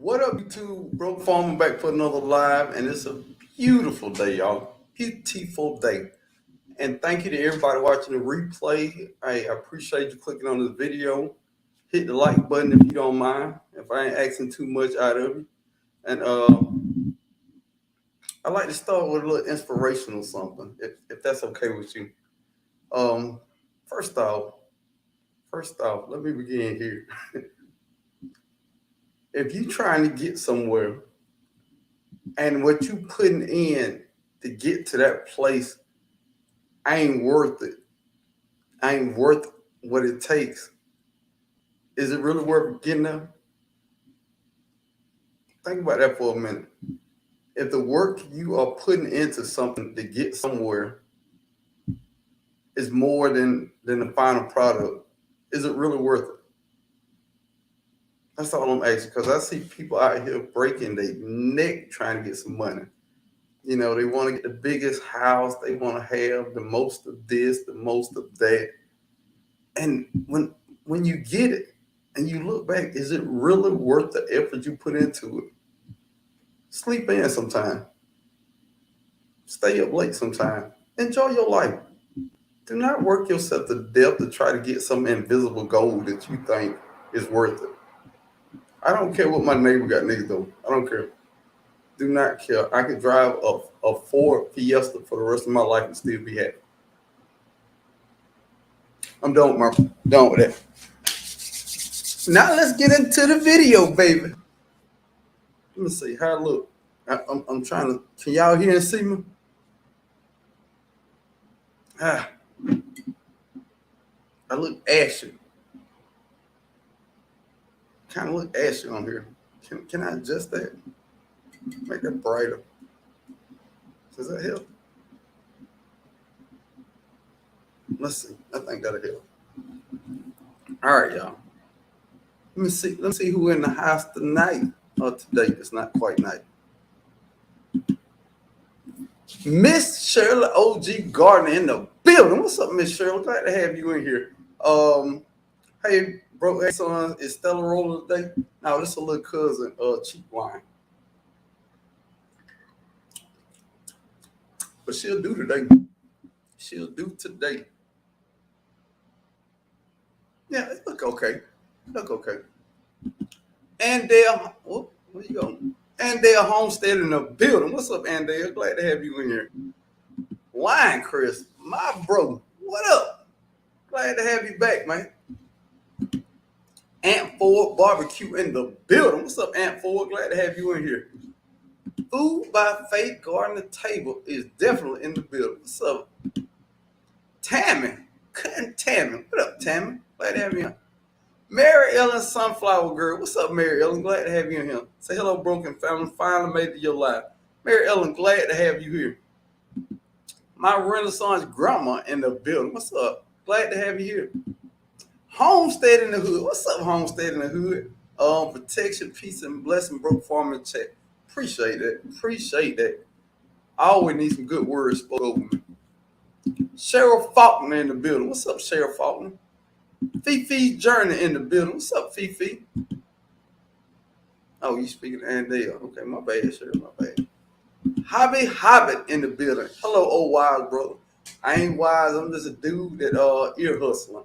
What up, YouTube? Broke Farmer back for another live, and it's a beautiful day, y'all. Beautiful day. And thank you to everybody watching the replay. I appreciate you clicking on this video. Hit the like button if you don't mind, if I ain't asking too much out of you. And I like to start with a little inspirational something, if that's okay with you. Um, first off, let me begin here. If you're trying to get somewhere and what you putting in to get to that place ain't worth it, ain't worth what it takes, is it really worth getting there? Think about that for a minute. If the work you are putting into something to get somewhere is more than the final product, is it really worth it? That's all I'm asking, because I see people out here breaking their neck trying to get some money. You know, they want to get the biggest house, they want to have the most of this, the most of that. And when you get it and you look back, is it really worth the effort you put into it? Sleep in sometime. Stay up late sometime. Enjoy your life. Do not work yourself to death to try to get some invisible goal that you think is worth it. I don't care what my neighbor got needs though. I don't care. Do not care. I could drive a Ford Fiesta for the rest of my life and still be happy. I'm done with that. Now let's get into the video, baby. Let me see how I look. I'm trying to. Can y'all hear and see me? I look ashy. Kind of look ashy on here. Can I adjust that? Make that brighter. Does that help? Let's see. I think that'll help. All right, y'all. Let me see who in the house tonight. Oh, today it's not quite night. Miss Shirley OG Gardner in the building. What's up, Miss Shirley? Glad to have you in here. Hey, bro, hey, son, is Stella rolling today? No, this is a little cousin, cheap wine. But she'll do today. She'll do today. Yeah, it look okay. Look okay. Andale, where you going? Andale Homestead in the building. What's up, Andale? Glad to have you in here. Wine, Chris, my bro. What up? Glad to have you back, man. Aunt Ford Barbecue in the building. What's up, Aunt Ford? Glad to have you in here. Food by Faith Garden Table is definitely in the building. What's up? Tammy. Cousin Tammy. What up, Tammy? Glad to have you here. Mary Ellen Sunflower Girl. What's up, Mary Ellen? Glad to have you in here. Say hello, Broken Family. Finally made it to your life. Mary Ellen, glad to have you here. My Renaissance grandma in the building. What's up? Glad to have you here. Homestead in the hood. What's up, Homestead in the hood? Protection, peace, and blessing. Broke Farming chat. Appreciate that. Appreciate that. I always need some good words spoken over me. Cheryl Faulkner in the building. What's up, Cheryl Faulkner? Fifi's Journey in the building. What's up, Fifi? Oh, you speaking to Andale. Okay, my bad, Cheryl, my bad. Hobby Hobbit in the building. Hello, old wise brother. I ain't wise. I'm just a dude that ear hustling.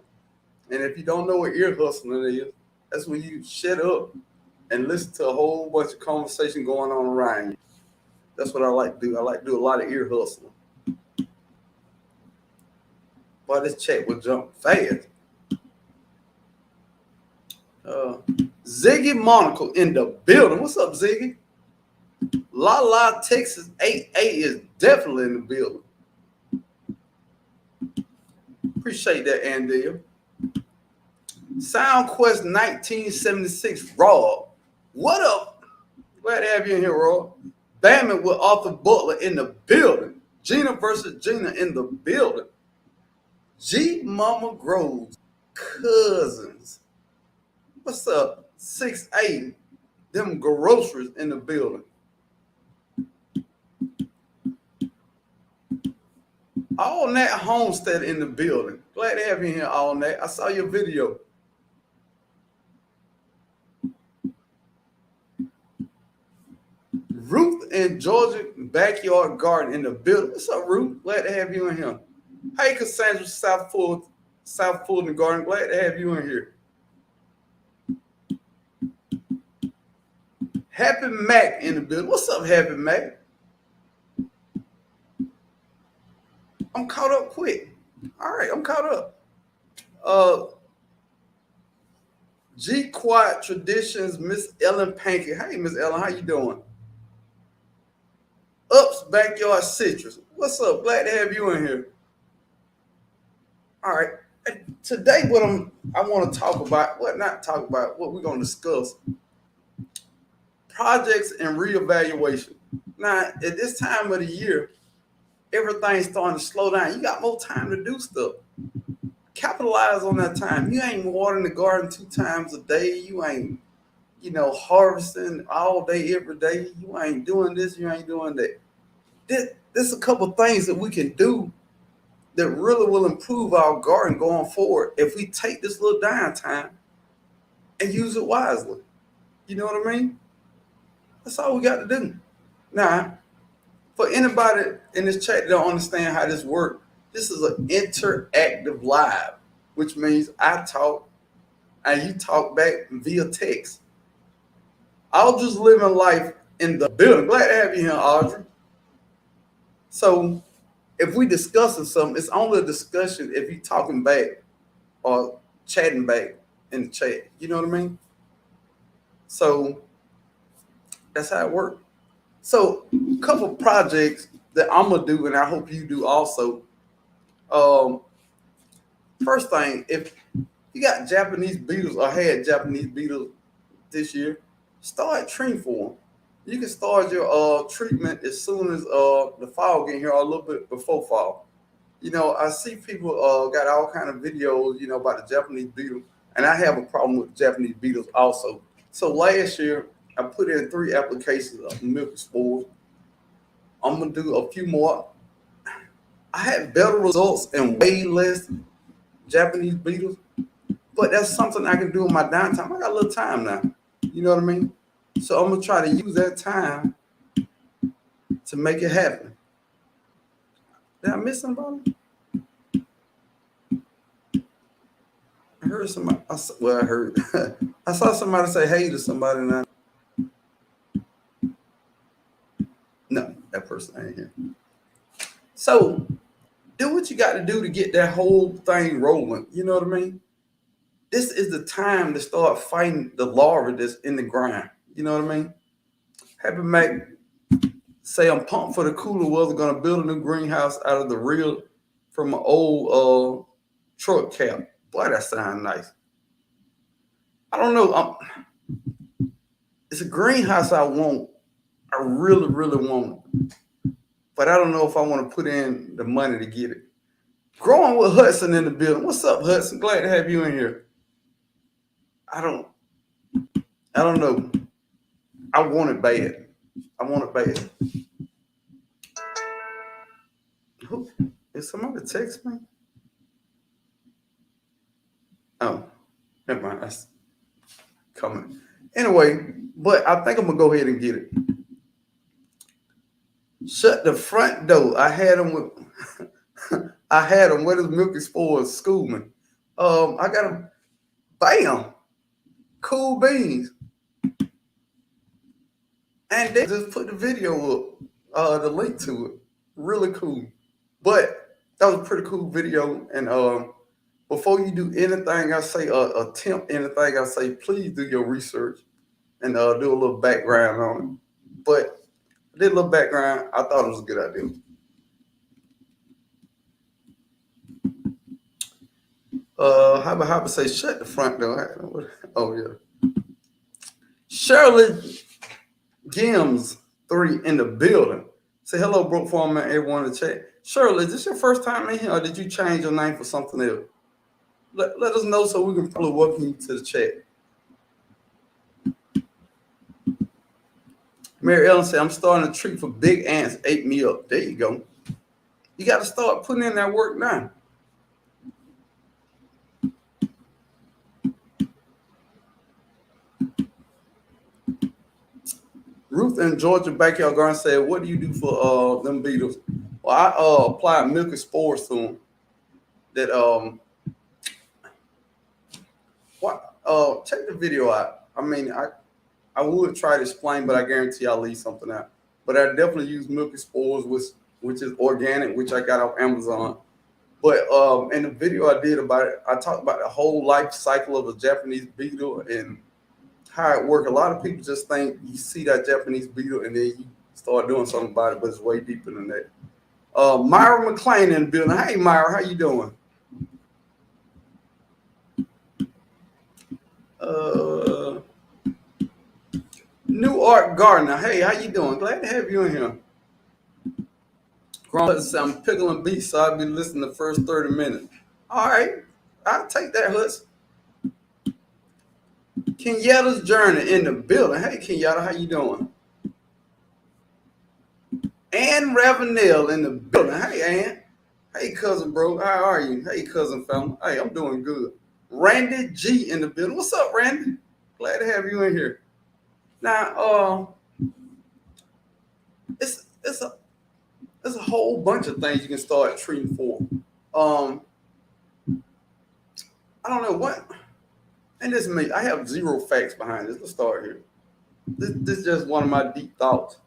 And if you don't know what ear hustling is, that's when you shut up and listen to a whole bunch of conversation going on around you. That's what I like to do. I like to do a lot of ear hustling. Boy, this chat will jump fast. Ziggy Monaco in the building. What's up, Ziggy? La La, Texas 8A is definitely in the building. Appreciate that, Andale. SoundQuest 1976, Rob. What up? Glad to have you in here, Rob. Bamming with Arthur Butler in the building. Gina versus Gina in the building. G Mama Groves, cousins. What's up? 6A, them groceries in the building. All Nat Homestead in the building. Glad to have you here, All Nat. I saw your video. in Georgia backyard garden in the building. What's up, Ruth? Glad to have you in here. Hey, Cassandra, South Fulton Garden. Glad to have you in here. Happy Mac in the building. What's up, Happy Mac? I'm caught up quick. All right, I'm caught up. G Quad Traditions, Miss Ellen Pankey. Hey, Miss Ellen, how you doing? Ups Backyard Citrus. What's up? Glad to have you in here. All right. Today, I want to talk about, what we're going to discuss. Projects and reevaluation. Now, at this time of the year, everything's starting to slow down. You got more time to do stuff. Capitalize on that time. You ain't watering the garden 2 times a day. You ain't, harvesting all day, every day. You ain't doing this. You ain't doing that. There's a couple things that we can do that really will improve our garden going forward if we take this little downtime and use it wisely. You know what I mean? That's all we got to do. Now, for anybody in this chat that don't understand how this works, this is an interactive live, which means I talk and you talk back via text. I'll just living life in the building. Glad to have you here, Audrey. So if we discussing something, it's only a discussion if you talking back or chatting back in the chat. You know what I mean? So that's how it works. So a couple projects that I'm gonna do, and I hope you do also. First thing, if you got Japanese beetles or had Japanese beetles this year, start treating for them. You can start your treatment as soon as the fall get here or a little bit before fall. I see people got all kind of videos, about the Japanese beetle, and I have a problem with Japanese beetles also. So last year, I put in 3 applications of milk spores. I'm gonna do a few more. I had better results and way less Japanese beetles, but that's something I can do in my downtime. I got a little time now. You know what I mean? So I'm gonna try to use that time to make it happen. Did I miss somebody? I heard somebody. I heard. I saw somebody say hey to somebody, and no, that person ain't here. So do what you got to do to get that whole thing rolling. You know what I mean? This is the time to start fighting the larvae that's in the ground. You know what I mean? Happy Mac say I'm pumped for the cooler weather. Going to build a new greenhouse out of the reel from an old truck cap. Boy, that sounds nice. I don't know. It's a greenhouse I want. I really, really want it. But I don't know if I want to put in the money to get it. Growing with Hudson in the building. What's up, Hudson? Glad to have you in here. I don't know. I want it bad. I want it bad. Who? Is somebody text me? Oh, never mind. That's coming. Anyway, but I think I'm gonna go ahead and get it. Shut the front door. I had him with with his milky spores schooling. I got him. Bam. Cool beans. And they just put the video up, the link to it. Really cool. But that was a pretty cool video. And before you do anything, I say attempt anything, I say please do your research and do a little background on it. But I did a little background. I thought it was a good idea. How about say shut the front door? Oh yeah. Shirley Gims 3 in the building. Say hello, Brook Farmer, everyone in the chat. Shirley, is this your first time in here, or did you change your name for something else? Let us know so we can probably welcome you to the chat. Mary Ellen said, I'm starting to treat for big ants, ate me up. There you go. You got to start putting in that work now. Ruth in Georgia Backyard Garden said, "What do you do for them beetles?" Well, I applied milk and spores to them. That what check the video out. I mean, I would try to explain, but I guarantee I'll leave something out. But I definitely use milk and spores, which is organic, which I got off Amazon. But in the video I did about it, I talked about the whole life cycle of a Japanese beetle and how it works. A lot of people just think you see that Japanese beetle and then you start doing something about it, but it's way deeper than that. Myra McClain in the building. Hey, Myra, how you doing? New Art Gardner. Hey, how you doing? Glad to have you in here. Grandma said I'm pickling beef, so I'll be listening the first 30 minutes. All right, I'll take that, Hutz. Kenyatta's Journey in the building. Hey, Kenyatta, how you doing? Ann Ravenel in the building. Hey, Ann. Hey, cousin, bro. How are you? Hey, cousin, family. Hey, I'm doing good. Randy G in the building. What's up, Randy? Glad to have you in here. Now, it's a whole bunch of things you can start treating for. I don't know what, and this is me. I have zero facts behind this. Let's start here. This is just one of my deep thoughts.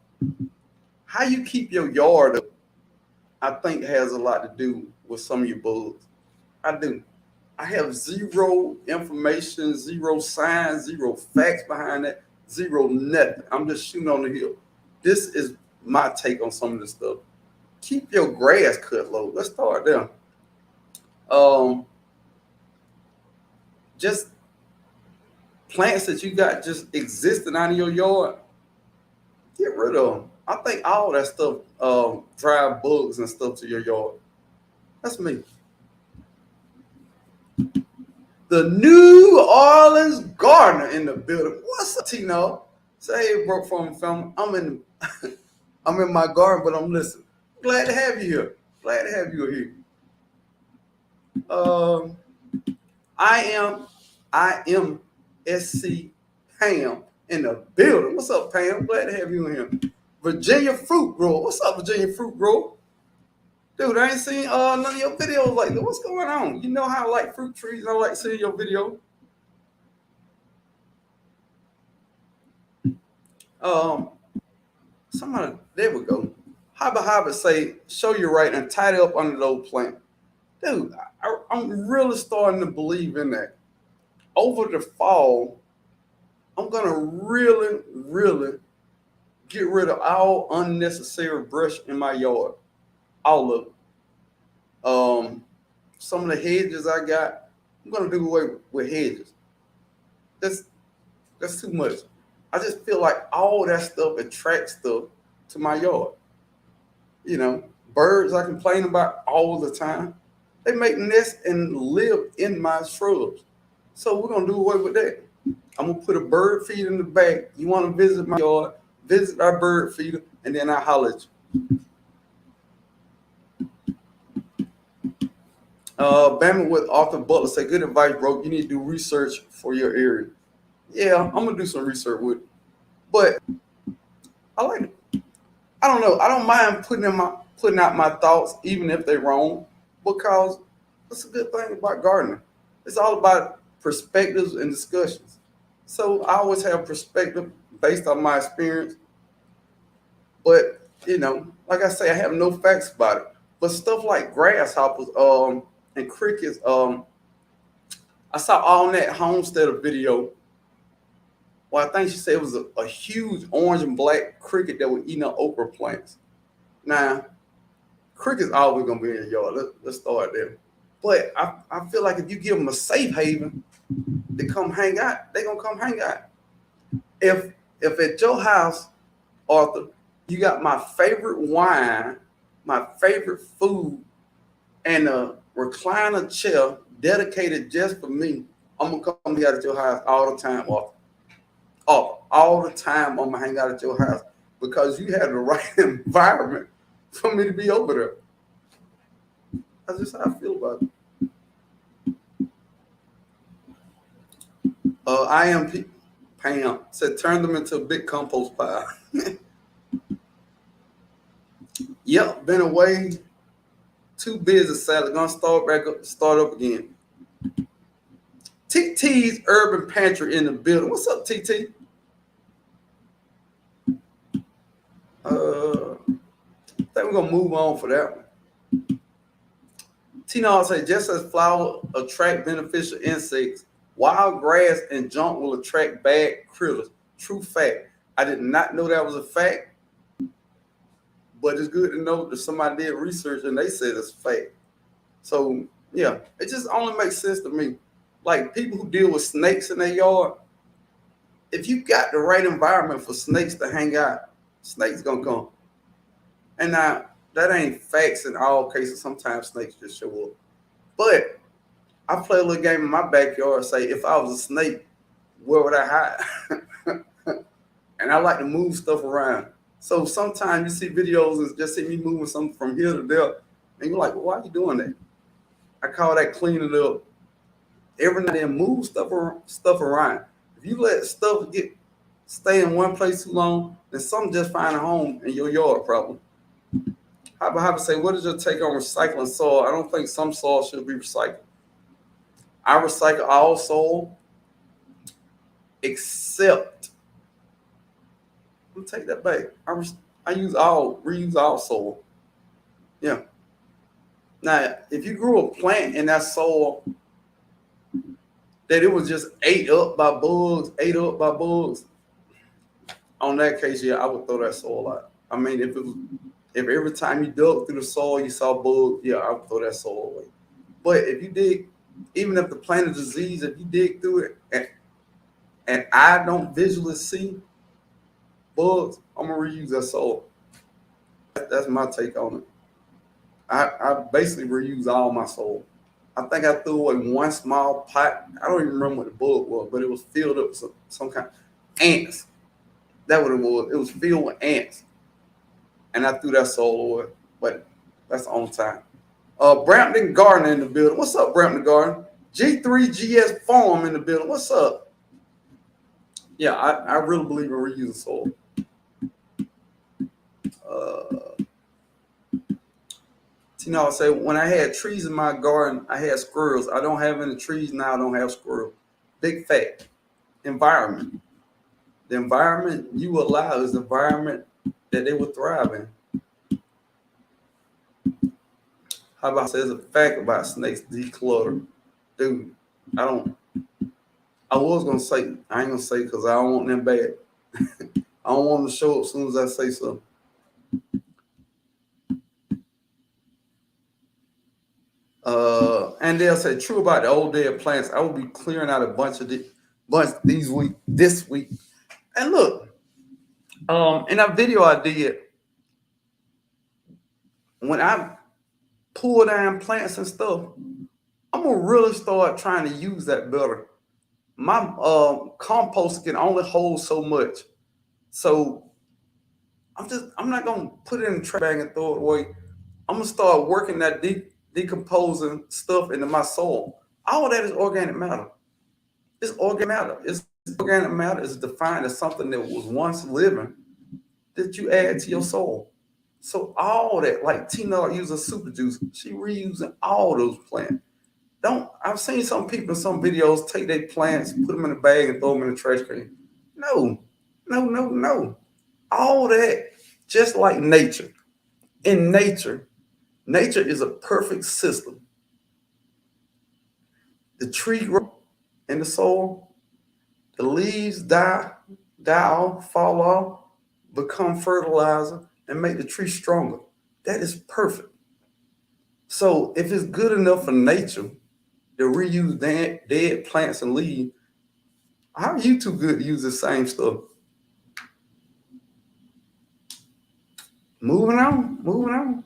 How you keep your yard up, I think, has a lot to do with some of your bugs. I do. I have zero information, zero science, zero facts behind that, zero nothing. I'm just shooting on the hill. This is my take on some of this stuff. Keep your grass cut low. Let's start there. Just plants that you got just existing out of your yard, get rid of them. I think all that stuff drive bugs and stuff to your yard. That's me. The New Orleans Gardener in the building. What's up, Tino? Say, hey, broke from family. I'm in my garden, but I'm listening. Glad to have you here. Glad to have you here. I am SC Pam in the building. What's up, Pam? Glad to have you in here. Virginia Fruit Grower. What's up, Virginia Fruit Grower? Dude, I ain't seen none of your videos lately. What's going on? You know how I like fruit trees. I like seeing your video. Somebody, there we go. Haba say, show you right and tie it up under those plants. Dude, I'm really starting to believe in that. Over the fall, I'm going to really get rid of all unnecessary brush in my yard. All of it. Some of the hedges I got, I'm going to do away with hedges. That's too much. I just feel like all that stuff attracts stuff to my yard. You know, birds I complain about all the time. They make nests and live in my shrubs. So we're going to do away with that. I'm going to put a bird feeder in the back. You want to visit my yard, visit our bird feeder, and then I'll holler at you. Bama with Arthur Butler say, good advice, bro. You need to do research for your area. Yeah, I'm going to do some research with it. But I like it. I don't know. I don't mind putting out my thoughts, even if they're wrong, because that's a good thing about gardening. It's all about perspectives and discussions. So I always have perspective based on my experience. But, you know, like I say, I have no facts about it. But stuff like grasshoppers and crickets, I saw all that homesteader video. Well, I think she said it was a huge orange and black cricket that was eating up okra plants. Now, crickets always going to be in your yard. Let's start there. But I feel like if you give them a safe haven to come hang out, they're going to come hang out. If at your house, Arthur, you got my favorite wine, my favorite food, and a recliner chair dedicated just for me, I'm going to come out at your house all the time, Arthur. All the time I'm going to hang out at your house because you have the right environment for me to be over there. That's just how I feel about it. I am Pam said, turn them into a big compost pile. Yep, been away. Too busy, Sally. Gonna start up again. TT's Urban Pantry in the building. What's up, TT? I think we're gonna move on for that one. Tina say, just as flowers attract beneficial insects, wild grass and junk will attract bad critters. True fact. I did not know that was a fact, but it's good to know that somebody did research and they said it's a fact. So yeah, it just only makes sense to me. Like people who deal with snakes in their yard, if you got the right environment for snakes to hang out, snakes gonna come. And now that ain't facts in all cases. Sometimes snakes just show up. But I play a little game in my backyard. Say if I was a snake, where would I hide? And I like to move stuff around. So sometimes you see videos and just see me moving something from here to there, and you're like, well, why are you doing that? I call that cleaning it up. Every now and then move stuff around. If you let stuff stay in one place too long, then something just find a home in your yard problem. How about say, what is your take on recycling soil? I don't think some soil should be recycled. I recycle all soil except, let me take that back. I reuse all soil. Yeah. Now, if you grew a plant in that soil that it was just ate up by bugs, on that case, yeah, I would throw that soil out. I mean, if every time you dug through the soil you saw bugs, yeah, I would throw that soil away. But if you dig, even if the plant is diseased, if you dig through it and I don't visually see bugs, I'm gonna reuse that soil. That's my take on it. I basically reuse all my soil. I think I threw away one small pot. I don't even remember what the bug was, but it was filled up with some kind of ants. That what it was. It was filled with ants. And I threw that soil away. But that's the only time. Brampton Garden in the building. What's up, Brampton Garden? G3GS Farm in the building. What's up? Yeah, I really believe in reusing soil. I say, when I had trees in my garden, I had squirrels. I don't have any trees now. I don't have squirrels. Big fact. Environment. The environment you allow is the environment that they will thrive in. How about there's a fact about snakes declutter? Dude, I was gonna say, I ain't gonna say because I don't want them bad. I don't want them to show up as soon as I say something. And they'll say, true about the old dead plants. I will be clearing out a bunch this week. And look, in that video I did, when I pull down plants and stuff, I'm gonna really start trying to use that better. My compost can only hold so much, so I'm not gonna put it in the trash bag and throw it away. I'm gonna start working that decomposing stuff into my soil. All of that is organic matter. It's organic matter. Organic matter is defined as something that was once living that you add to your soil. So all that, like Tina using super juice, she reusing all those plants. I've seen some people in some videos take their plants, put them in a bag and throw them in the trash can. No. All that, just like nature. In nature is a perfect system. The tree grows in the soil, the leaves die off, fall off, become fertilizer, and make the tree stronger. That is perfect. So if it's good enough for nature to reuse dead plants and leaves, how are you too good to use the same stuff? Moving on.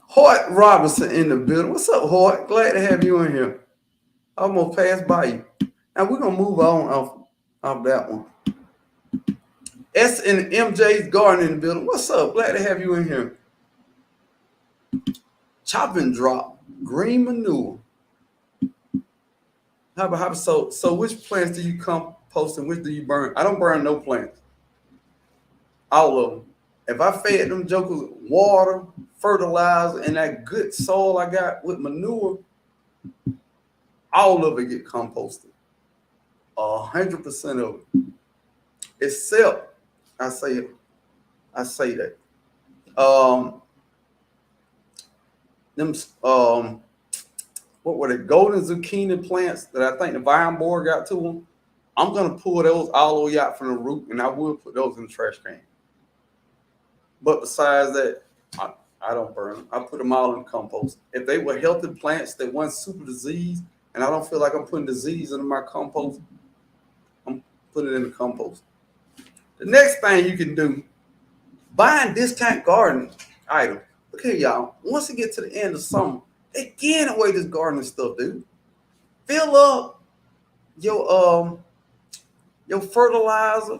Hart Robinson in the building. What's up, Hart? Glad to have you in here. I'm gonna pass by you. Now we're gonna move on off that one. S and MJ's Garden in the building. What's up? Glad to have you in here. Chop and drop, green manure. So which plants do you posting, which do you burn? I don't burn no plants. All of them. If I fed them jokers water, fertilizer, and that good soil I got with manure, all of it get composted. 100% of it. Except I say that. Them what were the golden zucchini plants that I think the vine board got to them? I'm gonna pull those all the way out from the root, and I will put those in the trash can. But besides that, I don't burn them. I put them all in compost. If they were healthy plants that weren't super diseased, and I don't feel like I'm putting disease into my compost, I'm putting it in the compost. The next thing you can do, buying discount garden items. Look here, y'all. Once you get to the end of summer, they giving away this gardening stuff, dude. Fill up your fertilizer.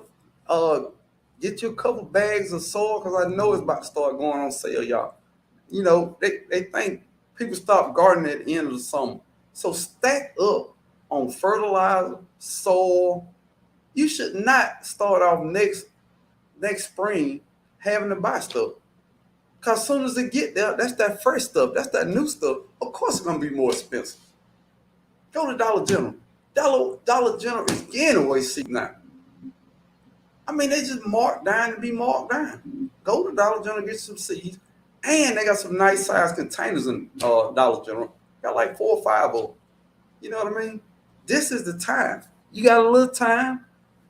Get you a couple bags of soil, because I know it's about to start going on sale, y'all. You know, they think people stop gardening at the end of the summer. So stack up on fertilizer, soil. You should not start off next spring having to buy stuff. Because as soon as it get there, that's that fresh stuff. That's that new stuff. Of course it's going to be more expensive. Go to Dollar General. Dollar General is getting away seat now. I mean, they just marked down to be marked down. Go to Dollar General, get some seeds. And they got some nice size containers in Dollar General. Got like 4 or 5 of them. You know what I mean? This is the time. You got a little time.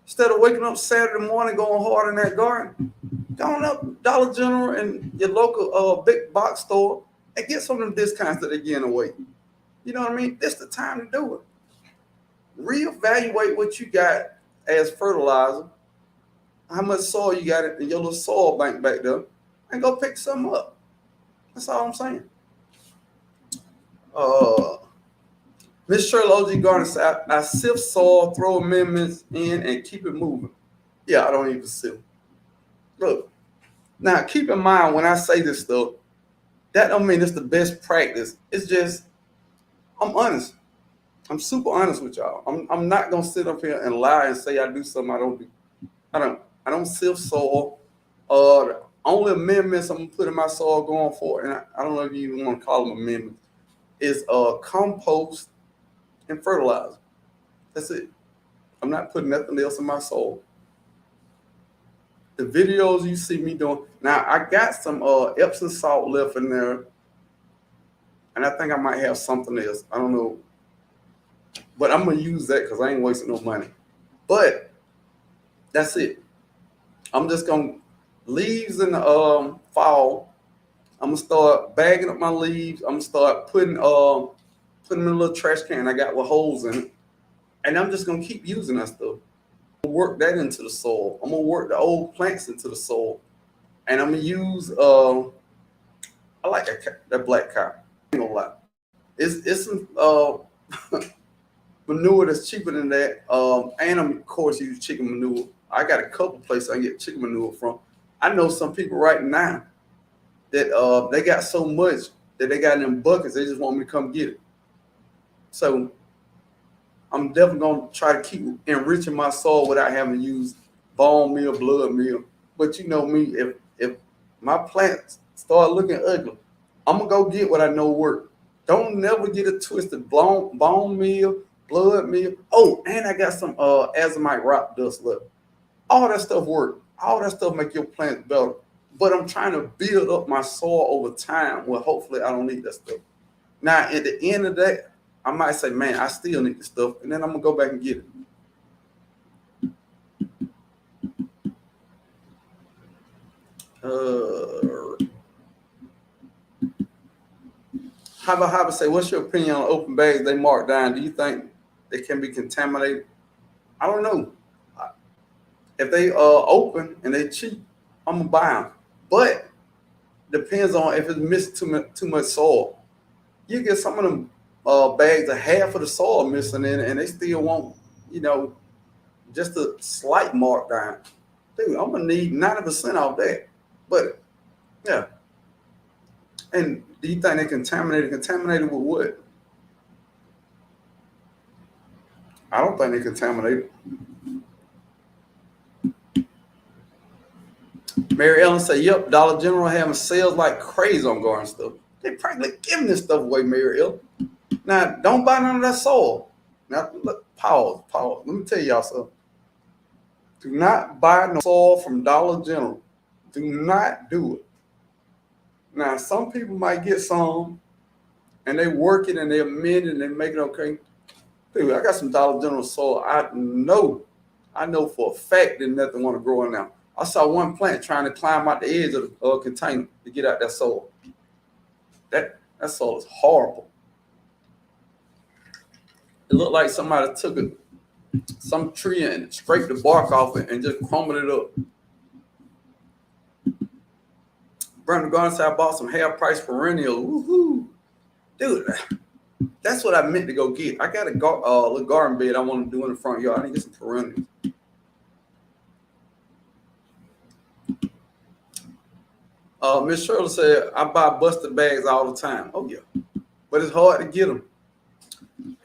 Instead of waking up Saturday morning going hard in that garden, go on up Dollar General and your local big box store and get some of them discounts that they're getting away. You know what I mean? This is the time to do it. Reevaluate what you got as fertilizer, how much soil you got in your little soil bank back there, and go pick some up. That's all I'm saying. Miss Shirley OG Garden said, I sift soil, throw amendments in, and keep it moving. Yeah, I don't even sift. Look, now keep in mind when I say this stuff, that don't mean it's the best practice. It's just, I'm honest. I'm super honest with y'all. I'm not gonna sit up here and lie and say I do something I don't do. I don't sift soil. The only amendments I'm gonna put in my soil going forward, and I don't know if you even want to call them amendments, is compost and fertilizer. That's it. I'm not putting nothing else in my soil. The videos you see me doing now, I got some Epsom salt left in there, and I think I might have something else. I don't know, but I'm gonna use that because I ain't wasting no money. But that's it. I'm just gonna leaves in the fall. I'm gonna start bagging up my leaves. I'm gonna start putting them in a little trash can I got with holes in it, and I'm just gonna keep using that stuff. I'm gonna work that into the soil. I'm gonna work the old plants into the soil, and I'm gonna use I like that black cow. I ain't gonna lie. It's some manure that's cheaper than that. And I'm of course use chicken manure. I got a couple places I can get chicken manure from. I know some people right now that they got so much that they got in them buckets, they just want me to come get it. So I'm definitely gonna try to keep enriching my soil without having to use bone meal, blood meal. But you know me, if my plants start looking ugly, I'm gonna go get what I know work. Don't never get it twisted. Bone meal, blood meal. Oh, and I got some azomite rock dust left. All that stuff work. All that stuff make your plants better. But I'm trying to build up my soil over time where hopefully I don't need that stuff. Now, at the end of that, I might say, man, I still need this stuff. And then I'm going to go back and get it. How about say, what's your opinion on open bags they mark down? Do you think they can be contaminated? I don't know. If they open and they cheap, I'm gonna buy them. But depends on if it's missing too much soil. You get some of them bags of half of the soil missing in it, and they still want, just a slight mark down. Dude, I'm gonna need 90% off that. But yeah. And do you think they contaminated? Contaminated with what? I don't think they contaminated. Mary Ellen said, "Yep, Dollar General having sales like crazy on garden stuff. They practically giving this stuff away, Mary Ellen. Now, don't buy none of that soil. Now, look, pause. Let me tell y'all something. Do not buy no soil from Dollar General. Do not do it. Now, some people might get some, and they work it and they amend it and they make it okay. Dude, I got some Dollar General soil. I know for a fact that nothing want to grow in now. I saw one plant trying to climb out the edge of the container to get out that soil. That soil is horrible. It looked like somebody took some tree and scraped the bark off it and just crumbled it up. Brandon Garden said, I bought some half-price perennials. Woohoo! Dude, that's what I meant to go get. I got a little garden bed I want to do in the front yard. I need to get some perennials. Miss Shirley said, I buy busted bags all the time. Oh, yeah. But it's hard to get them.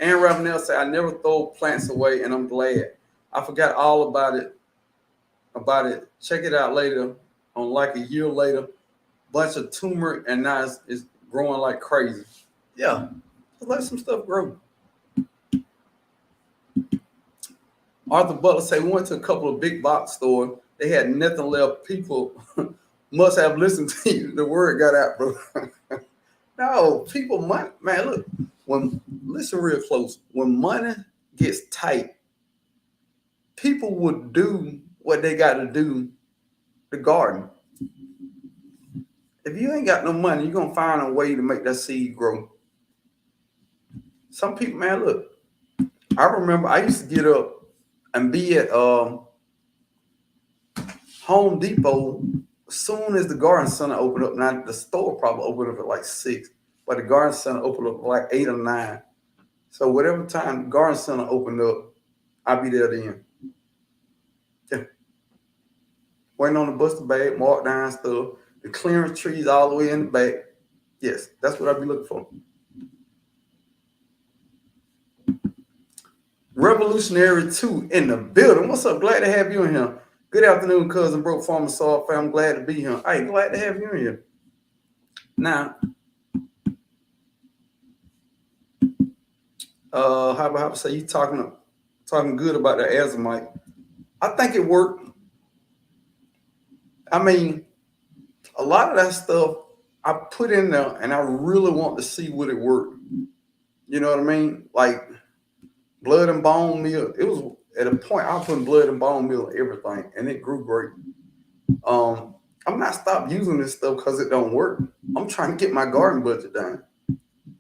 Ann Ravenel said, I never throw plants away, and I'm glad. I forgot all about it. Check it out later, on like a year later. Bunch of tumor, and now it's growing like crazy. Yeah, let some stuff grow. Arthur Butler said, we went to a couple of big box stores. They had nothing left. People must have listened to you. The word got out, bro. No, people might, man, look, listen real close. When money gets tight, people would do what they got to do to garden. If you ain't got no money, you're going to find a way to make that seed grow. Some people, man, look, I remember I used to get up and be at Home Depot as soon as the garden center opened up. Now, the store probably opened up at like 6, but the garden center opened up like 8 or 9. So whatever time the garden center opened up, I'll be there then. Yeah. Waiting on the buster bag, mark down stuff, the clearance trees all the way in the back. Yes, that's what I'll be looking for. Revolutionary 2 in the building. What's up? Glad to have you in here. Good afternoon, cousin Broke Farmer Saw fam. I'm glad to be here. Hey, glad to have you in here. Now, how about say you talking good about the azomite? I think it worked. I mean, a lot of that stuff I put in there, and I really want to see would it work. You know what I mean? Like blood and bone meal. It was at a point I was putting blood and bone meal in everything, and it grew great. I'm not stopped using this stuff because it don't work. I'm trying to get my garden budget down,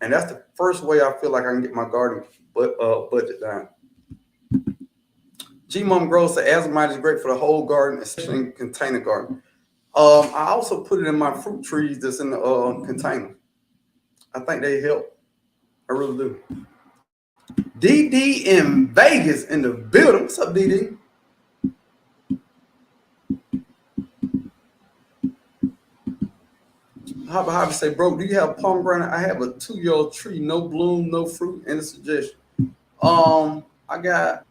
and that's the first way I feel like I can get my garden budget down. G Mom Grows said azomite is great for the whole garden, especially in container garden. I also put it in my fruit trees that's in the container. I think they help. I really do. DD in Vegas in the building. What's up, DD? Hobby say, bro, do you have pomegranate? I have a 2-year-old tree, no bloom, no fruit, and a suggestion. I got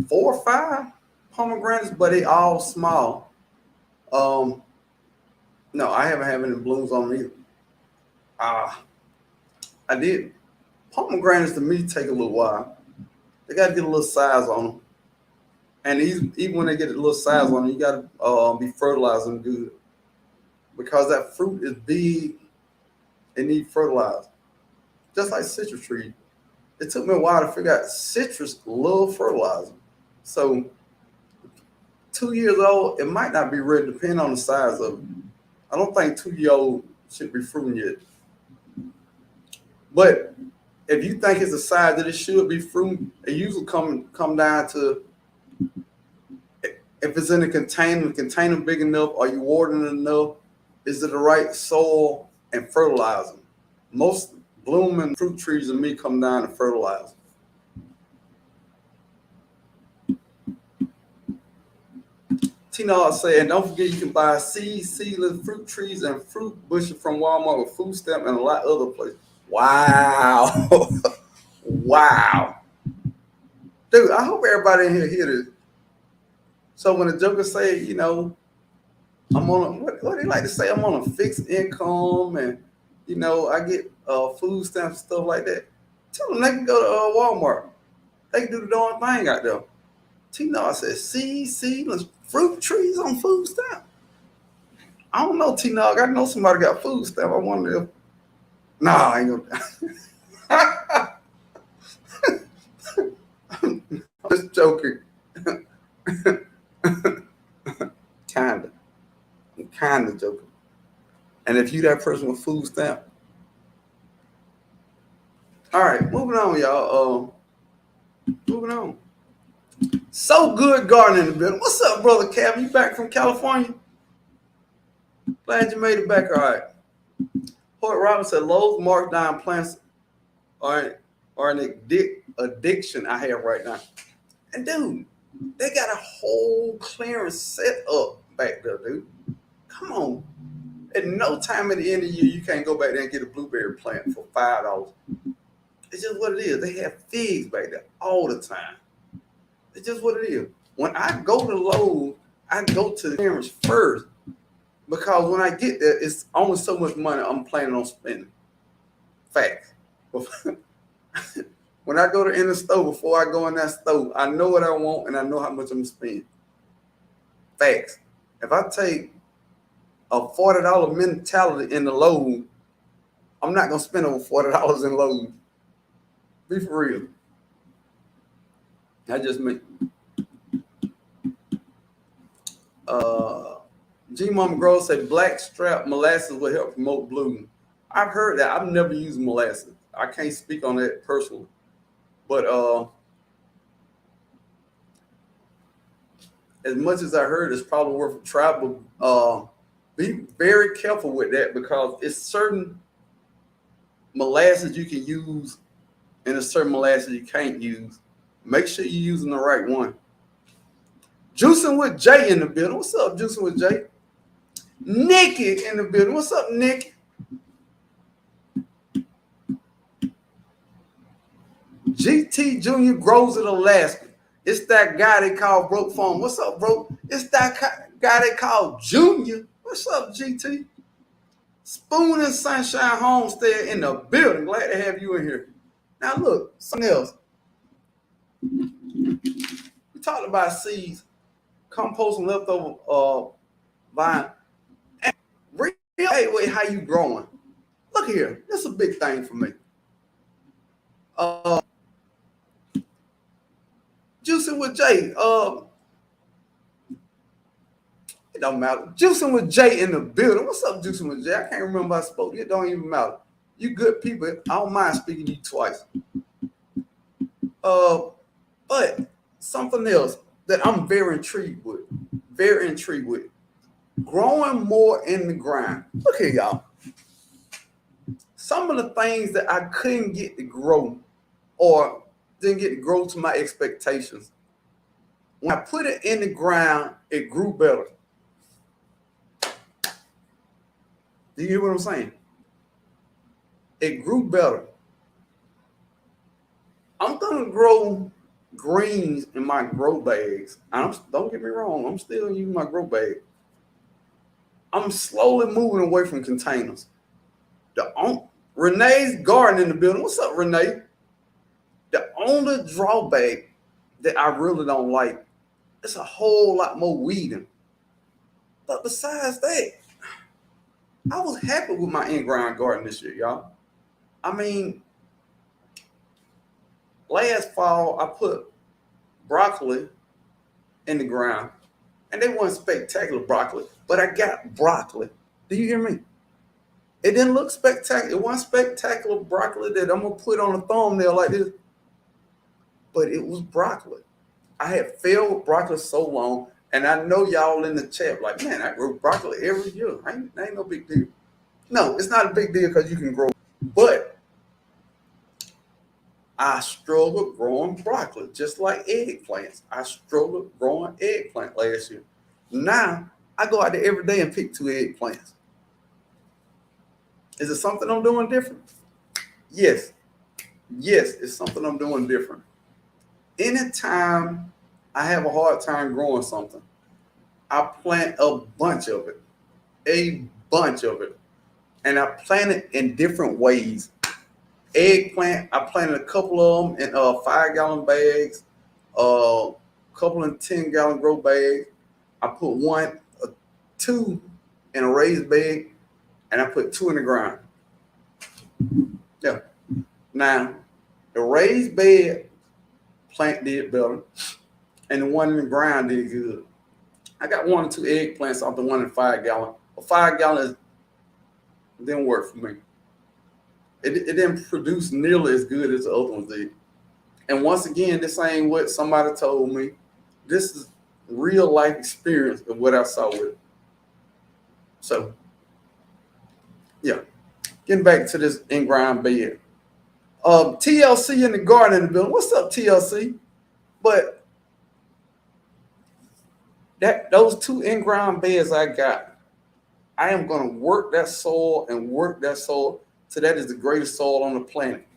4 or 5 pomegranates, but they all small. No, I haven't had any blooms on them either. I did. Pomegranates to me take a little while. They got to get a little size on them. And even when they get a little size on them, you got to be fertilizing good. Because that fruit is big, it needs fertilizer. Just like citrus trees. It took me a while to figure out citrus love fertilizer. So 2 years old, it might not be ready depending on the size of it. I don't think 2-year-old should be fruiting yet. But if you think it's the size that it should be fruiting, it usually come down to if it's in a container big enough, are you watering it enough? Is it the right soil and fertilizer? Most blooming fruit trees to me come down to fertilizer. Tina said, don't forget you can buy seedless fruit trees and fruit bushes from Walmart with food stamp and a lot of other places. Wow. Wow. Dude, I hope everybody in here hear this. So when the joker say, you know, I'm on a, what do you like to say? I'm on a fixed income, and you know, I get food stamps and stuff like that. Tell them they can go to Walmart. They can do the darn thing out there. T-Nod said, seedless fruit trees on food stamp. I don't know, T-Nog. I know somebody got food stamp. I wonder if. Nah, I ain't gonna. I'm just joking. Kinda. I'm kinda joking. And if you that person with food stamp. All right, moving on, y'all. Moving on. So good gardening in the building. What's up, brother Kevin? You back from California? Glad you made it back all right. Hoyt Robbins said Lowe's marked down plants are an addiction I have right now. And dude, they got a whole clearance set up back there, dude. Come on. At no time at the end of the year, you can't go back there and get a blueberry plant for $5. It's just what it is. They have figs back there all the time. It's just what it is. When I go to Lowe's, I go to the clearance first because when I get there, it's only so much money I'm planning on spending. Facts. When I go to in the store, before I go in that store, I know what I want and I know how much I'm gonna spend. Facts. If I take a $40 mentality in the Lowe's, I'm not gonna spend over $40 in Lowe's. Be for real. I just mean. G Mama Grove said black strap molasses will help promote blooming. I've heard that. I've never used molasses. I can't speak on that personally. But as much as I heard, it's probably worth a try. But be very careful with that because it's certain molasses you can use and a certain molasses you can't use. Make sure you're using the right one. Juicing with Jay in the building. What's up, Juicing with Jay? Nikki in the building. What's up, Nikki? GT Junior grows in Alaska. It's that guy they call Broke Phone. What's up, bro? It's that guy they call Junior. What's up, GT? Spoon and Sunshine Homestead in the building. Glad to have you in here. Now look, something else. We talked about seeds, compost and leftover vine. And reevaluate how you growing. Look here, this is a big thing for me. Juicing with Jay. It don't matter. Juicing with Jay in the building. What's up, Juicing with Jay? I can't remember I spoke. It don't even matter. You good people. I don't mind speaking to you twice. But something else that I'm very intrigued with. Growing more in the ground. Look here, y'all. Some of the things that I couldn't get to grow or didn't get to grow to my expectations. When I put it in the ground, it grew better. Do you hear what I'm saying? It grew better. I'm going to grow greens in my grow bags. Don't get me wrong, I'm still using my grow bag. I'm slowly moving away from containers. Renee's garden in the building. What's up, Renee? The only drawback that I really don't like, it's a whole lot more weeding. But besides that, I was happy with my in-ground garden this year, y'all. I mean, last fall I put broccoli in the ground, and they weren't spectacular broccoli, but I got broccoli. Do you hear me? It didn't look spectacular. It wasn't spectacular broccoli that I'm gonna put on a thumbnail like this, but it was broccoli. I had failed with broccoli so long, and I know y'all in the chat like, man, I grow broccoli every year. Ain't no big deal. No, it's not a big deal because you can grow, but I struggled growing broccoli, just like eggplants. I struggled growing eggplant last year. Now, I go out there every day and pick 2 eggplants. Is it something I'm doing different? Yes. Yes, it's something I'm doing different. Anytime I have a hard time growing something, I plant a bunch of it, and I plant it in different ways. Eggplant, I planted a couple of them in 5-gallon bags, a couple in 10-gallon grow bags. I put two in a raised bed, and I put two in the ground. Yeah. Now, the raised bed plant did better, and the one in the ground did good. I got 1 or 2 eggplants off the one in 5-gallon. A 5-gallon didn't work for me. It didn't produce nearly as good as the other ones did. And once again, this ain't what somebody told me. This is real life experience of what I saw with it. So, yeah. Getting back to this in-ground bed. TLC in the garden in the building. What's up, TLC? But those 2 in-ground beds I got, I am going to work that soil till that is the greatest soil on the planet.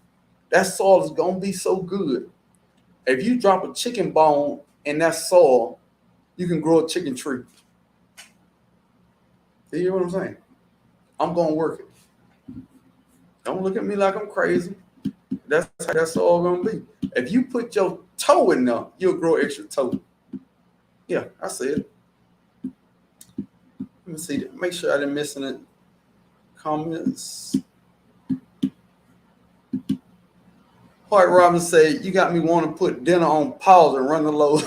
That soil is going to be so good. If you drop a chicken bone in that soil, you can grow a chicken tree. You hear what I'm saying? I'm going to work it. Don't look at me like I'm crazy. That's how that soil going to be. If you put your toe in there, you'll grow extra toe. Yeah, I said it. Let me see. Make sure I didn't miss any comments. Hart Robbins said, "You got me want to put dinner on pause and run the load."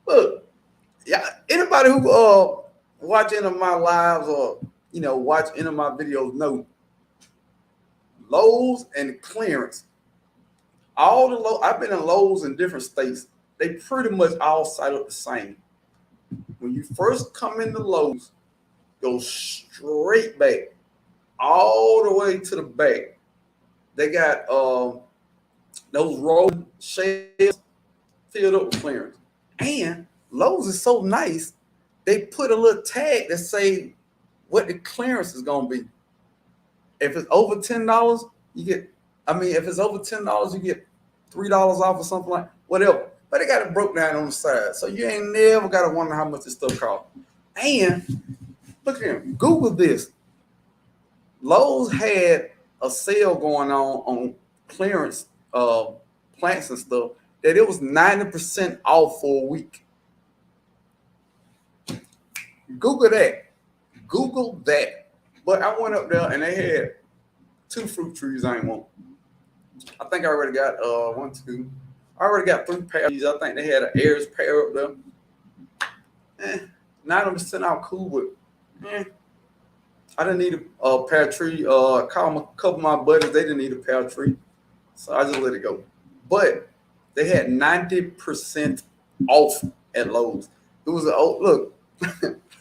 Look, yeah. Anybody who watch any of my lives or watch any of my videos know Lowe's and clearance. All the I've been in Lowe's in different states. They pretty much all side up the same. When you first come into Lowe's, go straight back, all the way to the back. They got those rolling shelves filled up with clearance. And Lowe's is so nice, they put a little tag that say what the clearance is gonna be. If it's over $10, you get. If it's over $10, you get $3 off or something like whatever. But they got it broke down on the side, so you ain't never gotta wonder how much this stuff costs. And look at him. Google this. Lowe's had a sale going on clearance plants and stuff that it was 90% off for a week. Google that. But I went up there and they had 2 fruit trees I ain't want. I think I already got 1, 2. I already got 3 pairs. I think they had an Ayers pair up there. 90% out cool, but I didn't need a pear tree. I called a couple of my buddies. They didn't need a pear tree. So I just let it go. But they had 90% off at Lowe's. It was look.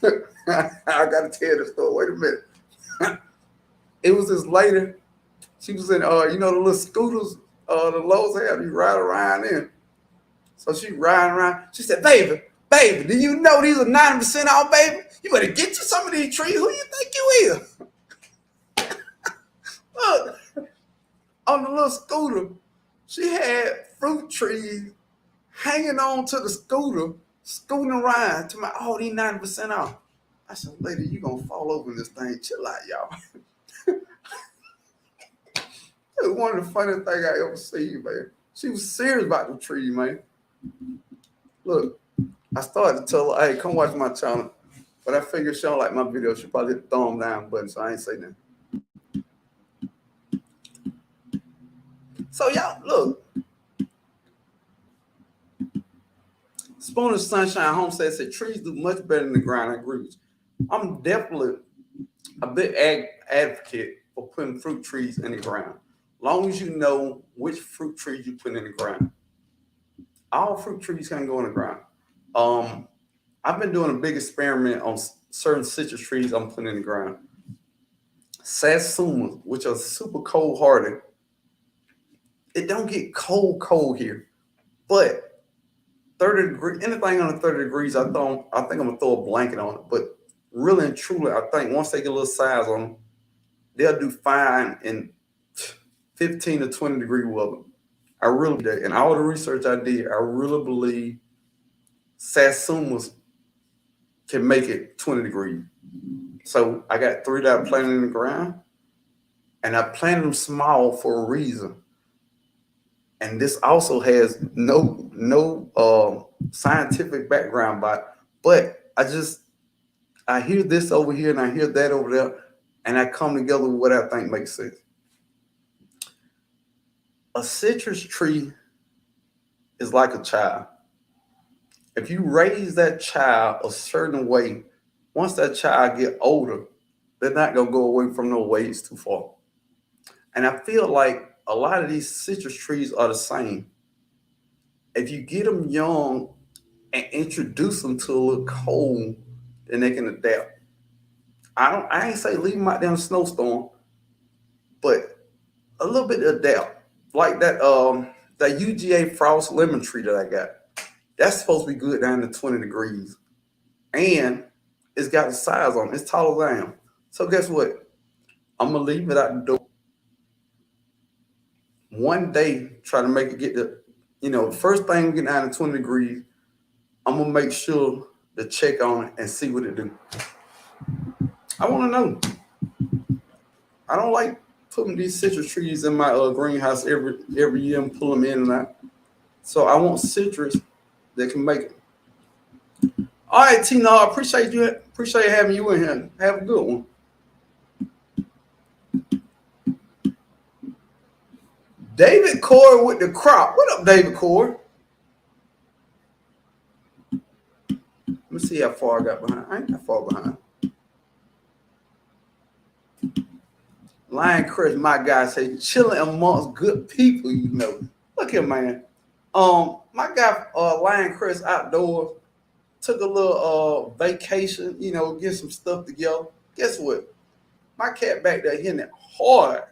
I got to tell this story. Wait a minute. It was this lady. She was in, the little scooters the Lowe's have. You ride around in. So she riding around. She said, baby, do you know these are 90% off, baby? You better get you some of these trees. Who you think you is? Look, on the little scooter, she had fruit trees hanging on to the scooter, scooting around to these 90% off. I said, lady, you gonna fall over in this thing. Chill out, y'all. It was one of the funniest things I ever seen, man. She was serious about the tree, man. Look, I started to tell her, hey, come watch my channel. But I figured she don't like my video. She probably hit the thumb down button, so I ain't say nothing. So y'all, look. Spoon of Sunshine Homestead said trees do much better than the ground. I agree with you. I'm definitely a big advocate for putting fruit trees in the ground. Long as you know which fruit trees you put in the ground. All fruit trees can go in the ground. I've been doing a big experiment on certain citrus trees I'm putting in the ground. Satsumas, which are super cold hardy. It don't get cold here, but 30 degrees, anything under 30 degrees, I think I'm gonna throw a blanket on it. But really and truly, I think once they get a little size on them, they'll do fine in 15 to 20 degree weather. I really do. And all the research I did, I really believe Satsumas can make it 20 degrees. So I got 3 that I planted in the ground, and I planted them small for a reason. And this also has no scientific background but I hear this over here and I hear that over there, and I come together with what I think makes sense. A citrus tree is like a child. If you raise that child a certain way, once that child get older, they're not gonna go away from no ways too far. And I feel like a lot of these citrus trees are the same. If you get them young and introduce them to a little cold, then they can adapt. I ain't say leave them out there in a snowstorm, but a little bit of adapt. Like that UGA frost lemon tree that I got. That's supposed to be good down to 20 degrees. And it's got the size on it. It's taller than I am. So guess what? I'm gonna leave it out the door. One day, try to make it get the first thing we get down to 20 degrees, I'm gonna make sure to check on it and see what it do. I want to know. I don't like putting these citrus trees in my greenhouse every year and pull them in and out. So I want citrus that can make it. All right, Tina, I appreciate having you in here. Have a good one. David Core with the crop. What up, David Core? Let me see how far I got behind. I ain't that far behind. Lion Chris, my guy, say chilling amongst good people, Look here, man. My guy, Lion Chris Outdoors, took a little vacation, get some stuff together. Guess what? My cat back there hitting it hard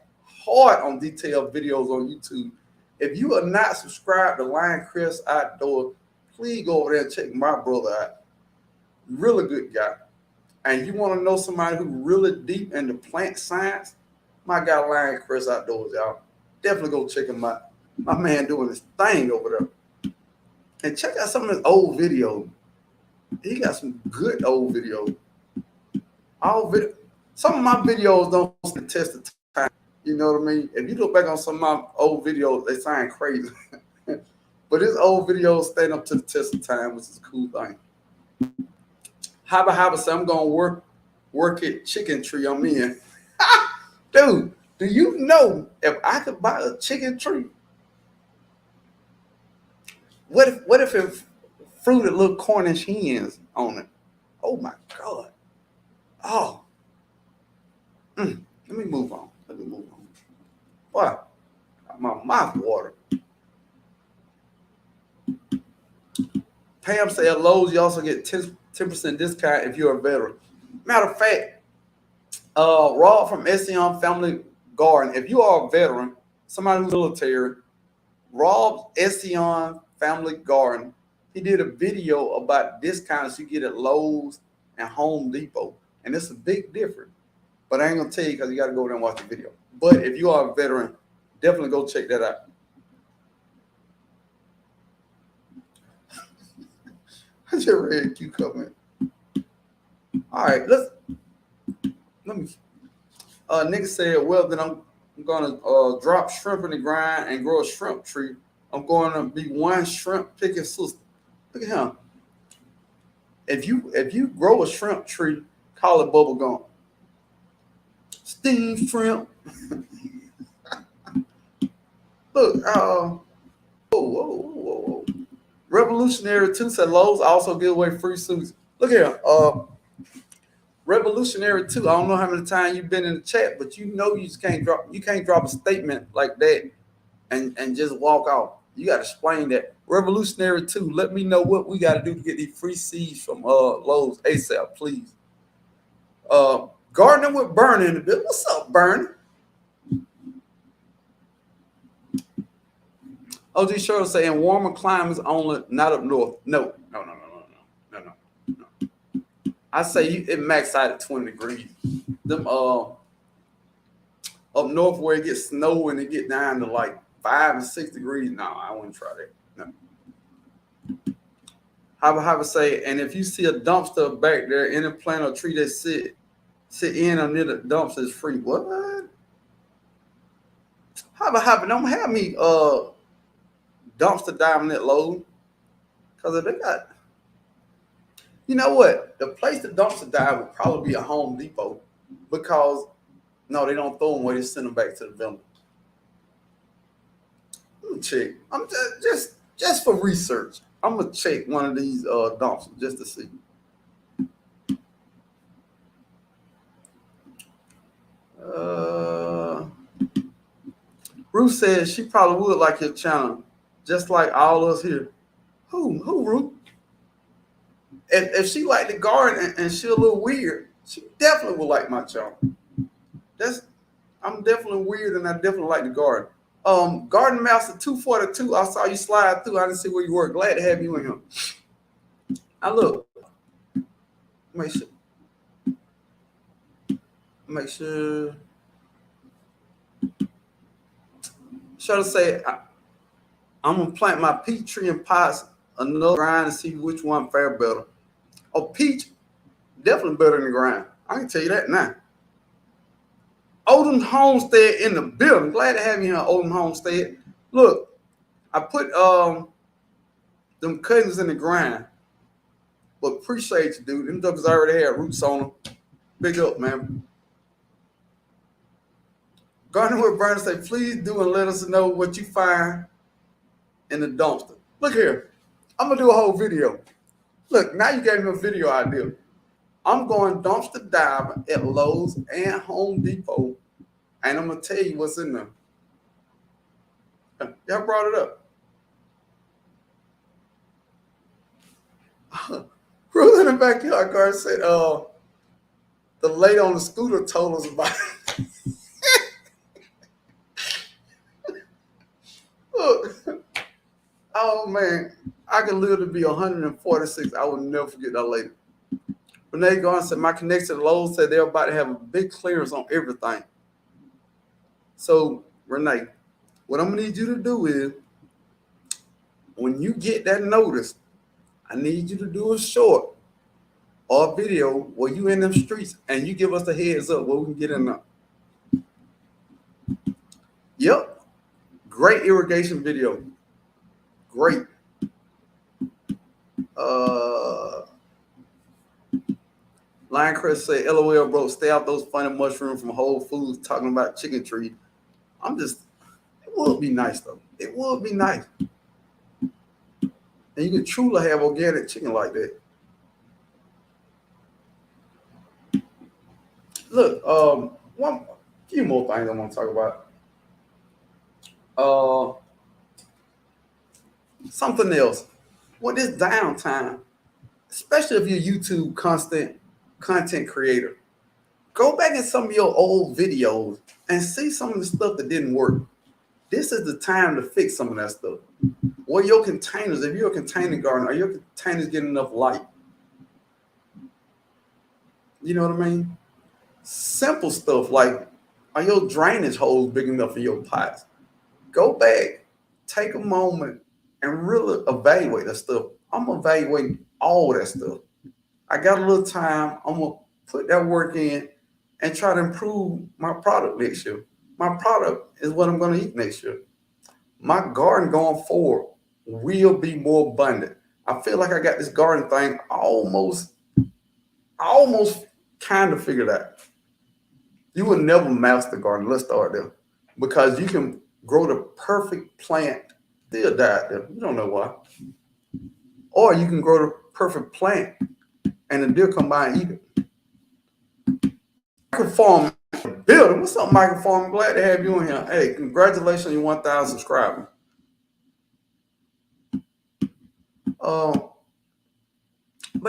on detailed videos on YouTube. If you are not subscribed to Lion Chris Outdoors, please go over there and check my brother out. Really good guy. And you want to know somebody who really deep into plant science? My guy Lion Chris Outdoors, y'all. Definitely go check him out. My man doing his thing over there. And check out some of his old videos. He got some good old videos. Some of my videos don't stand the test of time. You know what I mean? If you look back on some of my old videos, they sound crazy. But his old videos stand up to the test of time, which is a cool thing. Haba say I'm gonna work it chicken tree I'm in. Dude, do you know if I could buy a chicken tree? What if it fruited little Cornish hens on it? Oh my God. Oh. Let me move on. Wow. My mouth water. Pam said at Lowe's you also get 10% discount if you're a veteran. Matter of fact, Rob from Ession Family Garden, if you are a veteran, somebody who's military, Rob's Ession Family Garden, he did a video about discounts you get at Lowe's and Home Depot. And it's a big difference. But I ain't going to tell you because you got to go there and watch the video. But if you are a veteran, definitely go check that out. I just read a cute comment. All right, let me. Nigga said, well, then I'm going to drop shrimp in the ground and grow a shrimp tree. I'm going to be one shrimp picking sister. Look at him. If you grow a shrimp tree, call it bubble gum. Steamed shrimp. Look, whoa. Revolutionary 2 said Lowe's also give away free suits. Look here, Revolutionary 2. I don't know how many times you've been in the chat, but you just can't drop a statement like that and just walk off. You got to explain that. Revolutionary 2, let me know what we got to do to get these free seeds from Lowe's ASAP, please. Gardening with Bernie in the bit. What's up, Bernie? OG Shirley saying warmer climates only, not up north. No. I say it max out at 20 degrees. Them up north where it gets snow and it get down to like 5 and 6 degrees. No, I wouldn't try that. No. I would say, and if you see a dumpster back there, any plant or tree that sit in or near the dumpster is free. What? How about don't have me dumpster diving that low? Because if they got, you know what? The place to dumpster dive would probably be a Home Depot, because no, they don't throw them away. They send them back to the vendor. Let me check. I'm just for research. I'm gonna check one of these dumpsters just to see. Ruth says she probably would like your channel, just like all of us here. Who, Ruth? If she liked the garden and she a little weird, she definitely would like my channel. I'm definitely weird and I definitely like the garden. Garden Master 242, I saw you slide through. I didn't see where you were. Glad to have you in here. I look. Make sure. Should I say I'm gonna plant my peach tree in pots, another grind, to see which one fare better. Oh, peach, definitely better than the grind. I can tell you that now. Oldham Homestead in the building. Glad to have you here, Oldham Homestead. Look, I put them cuttings in the grind, but appreciate you, dude. Them jokers already had roots on them. Big up, man. Garden with Burner say, please do and let us know what you find in the dumpster. Look here, I'm gonna do a whole video. Look, now you gave me a video idea. I'm going dumpster diving at Lowe's and Home Depot, and I'm gonna tell you what's in there. Y'all brought it up. Ruth in the backyard guard said, the lady on the scooter told us about it. Look, oh man, I could live to be 146. I will never forget that lady. Renee Garn said, my connection to Lowe's said they're about to have a big clearance on everything. So, Renee, what I'm going to need you to do is, when you get that notice, I need you to do a short or a video where you in them streets and you give us the heads up where we can get in there. Yep. Great irrigation video. Great. Lion Chris say, LOL, bro, stay out those funny mushrooms from Whole Foods talking about chicken tree. It would be nice, though. It would be nice. And you can truly have organic chicken like that. Look, a few more things I want to talk about. Something else. With this downtime, especially if you're a YouTube content creator, go back in some of your old videos and see some of the stuff that didn't work. This is the time to fix some of that stuff. Or your containers, if you're a container gardener, are your containers getting enough light? You know what I mean? Simple stuff like, are your drainage holes big enough for your pots? Go back, take a moment, and really evaluate that stuff. I'm evaluating all that stuff. I got a little time. I'm going to put that work in and try to improve my product next year. My product is what I'm going to eat next year. My garden going forward will be more abundant. I feel like I got this garden thing almost kind of figured out. You will never master garden. Let's start there. Because you can grow the perfect plant, still die out there. You don't know why. Or you can grow the perfect plant and the deer come by and eat it. Microfarm building. What's up, Microfarm? I'm glad to have you in here. Hey, congratulations on your 1,000 subscribers. But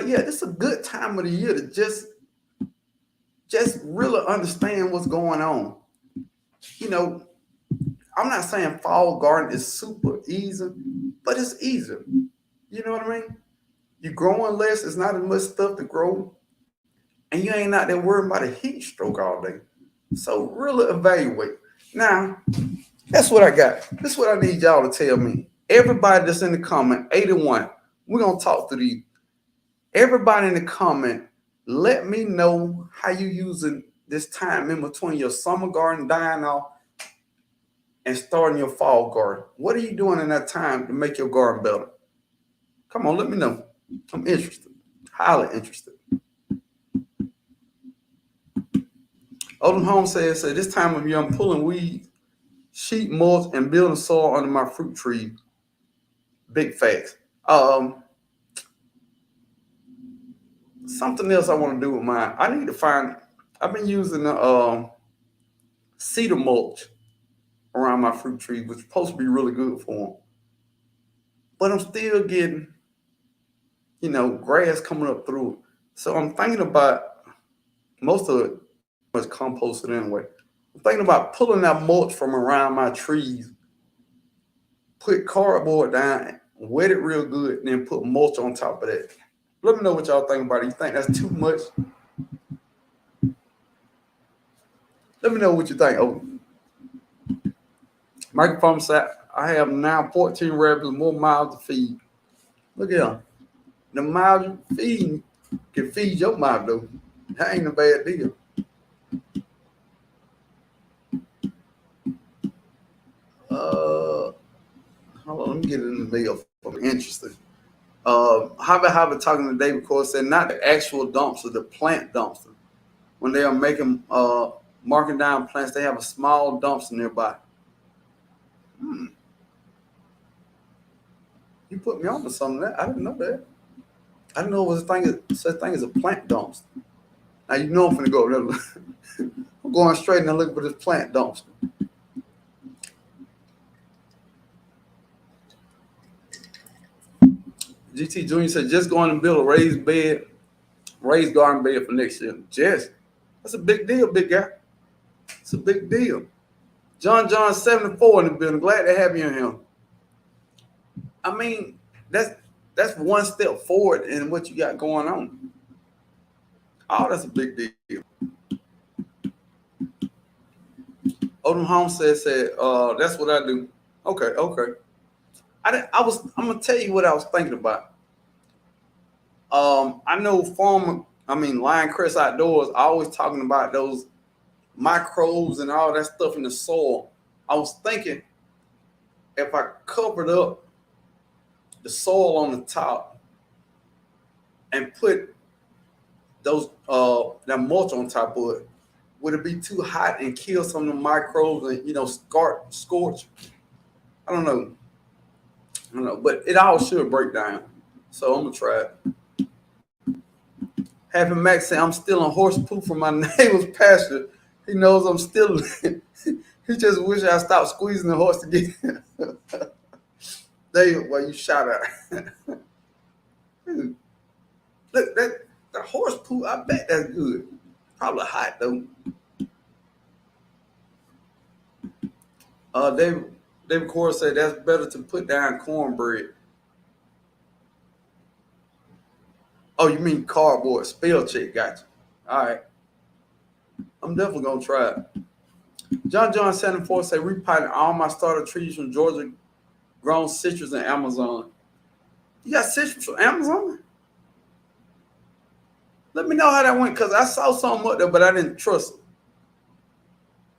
yeah, this is a good time of the year to just really understand what's going on. You know, I'm not saying fall garden is super easy, but it's easier. You know what I mean? You're growing less. It's not as much stuff to grow. And you ain't out there worrying about a heat stroke all day. So really evaluate. Now, that's what I got. This is what I need y'all to tell me. Everybody that's in the comment, 81, we're going to talk to these. Everybody in the comment, let me know how you using this time in between your summer garden dying off and starting your fall garden. What are you doing in that time to make your garden better? Come on, let me know. I'm interested, highly interested. Odom Home says, this time of year I'm pulling weeds, sheet mulch, and building soil under my fruit tree. Big facts. Something else I want to do with mine. I need to find. I've been using the cedar mulch around my fruit tree, which is supposed to be really good for them. But I'm still getting, grass coming up through it. So I'm thinking about most of it was composted anyway. I'm thinking about pulling that mulch from around my trees, put cardboard down, wet it real good, and then put mulch on top of that. Let me know what y'all think about it. You think that's too much? Let me know what you think. Oh, Microphone said, I have now 14 rabbits, more mouths to feed. Look at them. The mouths you feed can feed your mouth, though. That ain't a bad deal. Hold on, let me get it in the video for me. Interesting. Hobby talking to David Core said, not the actual dumpster, the plant dumpster. When they are making, marking down plants, they have a small dumpster nearby. You put me on to something that I didn't know that. I didn't know it was such thing as a plant dumpster. Now you know I'm finna go over there. I'm going straight and look for this plant dumpster. GT Jr. said, just going to build a raised garden bed for next year. Just, that's a big deal, big guy. It's a big deal. John 74 in the building. Glad to have you in here. I mean, that's one step forward in what you got going on. Oh, that's a big deal. Odom Home said, that's what I do. Okay. I'm gonna tell you what I was thinking about. I know Lion Crest Outdoors, always talking about those microbes and all that stuff in the soil. I was thinking if I covered up the soil on the top and put those that mulch on top of it, would it be too hot and kill some of the microbes and scorch? I don't know, but it all should break down. So I'm gonna try it. Happy Max say I'm still on horse poop from my neighbor's pasture. He knows I'm still. He just wish I stopped squeezing the horse to get. David, well, you shot at. Look, the horse poop. I bet that's good. Probably hot though. David Core said that's better to put down cornbread. Oh, you mean cardboard? Spell check, gotcha. All right. I'm definitely gonna try it. John 74 say repotting all my starter trees from Georgia grown citrus in Amazon. You got citrus from Amazon? Let me know how that went, because I saw something up there, but I didn't trust it.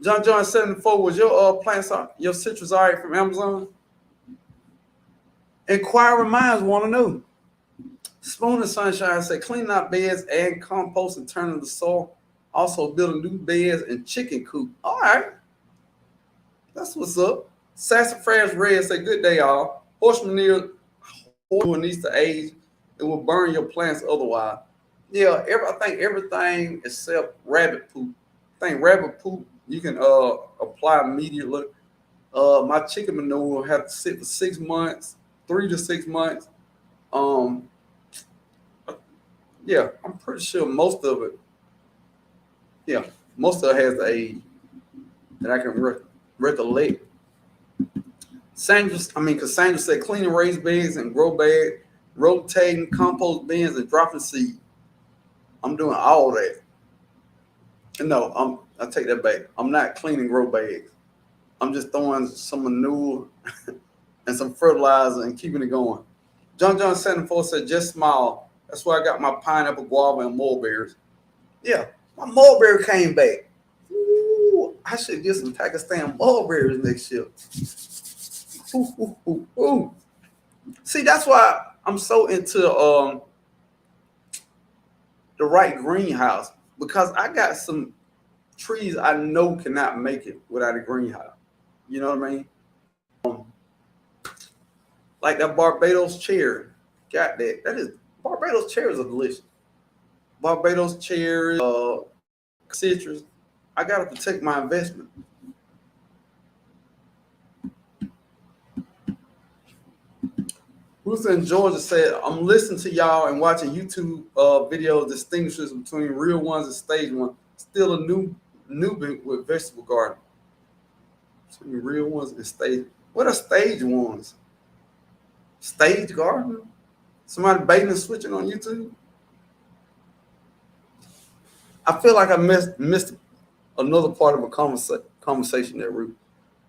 John 74, was your plants, your citrus all right from Amazon? Inquiring minds want to know. Spoon of Sunshine say cleaning out beds, adding compost and turning the soil. Also building new beds and chicken coop. All right. That's what's up. Sassafras Red say good day, y'all. Horse manure needs to age. It will burn your plants otherwise. Yeah, I think everything except rabbit poop. I think rabbit poop you can apply immediately. My chicken manure will have to sit for 6 months, 3 to 6 months. Yeah, I'm pretty sure most of it. Yeah, most of it has the age that I can recollect. Cassandra said cleaning raised beds and grow bags, rotating compost bins and dropping seed. I'm doing all that. No, I take that back. I'm not cleaning grow bags. I'm just throwing some manure and some fertilizer and keeping it going. John 74 said just small. That's why I got my pineapple, guava, and mulberries. Yeah, my mulberry came back. Ooh, I should get some Pakistan mulberries next year. Ooh, ooh, ooh, ooh. See, that's why I'm so into the right greenhouse, because I got some trees I know cannot make it without a greenhouse. You know what I mean? Like that Barbados cherry. Got that. That is Barbados cherries are delicious. Barbados cherries, citrus. I gotta protect my investment. Ruth in Georgia said, I'm listening to y'all and watching YouTube videos distinguishes between real ones and stage one. Still a newbie with vegetable garden. Between real ones and stage. What are stage ones? Stage garden? Somebody baiting and switching on YouTube? I feel like I missed another part of a conversation there, Ruth.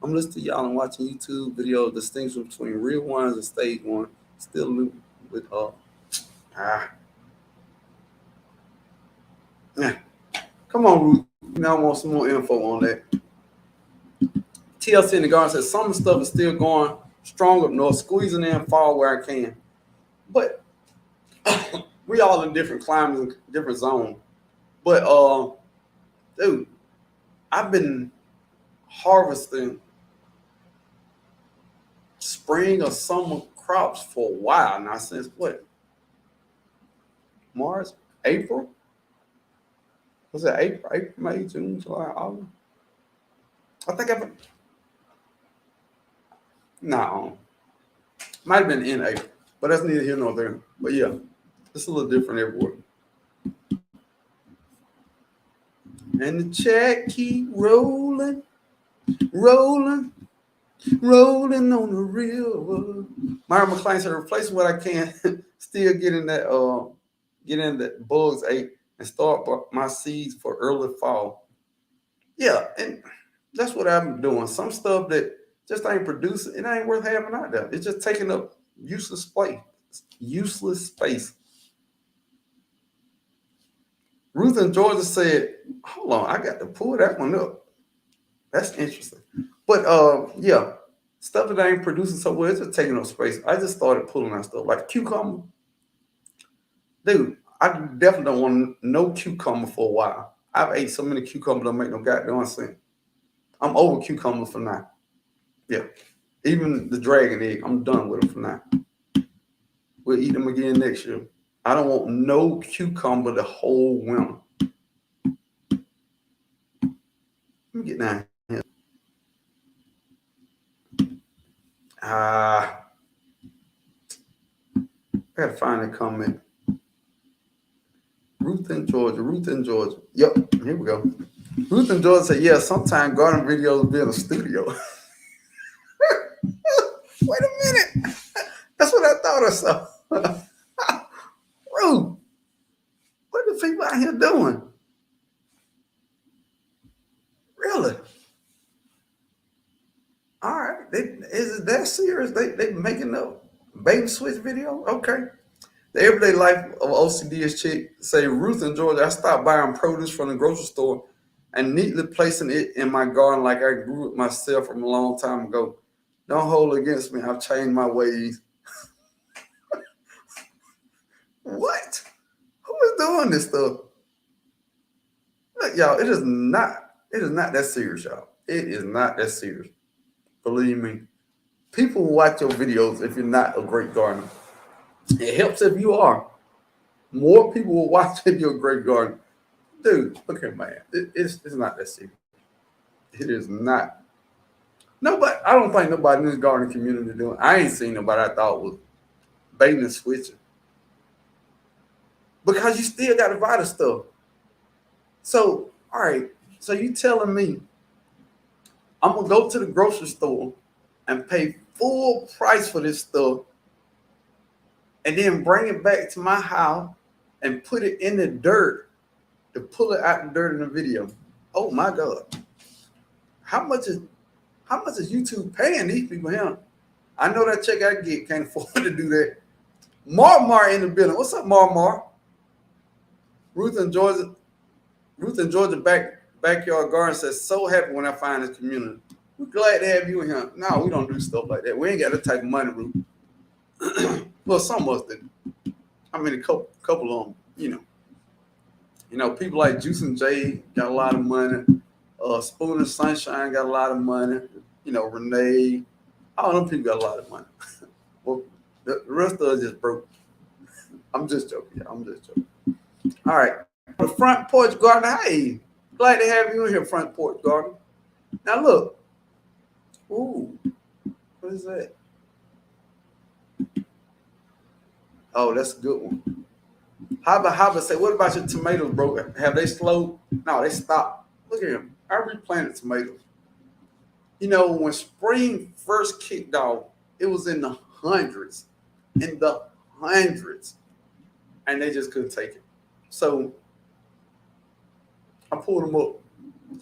I'm listening to y'all and watching YouTube videos distinguishing between real ones and stage one. Still new with yeah. Come on, Ruth. Now I want some more info on that. TLC in the garden says some of the stuff is still going strong up north, squeezing in fall where I can. But we all in different climates and different zones. But dude, I've been harvesting spring or summer crops for a while now, since what? March, April? Was it April, May, June, July, August? I think I've no. Might have been in April, but that's neither here nor there. But yeah, it's a little different everywhere. And the check keep rolling, rolling, rolling on the river. Myron McLean said, replace what I can, still getting that bugs ate, and start my seeds for early fall. Yeah, and that's what I'm doing. Some stuff that just ain't producing, it ain't worth having out there. It's just taking up useless space. Useless space. Ruth in Georgia said, hold on, I got to pull that one up. That's interesting. But yeah, stuff that ain't producing so well, it's just taking up space. I just started pulling that stuff. Like cucumber. Dude, I definitely don't want no cucumber for a while. I've ate so many cucumbers don't make no goddamn sense. I'm over cucumber for now. Yeah. Even the dragon egg, I'm done with them for now. We'll eat them again next year. I don't want no cucumber the whole winter. Let me get down here. I gotta find a comment. Ruth in Georgia. Yep, here we go. Ruth in Georgia said, yeah, sometimes garden videos be in a studio. Wait a minute. That's what I thought I saw. Ruth, what are the people out here doing? Really? All right. Is it that serious? They making a baby switch video? Okay. The everyday life of OCD is chick. Say Ruth in Georgia, I stopped buying produce from the grocery store and neatly placing it in my garden like I grew it myself from a long time ago. Don't hold it against me. I've changed my ways. What? Who is doing this stuff? Look, y'all, it is not that serious, y'all. It is not that serious. Believe me. People will watch your videos if you're not a great gardener. It helps if you are. More people will watch if you're a great gardener. Dude, look here, man. It's not that serious. It is not. Nobody, I don't think nobody in this gardening community doing. I ain't seen nobody I thought was baiting and switching. Because you still got to buy the stuff. So, all right. So you telling me I'm gonna go to the grocery store and pay full price for this stuff, and then bring it back to my house and put it in the dirt to pull it out the dirt in the video? Oh my God. How much is YouTube paying these people here? I know that check I get can't afford to do that. Mar in the building. What's up, Mar? Ruth and Georgia. Backyard Garden says, so happy when I find this community. We're glad to have you in here. No, we don't do stuff like that. We ain't got that type of money, Ruth. Well, some of us do. I mean, a couple of them, people like Juice and Jay got a lot of money. Spoon and Sunshine got a lot of money. Renee, all them people got a lot of money. Well, the rest of us just broke. I'm just joking. I'm just joking. All right. The Front Porch Garden. Hey, glad to have you in here, Front Porch Garden. Now look. Ooh, what is that? Oh, that's a good one. Haba say, what about your tomatoes, bro? Have they slowed? No, they stopped. Look at him. I replanted tomatoes. When spring first kicked off, it was in the hundreds. And they just couldn't take it. So I pulled them up.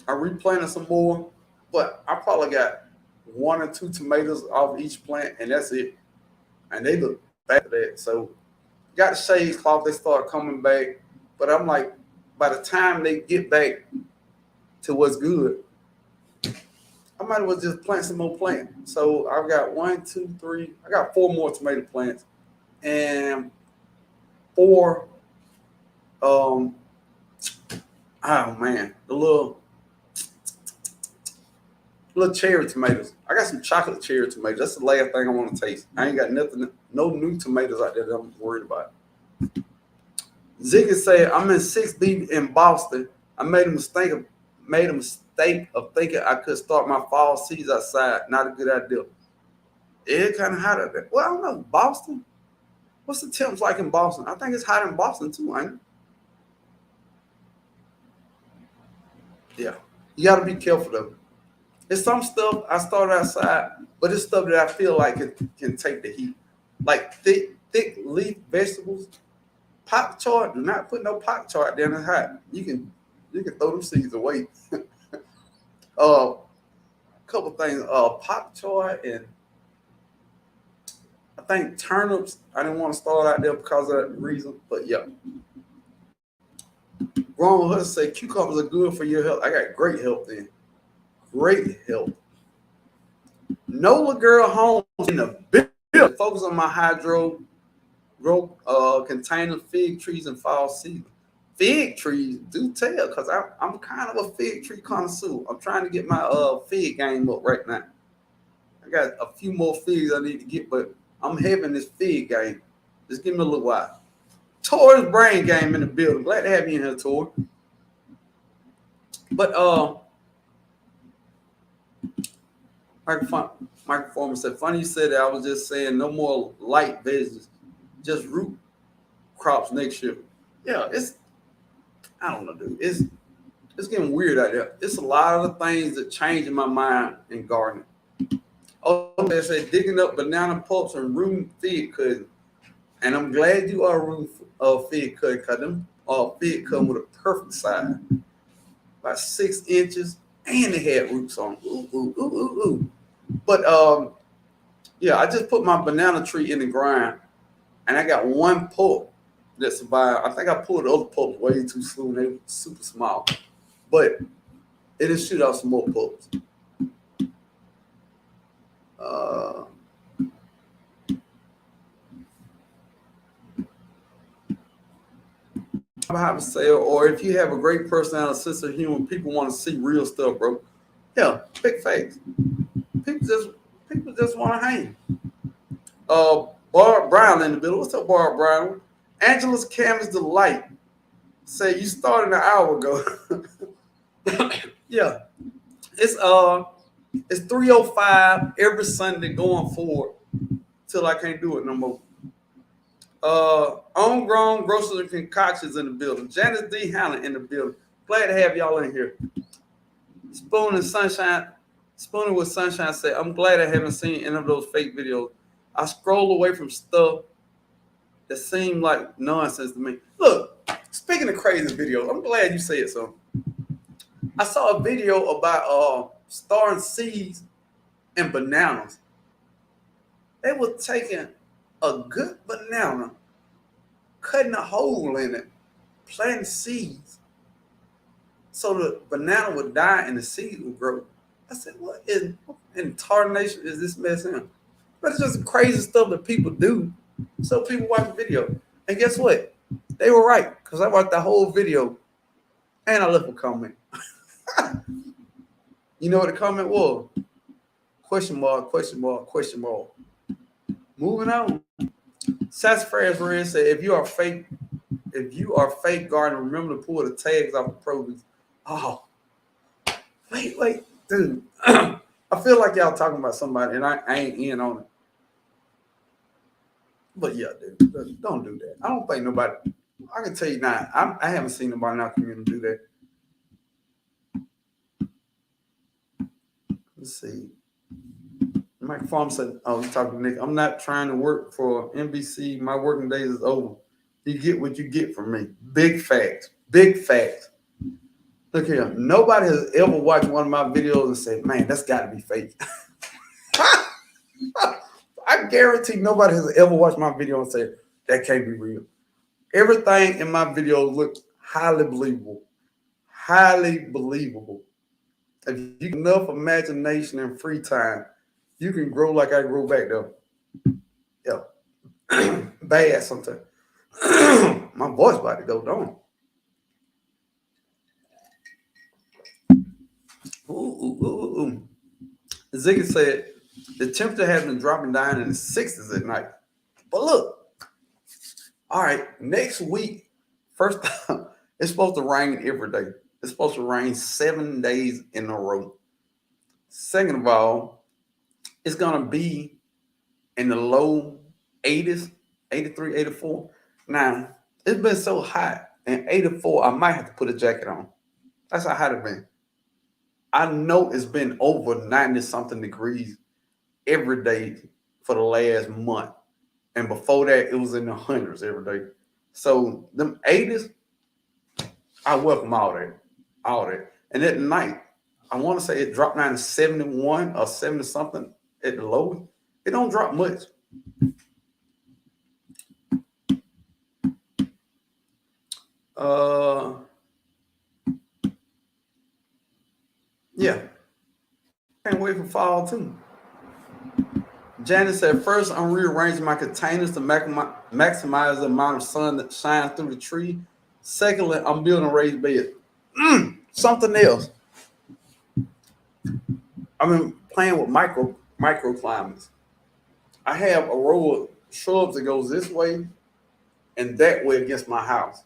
I replanted some more, but I probably got 1 or 2 tomatoes off each plant, and that's it. And they look bad for that. So got the shade cloth, they start coming back. But I'm like, by the time they get back to what's good, I might as well just plant some more plants. So I've got 1, 2, 3. I got 4 more tomato plants and 4. Oh man, the little cherry tomatoes. I got some chocolate cherry tomatoes. That's the last thing I want to taste. I ain't got nothing, no new tomatoes out there that I'm worried about. Ziggy said, I'm in 6B in Boston. I made a mistake of thinking I could start my fall seeds outside. Not a good idea. It's kind of hot out there. Well, I don't know. Boston? What's the temps like in Boston? I think it's hot in Boston too, ain't it? Yeah. You got to be careful though. There's some stuff I started outside, but it's stuff that I feel like it can take the heat. Like thick leaf vegetables. Pop chart, do not put no pop chart down. It's hot. You can throw them seeds away. Couple things. Pop chart and I think turnips. I didn't want to start out there because of that reason, but yeah. Ron Huss say cucumbers are good for your health. I got great health then. Great health. Nola Girl Homes in the building. Focus on my hydro grow container fig trees in fall season. Fig trees, do tell, because I'm kind of a fig tree connoisseur. I'm trying to get my fig game up right now. I got a few more figs I need to get, but I'm having this fig game. Just give me a little while. Tor's brain game in the building. Glad to have you in here, Tor. But Microphone said, funny you said that. I was just saying no more light veggies, just root crops next year. Yeah, I don't know, dude. It's getting weird out there. It's a lot of the things that change in my mind in gardening. Oh, they say digging up banana pulps and rooting fig cutting. And I'm glad you are rooting fig cutting, because them fig come with a perfect size. About 6 inches, and they had roots on them. Ooh. But yeah, I just put my banana tree in the ground, and I got 1 pulp that survived. I think I pulled the other pulps way too soon. They were super small, but it did shoot out some more pulps. I have to say, or if you have a great personality, sense of humor, people want to see real stuff, bro. Yeah, big facts. People just want to hang. Barb Brown in the middle. What's up, Barb Brown? Angela's Canvas Delight. Say you started an hour ago. Yeah. It's 3:05 every Sunday going forward till I can't do it no more. Homegrown groceries and concoctions in the building. Janice D. Hannah in the building. Glad to have y'all in here. Spoon and Sunshine. Spooning with Sunshine said, I'm glad I haven't seen any of those fake videos. I scroll away from stuff that seemed like nonsense to me. Look, speaking of crazy videos, I'm glad you said so. I saw a video about starting seeds and bananas. They were taking A good banana, cutting a hole in it, planting seeds, so the banana would die and the seed would grow. I said, what in tarnation is this mess in? But it's just crazy stuff that people do. So people watch the video. And guess what? They were right, because I watched the whole video and I left a comment. You know what the comment was? Question mark, question mark, question mark. Moving on. Sassafras Red said, if you are fake gardener, remember to pull the tags off the produce. Oh, wait, dude. I feel like y'all talking about somebody and I ain't in on it. But yeah, dude, don't do that. I don't think nobody, I can tell you now, I haven't seen nobody in our community do that. Let's see. Mike Farm said, oh, he's talking to Nick. I'm not trying to work for NBC. My working days is over. You get what you get from me. Big facts. Big facts. Look here. Nobody has ever watched one of my videos and said, man, that's got to be fake. I guarantee nobody has ever watched my video and said, that can't be real. Everything in my videos looks highly believable. Highly believable. If you have enough imagination and free time, you can grow like I grew back there. Yeah. Bad sometimes. My voice about to go down. Ooh. Ziggy said, the temperature has been dropping down in the 60s at night. But look, all right, next week, first time, it's supposed to rain every day. It's supposed to rain 7 days in a row. Second of all, it's going to be in the low 80s, 83, 84. Now, it's been so hot, and 84, I might have to put a jacket on. That's how hot it's been. I know it's been over 90-something degrees every day for the last month. And before that, it was in the hundreds every day. So them 80s, I welcome all that. And at night, I want to say it dropped down to 71 or 70-something at the lowest. It don't drop much. Yeah. Can't wait for fall too. Janice said, first, I'm rearranging my containers to maximize the amount of sun that shines through the tree. Secondly, I'm building a raised bed. Something else. I've been playing with microclimates. I have a row of shrubs that goes this way and that way against my house.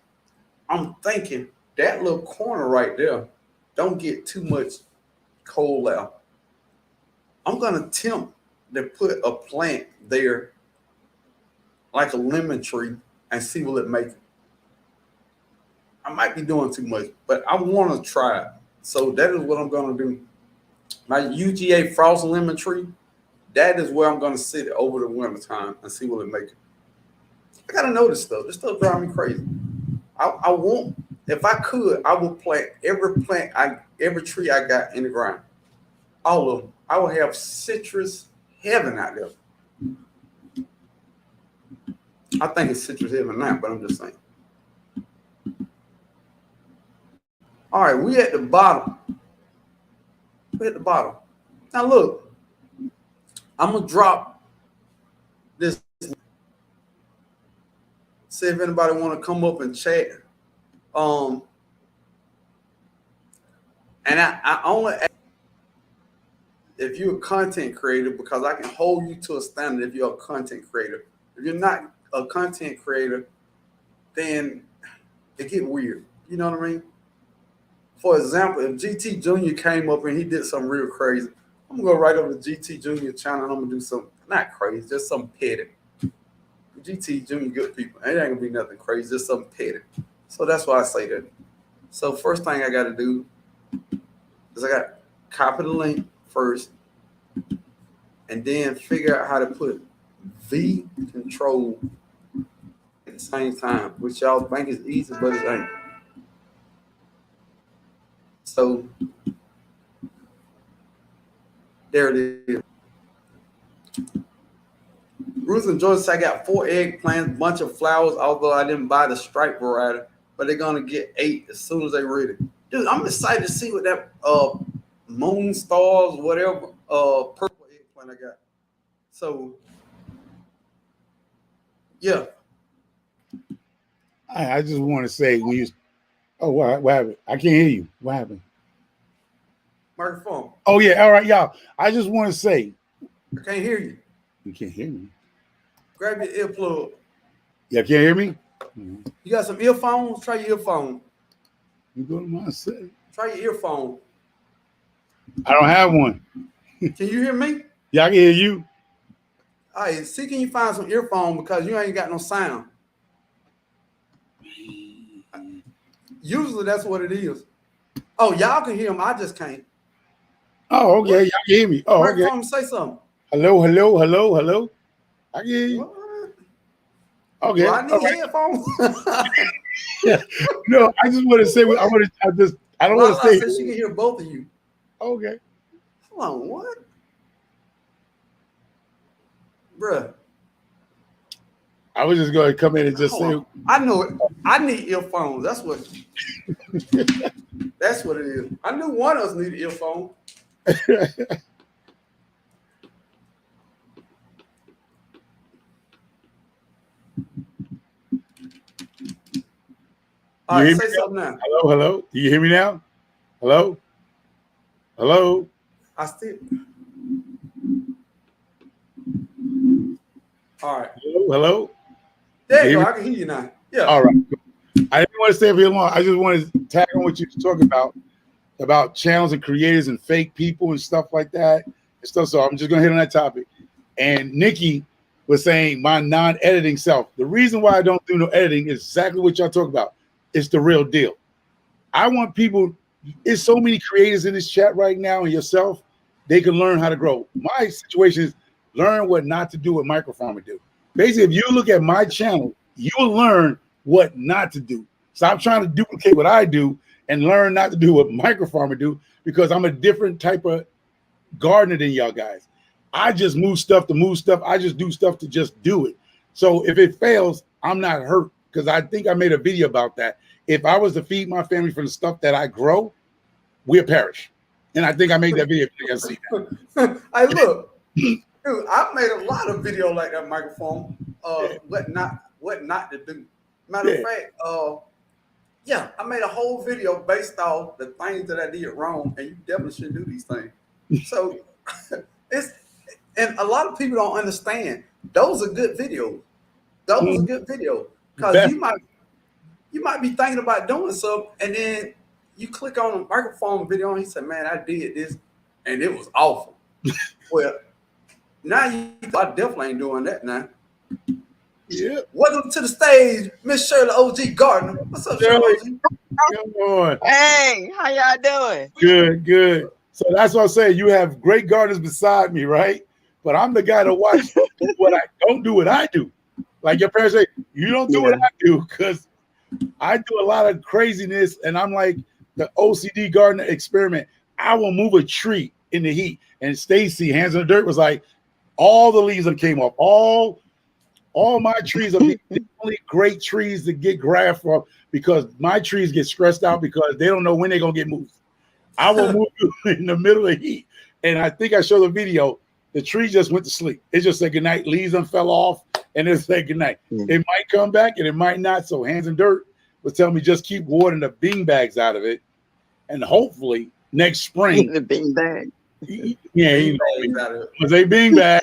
I'm thinking that little corner right there don't get too much cold out. I'm going to attempt to put a plant there like a lemon tree and see will it make it. I might be doing too much, but I want to try it. So that is what I'm going to do. My UGA frost lemon tree, that is where I'm going to sit over the winter time and see will it make it. I got to know this stuff. This stuff drives me crazy. I won't, if I could, I would plant every tree I got in the ground. All of them. I would have citrus heaven out there. I think it's citrus heaven now, but I'm just saying. All right, we at the bottom. Now look, I'm gonna drop this. See if anybody want to come up and chat. And I only ask if you're a content creator because I can hold you to a standard if you're a content creator. If you're not a content creator, then it get weird. You know what I mean? For example, if GT Junior came up and he did something real crazy, I'm gonna go right over to GT Junior channel and I'm gonna do something not crazy, just something petty. GT Junior good people. It ain't gonna be nothing crazy, just something petty. So that's why I say that. So first thing I gotta do is I got copy the link first and then figure out how to put V control at the same time, which y'all think is easy, but it ain't. So there it is. Ruth and George said I got 4 eggplants, bunch of flowers, although I didn't buy the stripe variety, but they're gonna get 8 as soon as they ready. Dude, I'm excited to see what that moon stars, whatever, purple eggplant I got. So yeah. I just want to say when you what happened? I can't hear you. What happened? Microphone. Oh yeah, all right, y'all. I just want to say I can't hear you. You can't hear me. Grab your earplug. You can't hear me? You got some earphones? Try your earphone. You go to my set. Try your earphone. I don't have one. Can you hear me? Yeah, I can hear you. All right, see, can you find some earphone because you ain't got no sound. Usually that's what it is. Oh, y'all can hear him. I just can't. Oh, okay. Y'all can hear me. Oh, okay. Microphone, say something. Hello, hello, hello, hello. I can hear you. What? Okay. Well, I need headphones. Yeah. No, I just want to say. I don't want to say. Said she can hear both of you. Okay. Hold on, what? Bruh. I was just going to come in and just say. I know it. I need earphones. That's what. That's what it is. I knew one of us needed earphones. All right, say something now. Hello, hello. Do you hear me now? Hello? Hello? I still. All right. Hello? Hello? There you go. I can hear you now. Yeah. All right. I didn't want to stay here long. I just wanted to tag on what you were talking about channels and creators and fake people and stuff like that and stuff. So I'm just going to hit on that topic. And Nikki was saying my non-editing self. The reason why I don't do no editing is exactly what y'all talk about. It's the real deal. I want people, there's so many creators in this chat right now and yourself, they can learn how to grow. My situation is learn what not to do, what microfarmer do. Basically, if you look at my channel, you will learn what not to do. Stop trying to duplicate what I do and learn not to do what microfarmer do, because I'm a different type of gardener than y'all guys. I just move stuff to move stuff. I just do stuff to just do it. So if it fails, I'm not hurt, because I think I made a video about that. If I was to feed my family from the stuff that I grow, we'll perish. And I think I made that video. You guys see that. Hey, look, dude, I've made a lot of video like that microphone. What not to do. Matter of fact, I made a whole video based off the things that I did wrong, and you definitely shouldn't do these things. So and a lot of people don't understand. Those are good videos. Those are good videos, because you might be thinking about doing something, and then you click on a microphone video, and he said, "Man, I did this, and it was awful." Well, now I definitely ain't doing that now. Yeah. Welcome to the stage, Miss Shirley OG Gardner. What's up, Shirley OG? Come on. Hey, how y'all doing? Good, good. So that's what I'm saying. You have great gardeners beside me, right? But I'm the guy to watch what I don't do what I do. Like your parents say, you don't do what I do, because I do a lot of craziness, and I'm like the OCD gardener experiment. I will move a tree in the heat. And Stacy, Hands in the Dirt, was like, all the leaves that came off, all my trees are the only great trees to get graft from, because my trees get stressed out because they don't know when they're gonna get moved. I will move you in the middle of the heat. And I think I showed the video. The tree just went to sleep. It just said goodnight. Leaves them fell off, and it said goodnight. It might come back and it might not. So Hands in Dirt was telling me just keep watering the bean bags out of it, and hopefully next spring. The bean bag. Yeah, you know, was a bean bag.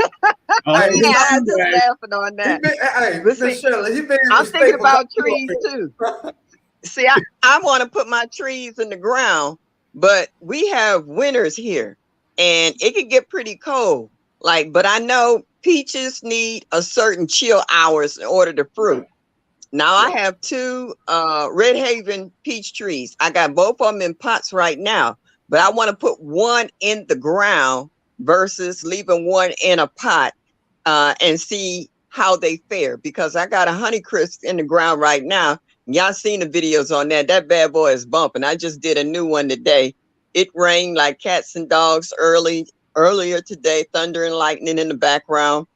I just laughing on that. I'm thinking about trees too. See, I want to put my trees in the ground, but we have winters here, and it could get pretty cold. But I know peaches need a certain chill hours in order to fruit. Now I have 2 Red Haven peach trees. I got both of them in pots right now, but I want to put one in the ground versus leaving one in a pot and see how they fare, because I got a Honeycrisp in the ground right now. Y'all seen the videos on that. That bad boy is bumping. I just did a new one today. It rained like cats and dogs earlier today, thunder and lightning in the background.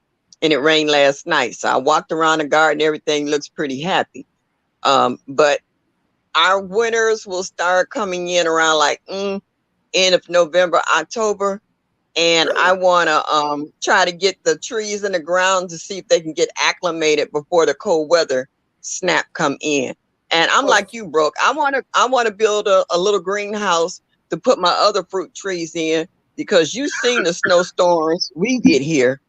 and it rained last night. So I walked around the garden. Everything looks pretty happy. But our winters will start coming in around like end of November, October. And Really? I want to try to get the trees in the ground to see if they can get acclimated before the cold weather snap come in. And I'm like you, Brooke. I want to build a little greenhouse to put my other fruit trees in, because you've seen the snowstorms we get here.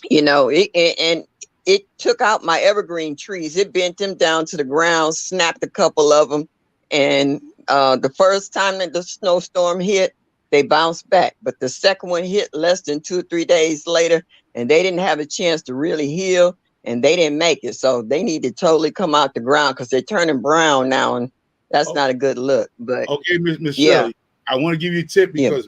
You know, it took out my evergreen trees. It bent them down to the ground, snapped a couple of them, and the first time that the snowstorm hit, they bounced back. But the second one hit less than 2 or 3 days later, and they didn't have a chance to really heal, and they didn't make it. So they need to totally come out the ground, because they're turning brown now, and that's not a good look. But okay, Miss Shirley, I want to give you a tip, because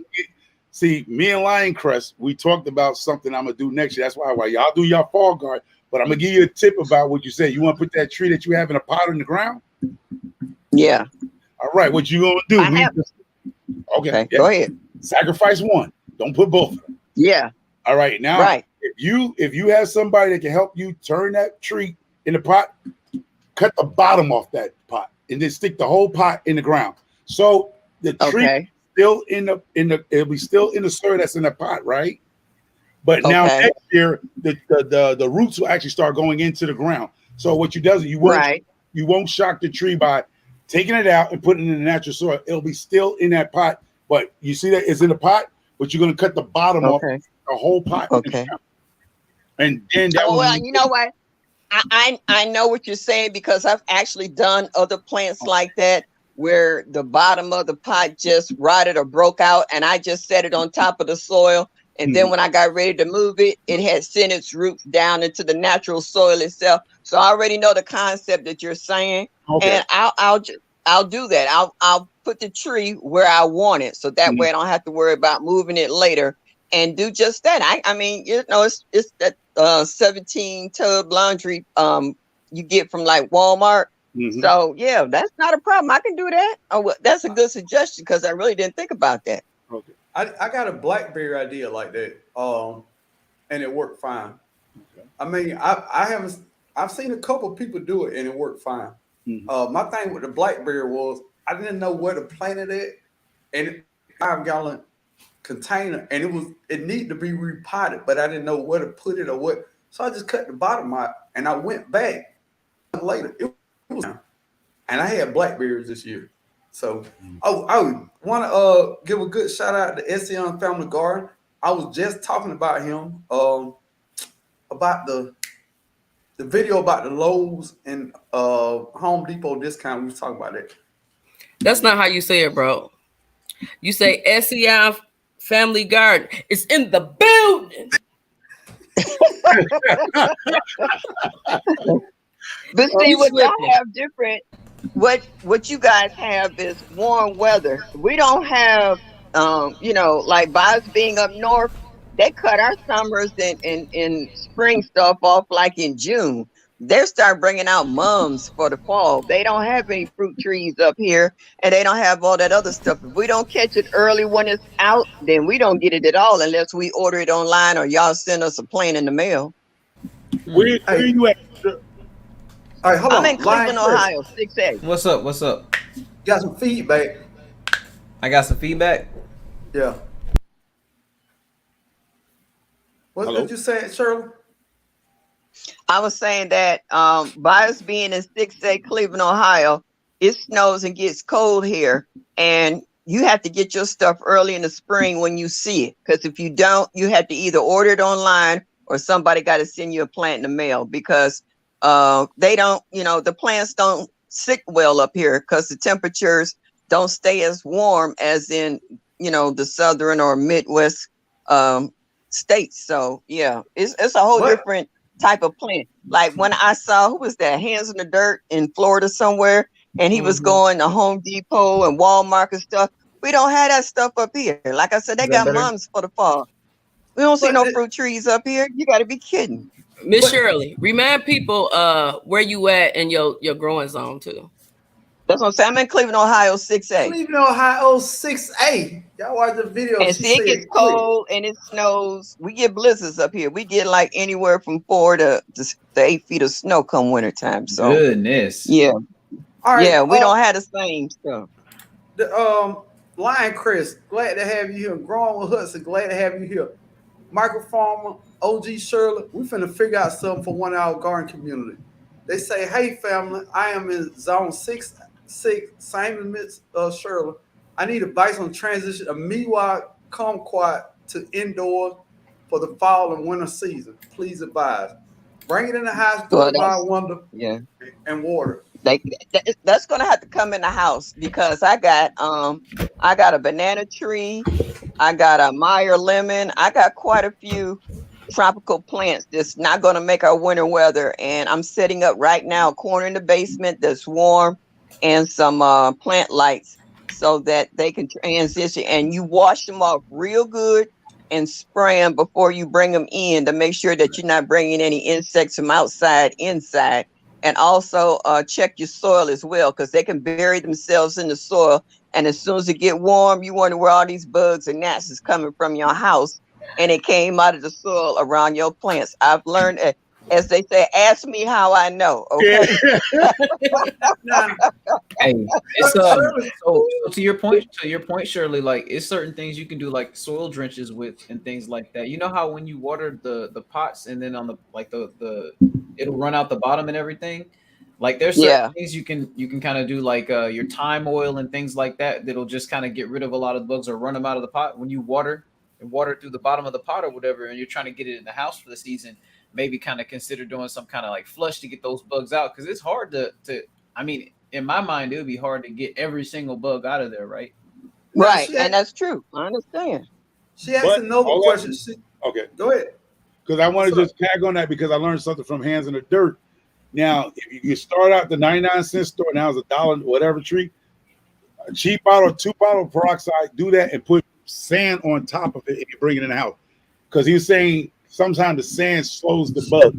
me and Lion Crest, we talked about something I'm gonna do next year. That's why y'all do your fall guard. But I'm gonna give you a tip about what you said. You want to put that tree that you have in a pot in the ground? Yeah. All right. What you gonna do? Okay. Go ahead. Sacrifice one. Don't put both of them. Yeah. All right. Now, if you have somebody that can help you turn that tree in the pot, cut the bottom off that pot and then stick the whole pot in the ground. So the tree still it'll be still in the soil that's in the pot, right? But now next year the roots will actually start going into the ground. So what you do is you won't shock the tree by taking it out and putting it in the natural soil. It'll be still in that pot, but you see that it's in the pot, but you're gonna cut the bottom off the whole pot. And then you know what? I know what you're saying, because I've actually done other plants like that, where the bottom of the pot just rotted or broke out, and I just set it on top of the soil. And then when I got ready to move it, it had sent its roots down into the natural soil itself. So I already know the concept that you're saying, and I'll do that. I'll put the tree where I want it, so that way I don't have to worry about moving it later, and do just that. I mean, you know, it's that 17 tub laundry you get from like Walmart. So yeah, that's not a problem. I can do that. Oh, well, that's a good suggestion, because I really didn't think about that. Okay. I got a blackberry idea like that, and it worked fine. I mean, I've seen a couple of people do it, and it worked fine. My thing with the blackberry was I didn't know where to plant it at, and 5-gallon container, and it needed to be repotted, but I didn't know where to put it or what. So I just cut the bottom out, and I went back later. It was, and I had blackberries this year. So, I want to give a good shout out to Ession Family Garden. I was just talking about him, about the video about the Lowe's and Home Depot discount. We was talking about that. That's not how you say it, bro. You say Ession Family Garden. It's in the building. But see, what y'all have different. What you guys have is warm weather. We don't have, you know, like by us being up north, they cut our summers and spring stuff off like in June. They start bringing out mums for the fall. They don't have any fruit trees up here, and they don't have all that other stuff. If we don't catch it early when it's out, then we don't get it at all unless we order it online or y'all send us a plane in the mail. Where you at? All right, hold on. I'm in Cleveland, Ohio, 6A. What's up? What's up? Got some feedback. I got some feedback. Yeah. What did you say, Shirley? I was saying that by us being in 6A Cleveland, Ohio, it snows and gets cold here, and you have to get your stuff early in the spring when you see it, because if you don't, you have to either order it online or somebody got to send you a plant in the mail, because they don't, you know, the plants don't sit well up here because the temperatures don't stay as warm as in, you know, the southern or Midwest states. So yeah, it's a whole different type of plant. Like when I saw, who was that, Hands in the Dirt in Florida somewhere, and he was going to Home Depot and Walmart and stuff. We don't have that stuff up here. Like I said, they got mums for the fall. We don't see no fruit trees up here. You got to be kidding. Miss Shirley, remind people where you at in your growing zone too. That's what I'm saying. I'm in Cleveland, Ohio, 6A. Cleveland, Ohio, 6A. Y'all watch the video. And see, it gets cold and it snows. We get blizzards up here. We get like anywhere from 4 to 8 feet of snow come wintertime. So goodness. Yeah. All right. Yeah, we don't have the same stuff. The Lion Chris, glad to have you here. Growing with Hudson, glad to have you here. Michael Farmer, OG Shirley, we finna figure out something for one of our garden community. They say, hey family, I am in zone 6, same as Shirley. I need advice on transition of Miwa kumquat to indoor for the fall and winter season. Please advise. Bring it in the house, put it by window, and water. That's gonna have to come in the house because I got a banana tree, I got a Meyer lemon, I got quite a few tropical plants that's not gonna make our winter weather. And I'm setting up right now a corner in the basement that's warm and some plant lights so that they can transition. And you wash them off real good and spray them before you bring them in to make sure that you're not bringing any insects from outside inside. And also check your soil as well, because they can bury themselves in the soil. And as soon as it get warm, you wonder where all these bugs and gnats is coming from your house. And it came out of the soil around your plants. I've learned, as they say, ask me how I know. Okay. Hey, it's so to your point, Shirley, like it's certain things you can do like soil drenches with and things like that. You know how when you water the pots and then on the like the it'll run out the bottom and everything. Like there's certain things you can kind of do like your thyme oil and things like that'll just kind of get rid of a lot of the bugs or run them out of the pot when you water through the bottom of the pot or whatever, and you're trying to get it in the house for the season. Maybe kind of consider doing some kind of like flush to get those bugs out, because it's hard to I mean, in my mind, it would be hard to get every single bug out of there, right? Right, and that's true. I understand. She asked another question. Okay, go ahead. Because I want to just tag on that because I learned something from Hands in the Dirt. Now, if you start out the 99-cent store, now it's $1 whatever tree, a cheap bottle, 2 bottle of peroxide, do that and put sand on top of it and you bring it in the house. Because he was saying sometimes the sand slows the bug.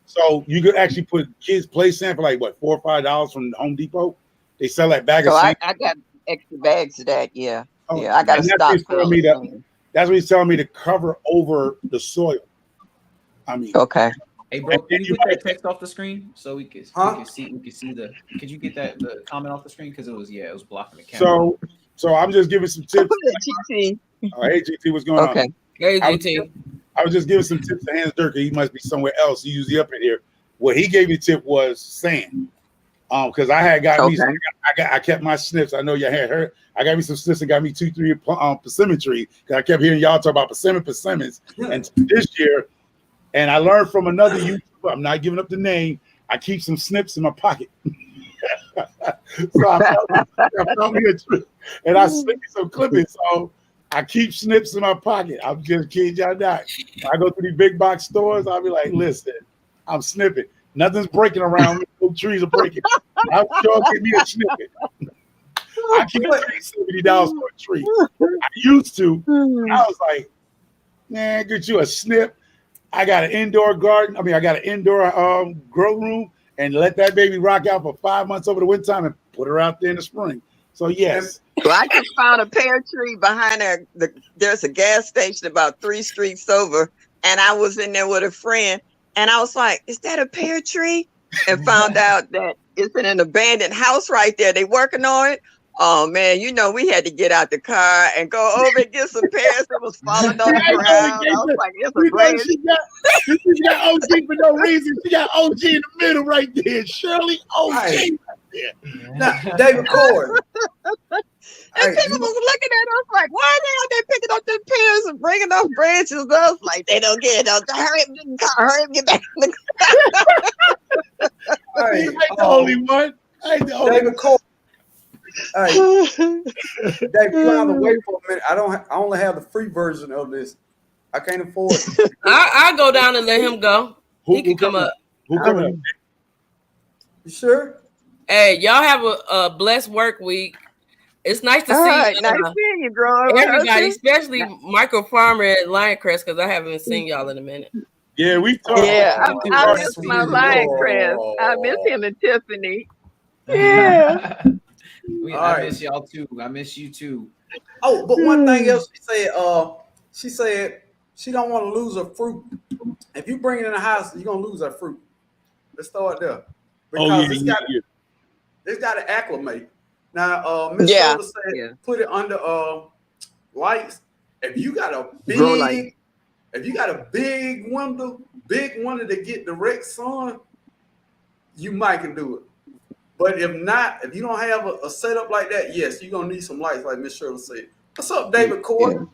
So you could actually put kids play sand for like what, $4 or $5 from Home Depot. They sell that bag of sand. I got extra bags of that. Yeah. I got to stop. That's what he's telling me, to cover over the soil. I mean, okay. Hey bro, can you get that text off the screen so we can see the? Could you get the comment off the screen, because it was blocking the camera. So I'm just giving some tips. GT. Oh, hey GT, what's going on? Okay. Hey GT. I was just giving some tips to Hans Durker. He must be somewhere else. He's usually up in here. What he gave me a tip was sand. Because I had got me. I kept my snips. I know y'all had heard. I got me some snips and got me 2-3 persimmon trees. Because I kept hearing y'all talk about persimmons. And this year, and I learned from another YouTuber. I'm not giving up the name. I keep some snips in my pocket. So I found me a tree, and I slipped some clippings. So I keep snips in my pocket. I'm just kidding y'all not. I go to these big box stores. I'll be like, listen, I'm snipping. Nothing's breaking around me. No trees are breaking. I'm sure give me a snippet. I keep paying $70 for a tree. I used to. I was like, man, get you a snip. I got an indoor garden. I mean, I got an indoor grow room, and let that baby rock out for 5 months over the winter time and put her out there in the spring. So yes. Well, I just found a pear tree behind there's a gas station about 3 streets over, and I was in there with a friend, and I was like, "Is that a pear tree?" And found out that it's in an abandoned house right there. They working on it. Oh man, we had to get out the car and go over and get some pears that was falling on the ground. I was like, it's a great. She got OG for no reason. She got OG in the middle right there. Shirley OG right there. Now, David Cord. And people was looking at us like, why are they picking up them pears and bringing up branches? I was like, they don't get it. Hurry up, get back in the car. I ain't the only one. David Cord. All right, Dave, you have to wait for a minute. I only have the free version of this. I can't afford it. I'll go down and let him go. He can come up. Who coming up? You sure? Hey, y'all have a blessed work week. It's nice to see nice seeing you, girl. Everybody, especially Michael Farmer and Lioncrest, because I haven't seen y'all in a minute. Yeah, we talked. Yeah, I miss my Lioncrest. I miss him and Tiffany. Yeah. I miss y'all too. I miss you too. Oh, but one thing else she said she don't want to lose her fruit. If you bring it in the house, you're gonna lose her fruit. Let's start there. Because it's got to acclimate. Now, Miss Shirley said put it under lights. If you got a big window to get direct sun, you might can do it. But if not, if you don't have a setup like that, yes, you're gonna need some lights, like Miss Shirley said. What's up, David Cord?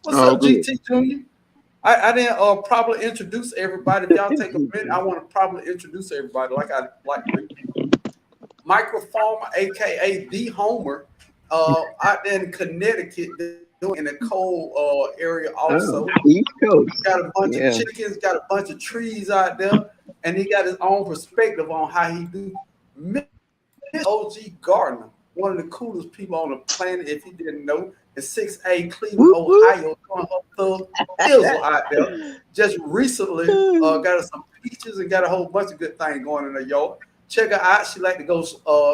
What's up, GT Jr.? I didn't properly introduce everybody. If y'all take a minute, I want to properly introduce everybody like I like Microfarmer, aka the Homer, out there in Connecticut, in the cold area also. East Coast. Got a bunch of chickens, got a bunch of trees out there, and he got his own perspective on how he do. OG Gardner, one of the coolest people on the planet, if you didn't know, in 6A Cleveland, Ohio, doing her thug Fizzle out there. Just recently got her some peaches and got a whole bunch of good things going in her yard. Check her out. She like to go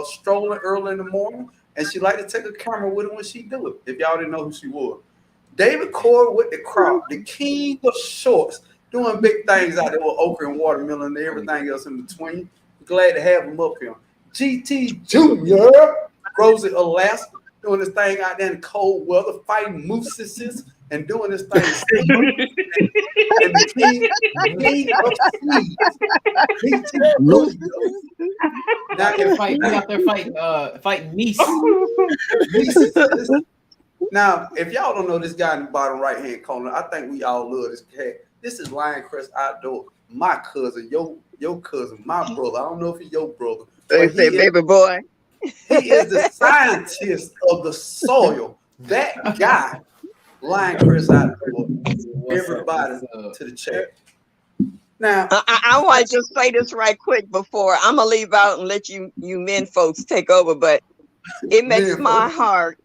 strolling early in the morning, and she like to take a camera with her when she do it. If y'all didn't know who she was, David Cord with the crop, the king of shorts, doing big things out there with okra and watermelon and everything else in between. Glad to have him up here. GT Jr. grows in Alaska, doing this thing out there in cold weather, fighting mooses and doing this thing. And the king of seeds. Now they're fighting out there fighting meese. Now, if y'all don't know this guy in the bottom right hand corner, I think we all love this cat. This is Lioncrest Outdoor, my cousin, your cousin, my brother. I don't know if he's your brother. They say baby boy. He is the scientist of the soil. That guy, Lioncrest Outdoor. Everybody to the chat. Now, I want to just say this right quick before I'm gonna leave out and let you men folks take over, but it makes my heart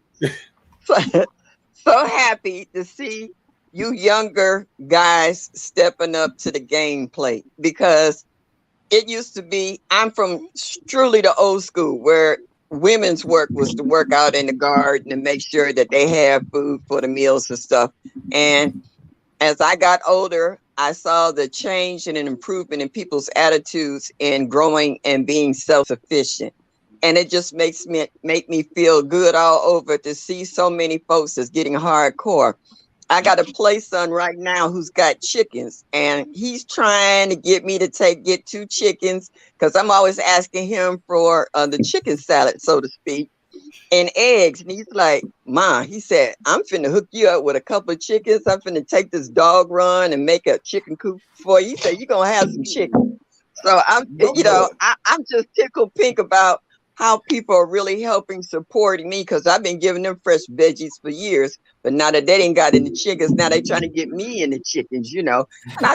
so happy to see you younger guys stepping up to the gameplay, because it used to be, I'm from truly the old school where women's work was to work out in the garden and make sure that they have food for the meals and stuff. And as I got older, I saw the change and an improvement in people's attitudes in growing and being self-sufficient. And it just make me feel good all over to see so many folks that's getting hardcore. I got a play son right now who's got chickens, and he's trying to get me to get 2 chickens, because I'm always asking him for the chicken salad, so to speak, and eggs. And he's like, Ma, he said, I'm finna hook you up with a couple of chickens. I'm finna take this dog run and make a chicken coop for you. He said, you're going to have some chicken. So I'm just tickled pink about how people are really helping, supporting me, because I've been giving them fresh veggies for years. But now that they didn't got any chickens, now they trying to get me in the chickens, And I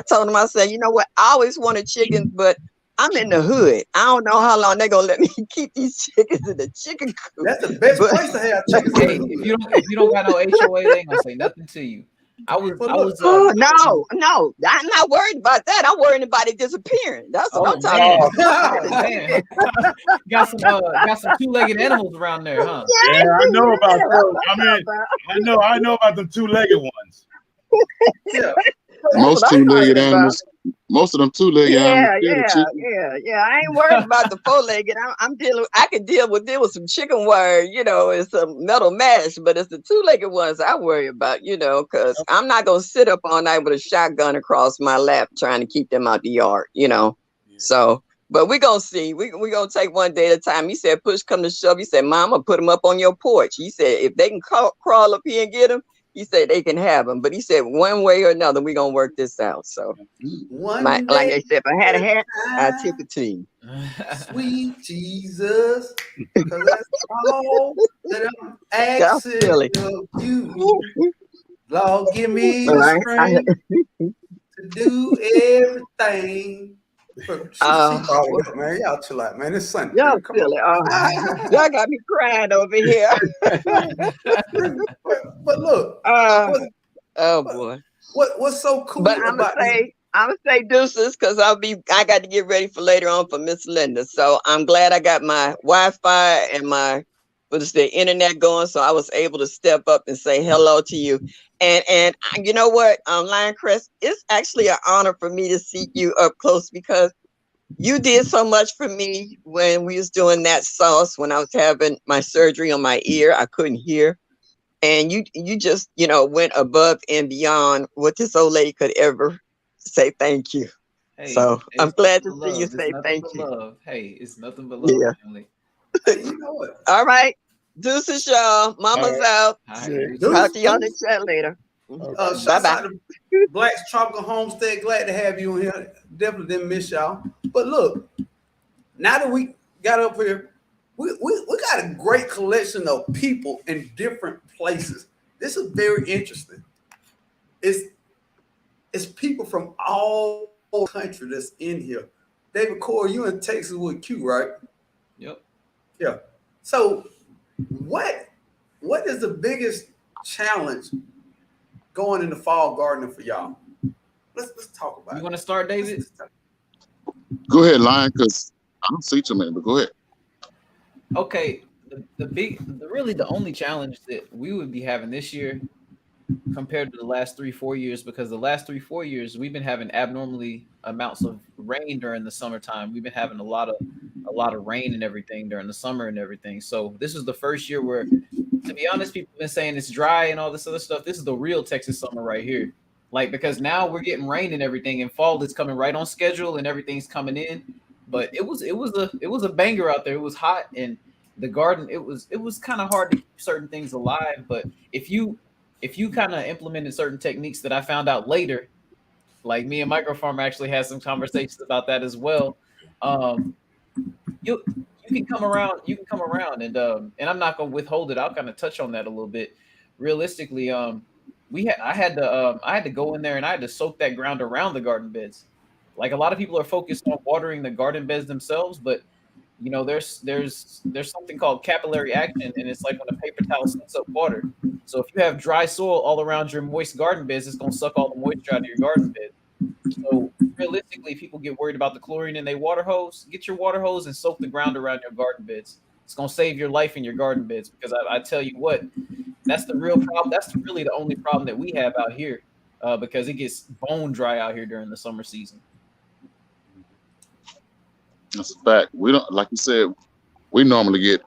told them, I said, you know what? I always wanted chickens, but I'm in the hood. I don't know how long they're going to let me keep these chickens in the chicken coop. That's the best place to have chickens. Hey, if you don't got no HOA, they ain't going to say nothing to you. No, I'm not worried about that. I'm worried about it disappearing. That's what I'm talking about. Man. got some 2-legged animals around there, huh? Yeah, I know about those. I know about them 2-legged ones. Yeah. Most 2-legged animals. Most of them 2-legged animals. Yeah. I ain't worried about the 4-legged. I can deal with some chicken wire, and some metal mesh, but it's the 2-legged ones I worry about, because I'm not gonna sit up all night with a shotgun across my lap trying to keep them out the yard, Yeah. So, but we're gonna see. We're gonna take one day at a time. He said, push come to shove. He said, Mom, I'm gonna put them up on your porch. He said, if they can crawl up here and get them, he said they can have them, but he said one way or another, we're going to work this out. So, like I said, if I had a hat, I'd tip it to you. Sweet Jesus, because that's all that I'm asking of you. Lord, give me the strength to do everything. Man, y'all chill out, man. It's Sunday. Y'all silly. Y'all got me crying over here. but look, oh boy, what's so cool? But I'm gonna say, I'm gonna say deuces because I got to get ready for later on for Miss Linda. So I'm glad I got my Wi-Fi and my internet going, so I was able to step up and say hello to you. And you know what, Lion Crest, it's actually an honor for me to see you up close because you did so much for me when we was doing that sauce when I was having my surgery on my ear. I couldn't hear. And you just, went above and beyond what this old lady could ever say thank you. Hey, so I'm glad to see you it's say thank you. love. Hey, it's nothing but love, Yeah. family. Hey, you know what? All right. Deuces, y'all. Mama's out. Right. Talk to y'all in the chat later. Shouts Bye-bye. out to Black's Tropical Homestead. Glad to have you in here. Definitely didn't miss y'all. But look, now that we got up here, we got a great collection of people in different places. This is very interesting. It's people from all over the country that's in here. David Corey, you in Texas with Q, right? Yep. Yeah. So what is the biggest challenge going into fall gardening for y'all? Let's talk about it. You want to start, David? Go ahead, Lion, because I don't see too many, but go ahead. Okay. Really the only challenge that we would be having this year compared to the last 3-4 years, because the last 3-4 years we've been having abnormally amounts of rain during the summertime. We've been having a lot of rain and everything during the summer and everything. So this is the first year where, to be honest, people have been saying it's dry and all this other stuff. This is the real Texas summer right here. Like, because now we're getting rain and everything, and fall is coming right on schedule and everything's coming in. But it was a banger out there. It was hot, and the garden, it was kind of hard to keep certain things alive. But if you kind of implemented certain techniques that I found out later, like me and Microfarmer actually had some conversations about that as well. You can come around, and I'm not gonna withhold it. I'll kind of touch on that a little bit. Realistically, I had to go in there and I had to soak that ground around the garden beds. Like, a lot of people are focused on watering the garden beds themselves, but there's something called capillary action, and it's like when a paper towel sucks up water. So if you have dry soil all around your moist garden beds, it's gonna suck all the moisture out of your garden bed. So realistically, people get worried about the chlorine in their water hose. Get your water hose and soak the ground around your garden beds. It's gonna save your life in your garden beds, because I tell you what, that's the real problem. That's really the only problem that we have out here, because it gets bone dry out here during the summer season. That's a fact. We don't, like you said, we normally get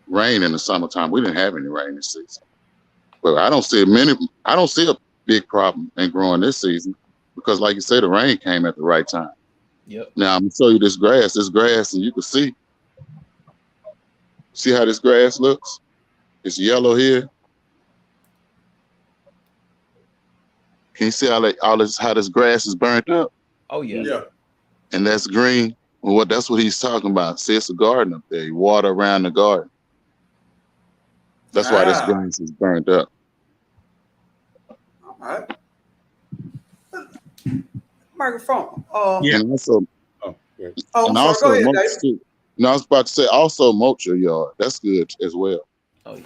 rain in the summertime. We didn't have any rain this season, but I don't see a big problem in growing this season, because, like you said, the rain came at the right time. Yep. Now I'm gonna show you this grass, and you can see how this grass looks. It's yellow here. Can you see how this grass is burnt up? Oh yeah. Yeah. And that's green. Well, that's what he's talking about. See, it's a garden up there. You water around the garden. That's why this grass is burnt up. All right. Microphone. Yeah. And also, go ahead, Dave. too. No, I was about to say, also mulch your yard. That's good as well. Oh yeah.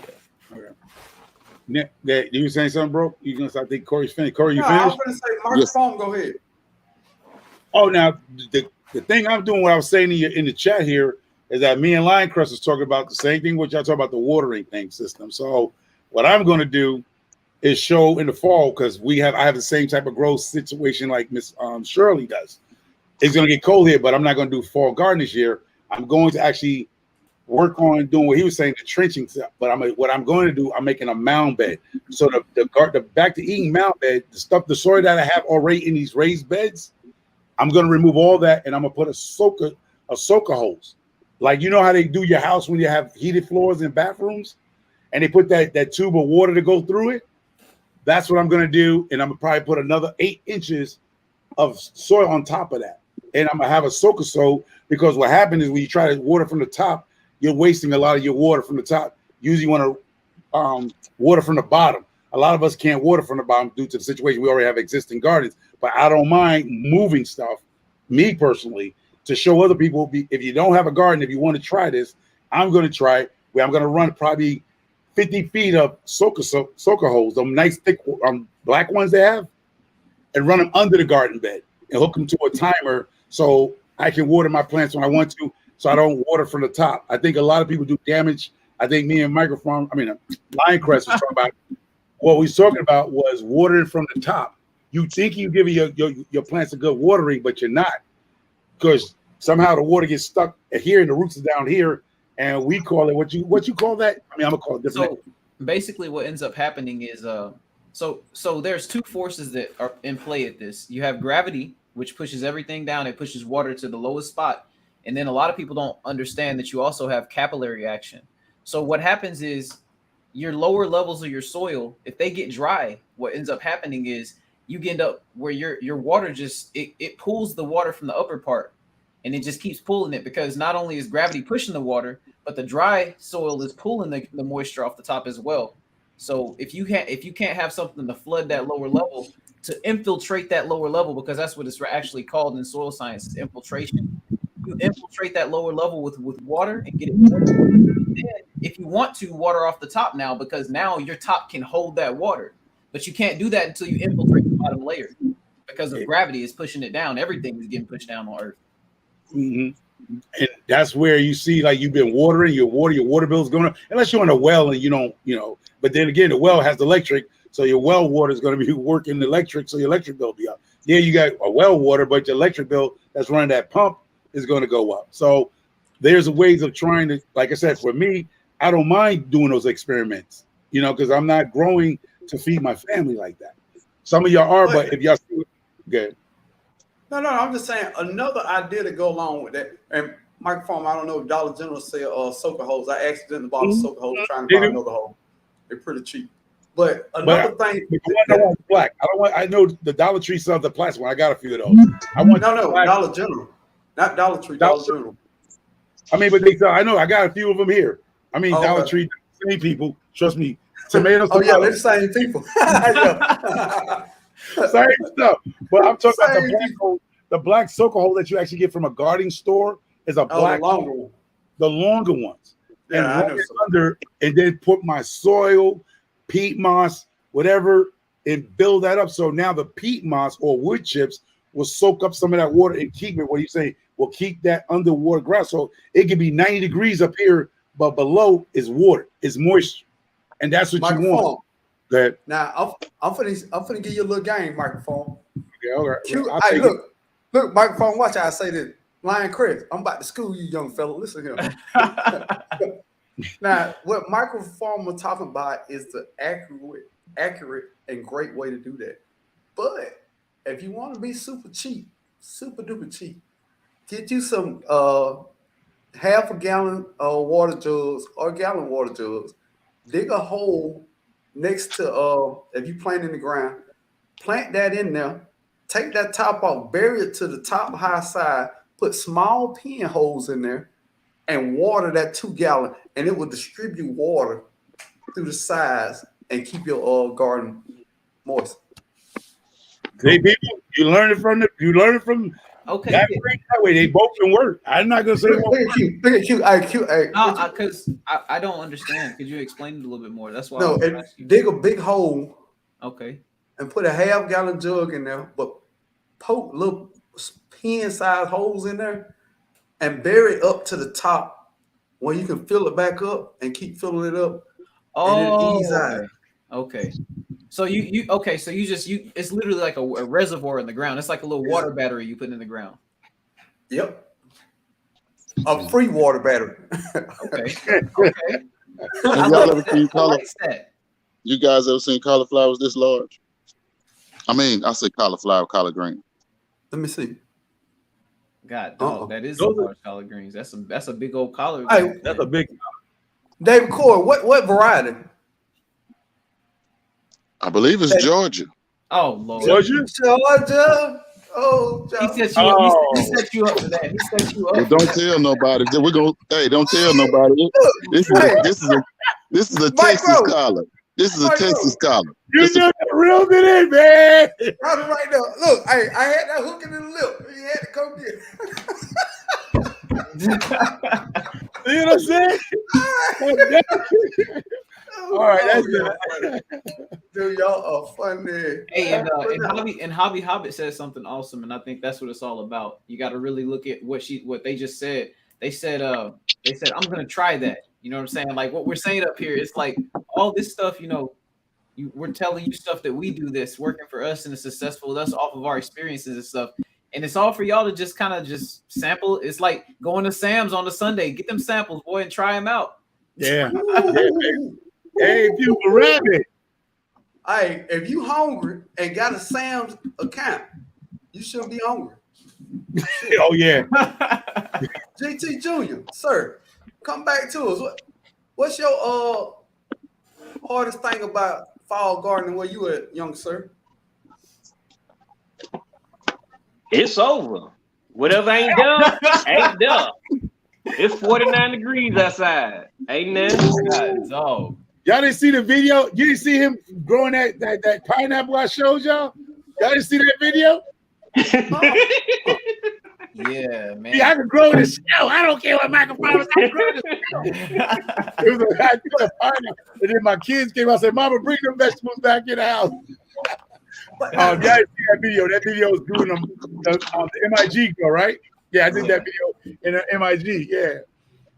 Okay. You were saying something, bro? You gonna? I think Corey's finished. Corey, you finished? I was gonna say, microphone. Yes. Go ahead. Oh, now the thing I'm doing, what I was saying in the chat here, is that me and Lion Crest is talking about the same thing, which y'all talk about the watering thing system. So what I'm going to do is show in the fall, because I have the same type of growth situation like Miss Shirley does. It's going to get cold here, but I'm not going to do fall garden this year. I'm going to actually work on doing what he was saying, the trenching stuff. But what I'm going to do, I'm making a mound bed. So the back to eating mound bed, the soil that I have already in these raised beds, I'm going to remove all that, and I'm going to put a soaker hose. Like, you know how they do your house when you have heated floors in bathrooms, and they put that tube of water to go through it? That's what I'm going to do, and I'm going to probably put another 8 inches of soil on top of that. And I'm going to have a soaker because what happens is when you try to water from the top, you're wasting a lot of your water from the top. Usually you want to water from the bottom. A lot of us can't water from the bottom due to the situation. We already have existing gardens. But I don't mind moving stuff, me personally, to show other people, if you don't have a garden, if you want to try this, I'm going to try it, where I'm going to run probably 50 feet of soaker hose, them nice thick black ones they have, and run them under the garden bed and hook them to a timer so I can water my plants when I want to, so I don't water from the top. I think a lot of people do damage. I think me and Lioncrest was talking about, what we was talking about was watering from the top. You think you give your plants a good watering, but you're not, because somehow the water gets stuck here and the roots are down here, and we call it what you call that? I mean, I'm gonna call it different. So basically, what ends up happening is so there's two forces that are in play at this. You have gravity, which pushes everything down. It pushes water to the lowest spot, and then a lot of people don't understand that you also have capillary action. So what happens is your lower levels of your soil, if they get dry, what ends up happening is you end up where your water just it pulls the water from the upper part, and it just keeps pulling it, because not only is gravity pushing the water, but the dry soil is pulling the moisture off the top as well. So if you can't have something to flood that lower level, to infiltrate that lower level, because that's what it's actually called in soil science, is infiltration. You infiltrate that lower level with water and get it. Then, if you want to, water off the top now, because now your top can hold that water. But you can't do that until you infiltrate the bottom layer, because of gravity is pushing it down. Everything is getting pushed down on Earth. Mm-hmm. And that's where you see, like, you've been watering, your water bill's going up, unless you're on a well and you don't, but then again, the well has electric, so your well water is going to be working electric, so your electric bill will be up. Yeah, you got a well water, but your electric bill that's running that pump is going to go up. So there's ways of trying to, like I said, for me, I don't mind doing those experiments, because I'm not growing to feed my family like that. Some of y'all are, but if y'all see it, good. No, I'm just saying another idea to go along with that. And microphone, I don't know if Dollar General sell soaker hose. I accidentally bought a soaker hose trying to buy another hose. They're pretty cheap. But another thing, I want black. I know the Dollar Tree sells the plastic one. I got a few of those. I want Dollar General, not Dollar Tree. Dollar General. I mean, but they sell. I know. I got a few of them here. I mean, Dollar Tree, same people. Trust me. Tomatoes. Oh yeah, they're the same people. Same stuff. But I'm talking about the black soaker hole that you actually get from a gardening store is a black longer one. The longer ones. Yeah, and I know under, and then put my soil, peat moss, whatever, and build that up. So now the peat moss or wood chips will soak up some of that water and keep it. What do you say? Will keep that underwater grass. So it can be 90 degrees up here, but below is water, is moisture, and that's what you want. Go ahead. Now I'm finna give you a little game, microphone. Okay, all right. Hey, look, microphone. Watch how I say this. Lioncrest, I'm about to school you, young fella. Listen here. Now, what microphone we're talking about is the accurate and great way to do that. But if you want to be super duper cheap, get you some half a gallon water jugs or gallon water jugs. Dig a hole next to if you plant in the ground, plant that in there. Take that top off, bury it to the top high side. Put small pinholes in there and water that 2 gallon, and it will distribute water through the sides and keep your garden moist. Hey, people, you learn it from okay. That way. They both can work. I'm not gonna say look at you. No, because I don't understand. Could you explain it a little bit more? That's why. Dig a big hole. Okay. And put a half gallon jug in there, but poke little pin-sized holes in there and bury it up to the top where you can fill it back up and keep filling it up. Okay. So it's literally like a reservoir in the ground. It's like a little water battery you put in the ground. Yep. A free water battery. Okay. You guys ever seen cauliflowers this large? I mean, I say cauliflower, collard green. Let me see. God, dog, that is some large collard greens. That's a big old collard. Hey, that's a big. David Core, what variety? I believe it's Georgia. Oh Lord, Georgia. Oh, he set you up for that. He set you up. Well, don't tell nobody. Don't tell nobody. This is a Texas collard. This is a Texas collard. You just reeled it in, man. Right now. Look, I had that hook in the lip. You had to come get it. You know what I'm saying? All right, that's it. Dude, y'all are funny. Hey, and Hobby Hobbit says something awesome, and I think that's what it's all about. You got to really look at what they just said. They said I'm gonna try that. You know what I'm saying? Like what we're saying up here, it's like all this stuff. You know, we're telling you stuff that we do this working for us and it's successful with us off of our experiences and stuff. And it's all for y'all to just kind of just sample. It's like going to Sam's on a Sunday, get them samples, boy, and try them out. Yeah. Hey, if you a rabbit. Hey, if you hungry and got a Sam's account, you shouldn't be hungry. Oh yeah. JT Jr., sir, come back to us. What's your hardest thing about fall gardening where you at, young sir? It's over. Whatever ain't done, ain't done. It's 49 degrees outside. Ain't nothing. Oh. Y'all didn't see the video? You didn't see him growing that pineapple I showed y'all? Y'all didn't see that video? Yeah, man. Yeah, I can grow in the snow. I don't care what microphone is. I can grow in the snow. It was a pineapple. And then my kids came out and said, Mama, bring them vegetables back in the house. Y'all didn't see that video. That video was doing the MIG girl, right? Yeah, I did that video in the MIG.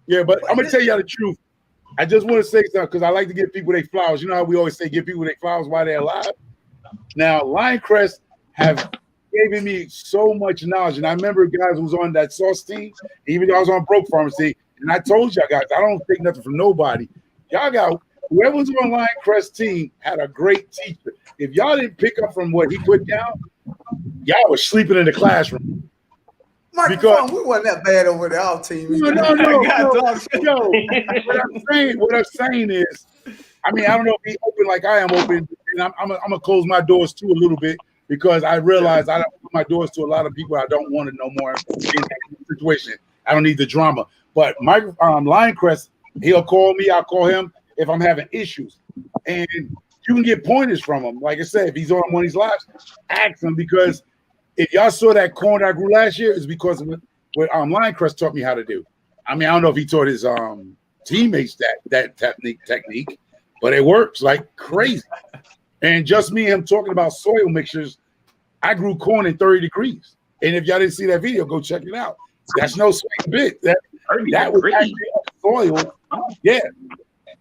Yeah, but I'm going to tell y'all the truth. I just want to say something because I like to give people their flowers. You know how we always say give people their flowers while they're alive? Now, Lioncrest have given me so much knowledge. And I remember guys who was on that sauce team, even though I was on Broke Pharmacy, and I told y'all guys, I don't take nothing from nobody. Y'all got, whoever was on Lioncrest team had a great teacher. If y'all didn't pick up from what he put down, y'all was sleeping in the classroom. Because we wasn't that bad over there, our team. No. What I'm saying is, I mean, I don't know if he's open like I am open, and I'm gonna close my doors too a little bit because I realize I don't open my doors to a lot of people I don't want to know more in that situation. I don't need the drama. But my Lioncrest, he'll call me, I'll call him if I'm having issues, and you can get pointers from him. Like I said, if he's on one of these lives, ask him because. If y'all saw that corn I grew last year, it's because of what Lioncrest taught me how to do. I mean, I don't know if he taught his teammates that technique, but it works like crazy. And just me and him talking about soil mixtures, I grew corn in 30 degrees. And if y'all didn't see that video, go check it out. That's no sweet bit. That was actually soil. Yeah.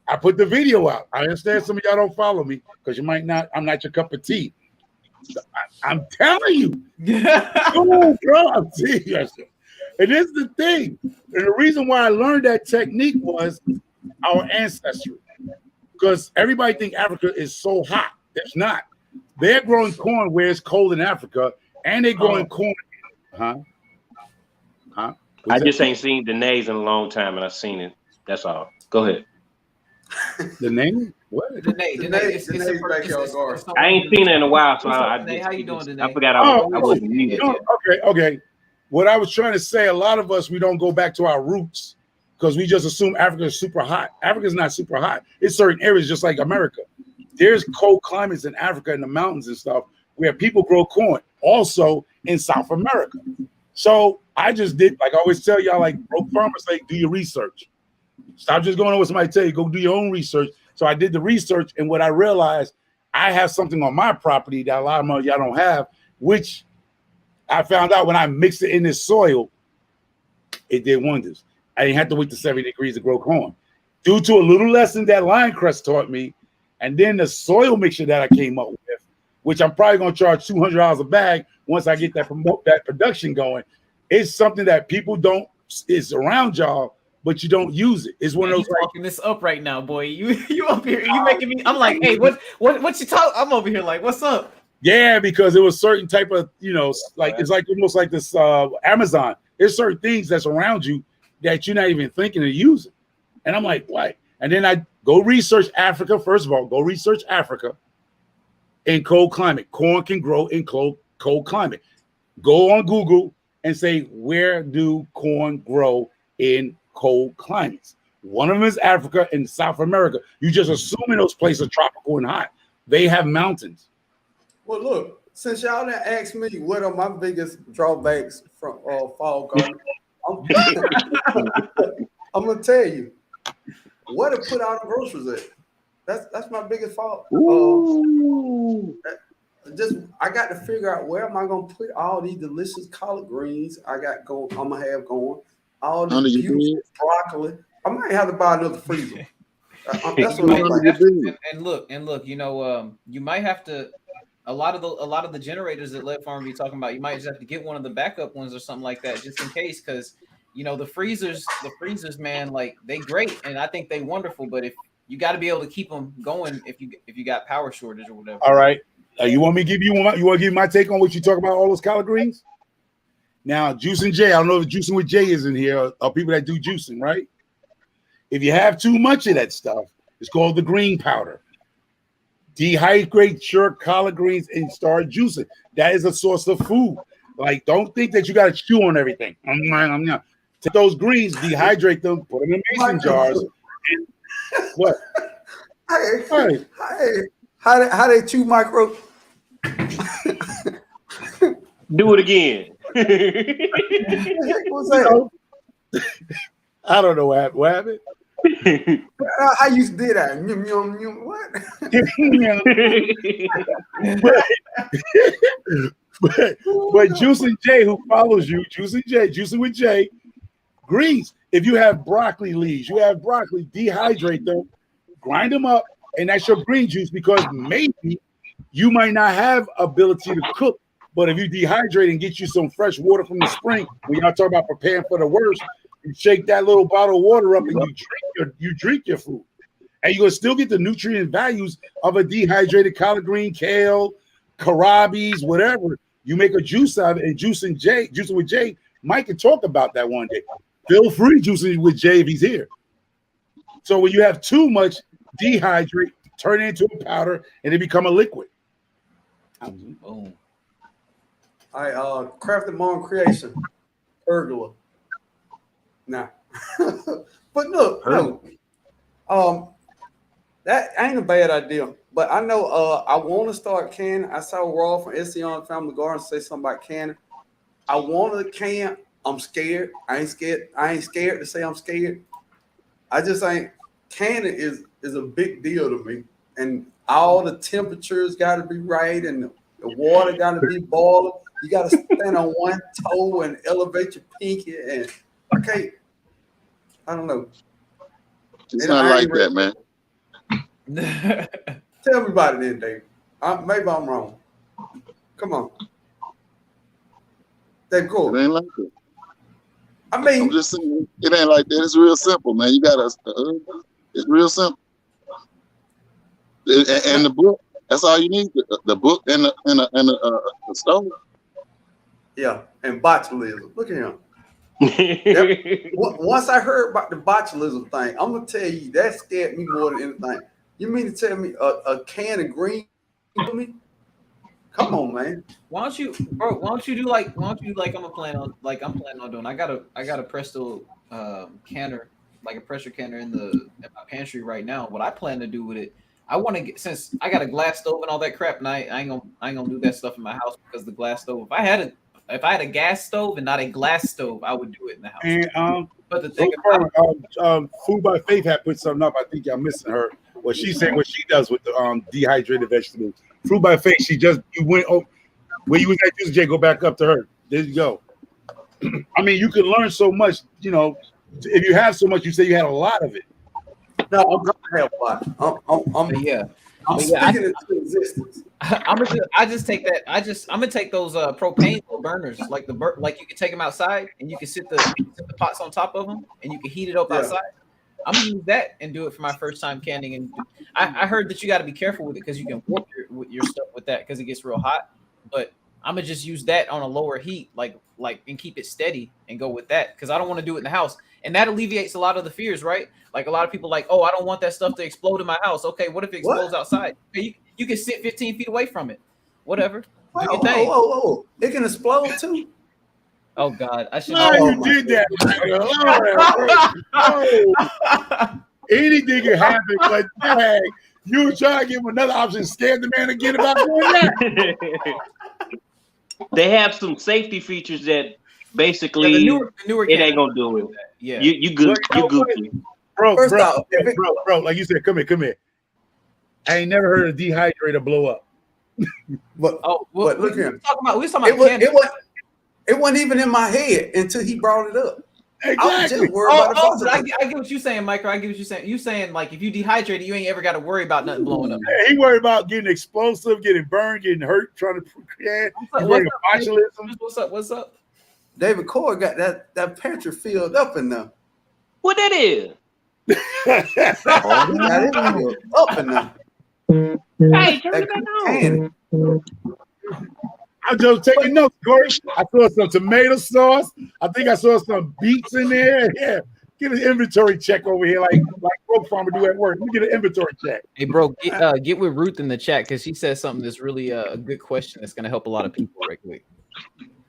I put the video out. I understand some of y'all don't follow me because you might not, I'm not your cup of tea. I'm telling you, oh, bro, I'm telling you. And this is the thing. And the reason why I learned that technique was our ancestry. Because everybody think Africa is so hot. It's not. They're growing corn where it's cold in Africa, and they're growing corn. I just ain't seen Danae's in a long time, and I've seen it. That's all. Go ahead. The name? What? Danae, I ain't seen it in a while, so how you doing, Danae? I forgot I wasn't muted. Okay. What I was trying to say, a lot of us, we don't go back to our roots because we just assume Africa is super hot. Africa is not super hot. It's certain areas just like America. There's cold climates in Africa in the mountains and stuff where people grow corn, also in South America. So I just did, like I always tell y'all, like broke farmers, like do your research. Stop just going on what somebody tell you. Go do your own research. So I did the research, and what I realized, I have something on my property that a lot of y'all don't have, which I found out when I mixed it in this soil, it did wonders. I didn't have to wait to 70 degrees to grow corn. Due to a little lesson that Lioncrest taught me, and then the soil mixture that I came up with, which I'm probably going to charge $200 a bag once I get that production going, it's something that people don't, it's around y'all, but you don't use it. It's one of those talking this up right now, boy. You up here, you making me. I'm like, hey, what you talk? I'm over here like, what's up? Yeah, because it was certain type of, like it's like almost like this Amazon. There's certain things that's around you that you're not even thinking of using. And I'm like, what? And then I go research Africa. First of all, go research Africa in cold climate. Corn can grow in cold climate. Go on Google and say, where do corn grow in cold climates? One of them is Africa and South America. You just assuming those places are tropical and hot. They have mountains. Well, look, since y'all done asked me what are my biggest drawbacks from fall gardening, I'm gonna tell you where to put all the groceries at. That's my biggest fault. Ooh. I got to figure out where am I gonna put all these delicious collard greens I got going. I'm gonna have going all this beautiful broccoli. I might have to buy another freezer. That's what I'm like. And look, you know, you might have to. A lot of the generators that Lead Farm be talking about, you might just have to get one of the backup ones or something like that, just in case, because you know the freezers, man, like they great, and I think they wonderful, but if you got to be able to keep them going if you got power shortage or whatever. All right, you want me to give you my take on what you talk about all those collard greens? Now, Juicing Jay, I don't know if Juicing with Jay is in here, or people that do juicing, right? If you have too much of that stuff, it's called the green powder. Dehydrate your collard greens and start juicing. That is a source of food. Like, don't think that you got to chew on everything. Take those greens, dehydrate them, put them in mason jars. What? Hey, how they chew micro? Do it again. What's that? I don't know what happened. I used to do that. What? but Juicing Jay, who follows you, Juicing with Jay, greens. If you have broccoli leaves, dehydrate them, grind them up, and that's your green juice, because maybe you might not have ability to cook, but if you dehydrate and get you some fresh water from the spring, when y'all talk about preparing for the worst, you shake that little bottle of water up and you drink your food, and you're gonna still get the nutrient values of a dehydrated collard green, kale, Karabis, whatever. You make a juice out of it, and Juicing with Jay, Mike can talk about that one day. Feel free juicing with Jay if he's here. So when you have too much, dehydrate, turn it into a powder, and it become a liquid. Boom. I crafted my own creation, pergola. Nah, but look, no, that ain't a bad idea. But I know I want to start canning. I saw Raw from Ession Family Garden say something about canning. I want to can. I'm scared. I ain't scared to say I'm scared. I just ain't. Canning is a big deal to me, and all the temperatures got to be right, and the water got to be boiling. You got to stand on one toe and elevate your pinky, and okay, I don't know. It's not like that, man. Tell me about it then, Dave. Maybe I'm wrong. Come on. Dave, cool. It ain't like that. I mean, I'm just saying, it ain't like that. It's real simple, man. You gotta. It's real simple. And the book. That's all you need. The book and the stove. Yeah, and botulism. Look at him. Once I heard about the botulism thing, I'm gonna tell you that scared me more than anything. You mean to tell me a can of green for me? Come on, man. Why don't you do like I'm planning on doing. I got a Presto canner, like a pressure canner in my pantry right now. What I plan to do with it, I want to get, since I got a glass stove and all that crap, and I ain't gonna do that stuff in my house because the glass stove. If I had a gas stove and not a glass stove, I would do it in the house. And but the thing Food by Faith had put something up. I think y'all missing her. What she's saying, what she does with the dehydrated vegetables. Food by Faith, you went where you was at Juice Jay, go back up to her. There you go. I mean, you can learn so much, you know. If you have so much, you say you had a lot of it. No, I'm gonna have a lot. I'm sticking it to existence. I'm gonna take those propane burners, like you can take them outside and you can set the pots on top of them and you can heat it up outside. I'm gonna use that and do it for my first time canning. And I heard that you got to be careful with it because you can warp your stuff with that because it gets real hot. But I'm gonna just use that on a lower heat, like and keep it steady and go with that because I don't want to do it in the house. And that alleviates a lot of the fears, right? Like a lot of people like, oh, I don't want that stuff to explode in my house. Okay, what if it explodes outside? Okay, you can sit 15 feet away from it. Whatever. Whoa. It can explode too. Oh God, I should. No, you did that. Anything can happen, but dang, you try to give him another option, scared the man again about doing that. They have some safety features that basically the newer it ain't gonna do it. Yeah, you good. You goofy. Bro, like you said, come here. I ain't never heard a dehydrator blow up. But but look here. We was talking about it wasn't even in my head until he brought it up. Exactly. I was just worried about I get what you're saying, Micro. I get what you're saying. You saying like if you dehydrate it, you ain't ever got to worry about nothing blowing up. Yeah, he worried about getting explosive, getting burned, getting hurt, trying to create. What's up? David Core got that pantry filled up in there. What that is? He got it filled up in there. Hey, turn it back on. I'm just taking notes, Corey. I saw some tomato sauce. I think I saw some beets in there. Yeah, get an inventory check over here, like Broke Farmer do at work. Let me get an inventory check. Hey, bro, get with Ruth in the chat because she said something that's really a good question that's going to help a lot of people right quick.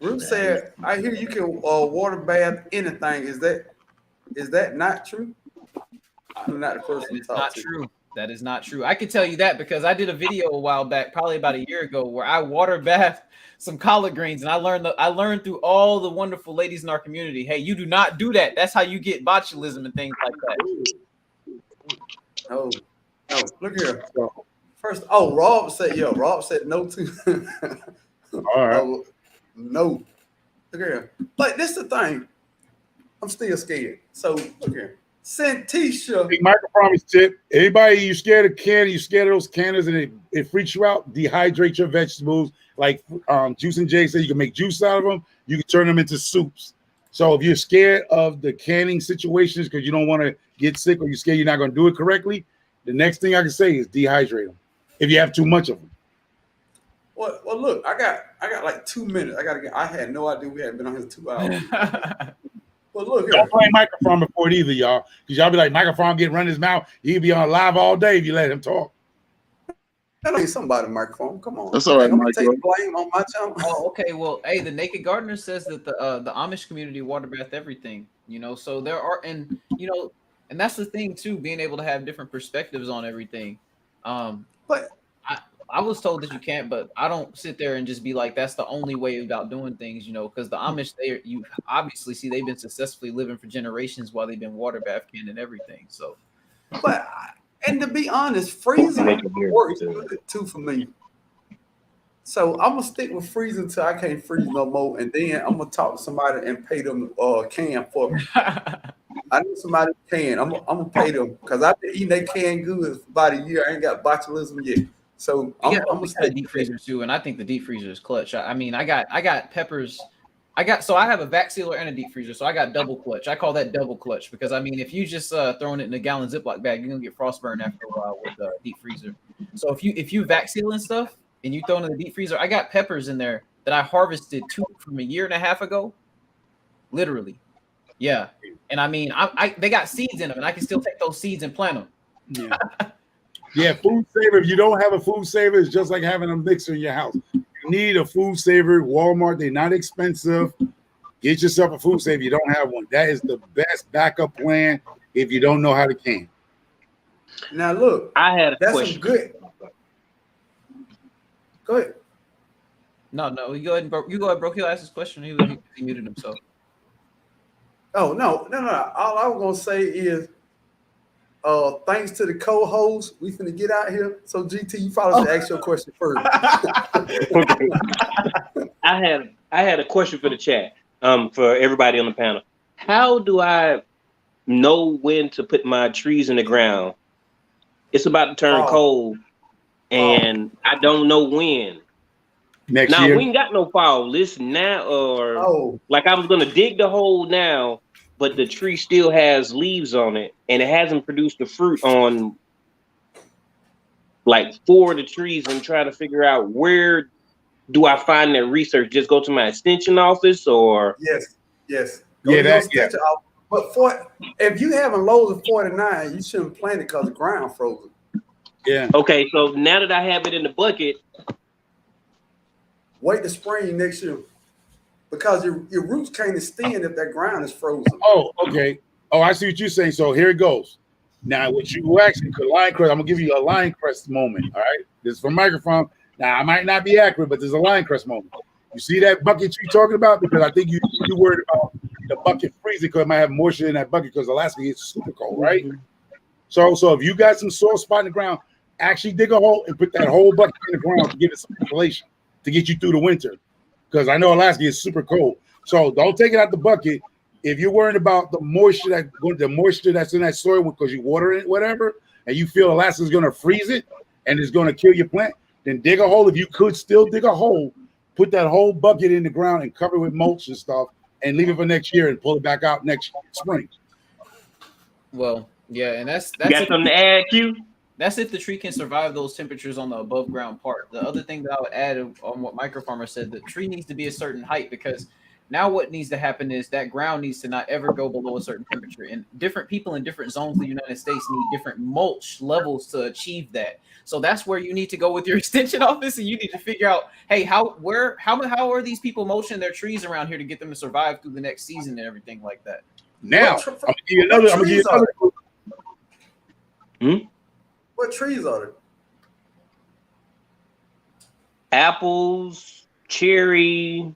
Ruth said, "I hear you can water bath anything. Is that not true?" I'm not the person to talk to. True. That is not true. I can tell you that because I did a video a while back, probably about a year ago, where I water bath some collard greens, and I learned through all the wonderful ladies in our community. Hey, you do not do that. That's how you get botulism and things like that. Oh, no! Look here. First, Rob said no to. All right. No. Look here. But this is the thing. I'm still scared. So look here. Sentisha. Big micropromise tip. Anybody you scared of candy, you scared of those canners and it freaks you out, dehydrate your vegetables. Like Juice and Jay said, you can make juice out of them. You can turn them into soups. So if you're scared of the canning situations because you don't want to get sick or you're scared you're not going to do it correctly, the next thing I can say is dehydrate them if you have too much of them. Well, look, I got like 2 minutes. I had no idea we had been on here 2 hours. But look, don't blame Microphone before it either, y'all, because y'all be like, Microphone get run his mouth. He'd be on live all day if you let him talk. That ain't somebody microphone. Come on. That's all right, Mike. Take blame on my channel. Oh, okay. Well, hey, the Naked Gardener says that the Amish community water bath everything. So there are, and that's the thing too, being able to have different perspectives on everything. But I was told that you can't, but I don't sit there and just be like, that's the only way about doing things, because the Amish, you obviously see they've been successfully living for generations while they've been water bath canning and everything. So, and to be honest, freezing works good too for me. So I'm gonna stick with freezing until I can't freeze no more, and then I'm gonna talk to somebody and pay them can for me. I need somebody can. I'm gonna pay them because I've been eating that canned goods for about a year. I ain't got botulism yet. So I'm gonna stay deep freezer too, and I think the deep freezer is clutch. I got peppers. I have a vac sealer and a deep freezer, so I got double clutch. I call that double clutch because if you just throwing it in a gallon Ziploc bag, you're gonna get frostburn after a while with the deep freezer. So if you vac sealing stuff and you throw it in the deep freezer, I got peppers in there that I harvested from a year and a half ago, literally. Yeah, and they got seeds in them, and I can still take those seeds and plant them. Yeah. Yeah, food saver. If you don't have a food saver, it's just like having a mixer in your house. You need a food saver. Walmart, they're not expensive. Get yourself a food saver. You don't have one. That is the best backup plan if you don't know how to can. Now look, I had a question. Good. Go ahead. No, you go ahead, bro. He'll ask his question. He muted himself. Oh no. All I was gonna say is. Thanks to the co-host, we finna get out here. So GT, you probably should ask your question first. I had a question for the chat. For everybody on the panel. How do I know when to put my trees in the ground? It's about to turn cold, and I don't know when. Next year. We ain't got no fall. Listen now, or like I was gonna dig the hole now. But the tree still has leaves on it, and it hasn't produced the fruit on like 4 of the trees. And trying to figure out where do I find that research? Just go to my extension office, or yes. Go to your extension office. But if you having lows of 49, you shouldn't plant it because the ground frozen. Yeah. Okay, so now that I have it in the bucket, wait the spring next year. Because your roots can't extend if that ground is frozen. Oh, okay. Oh, I see what you're saying. So here it goes. Now, what you actually could line crest, I'm gonna give you a line crest moment. All right. This is from microphone. Now, I might not be accurate, but there's a line crest moment. You see that bucket you're talking about? Because I think you worried about the bucket freezing because it might have moisture in that bucket because Alaska gets super cold, right? So if you got some soft spot in the ground, actually dig a hole and put that whole bucket in the ground to give it some insulation to get you through the winter. Because I know Alaska is super cold. So don't take it out the bucket. If you're worried about the moisture that's in that soil because you water it, whatever, and you feel Alaska's going to freeze it and it's going to kill your plant, then dig a hole. If you could still dig a hole, put that whole bucket in the ground and cover it with mulch and stuff and leave it for next year and pull it back out next spring. Well, yeah, and that's you got something to add, Q? That's if the tree can survive those temperatures on the above ground part. The other thing that I would add on what Microfarmer said, the tree needs to be a certain height, because now what needs to happen is that ground needs to not ever go below a certain temperature. And different people in different zones of the United States need different mulch levels to achieve that. So that's where you need to go with your extension office, and you need to figure out, hey, how are these people mulching their trees around here to get them to survive through the next season and everything like that. Now, I'm gonna give you another. What trees are there? Apples, cherry.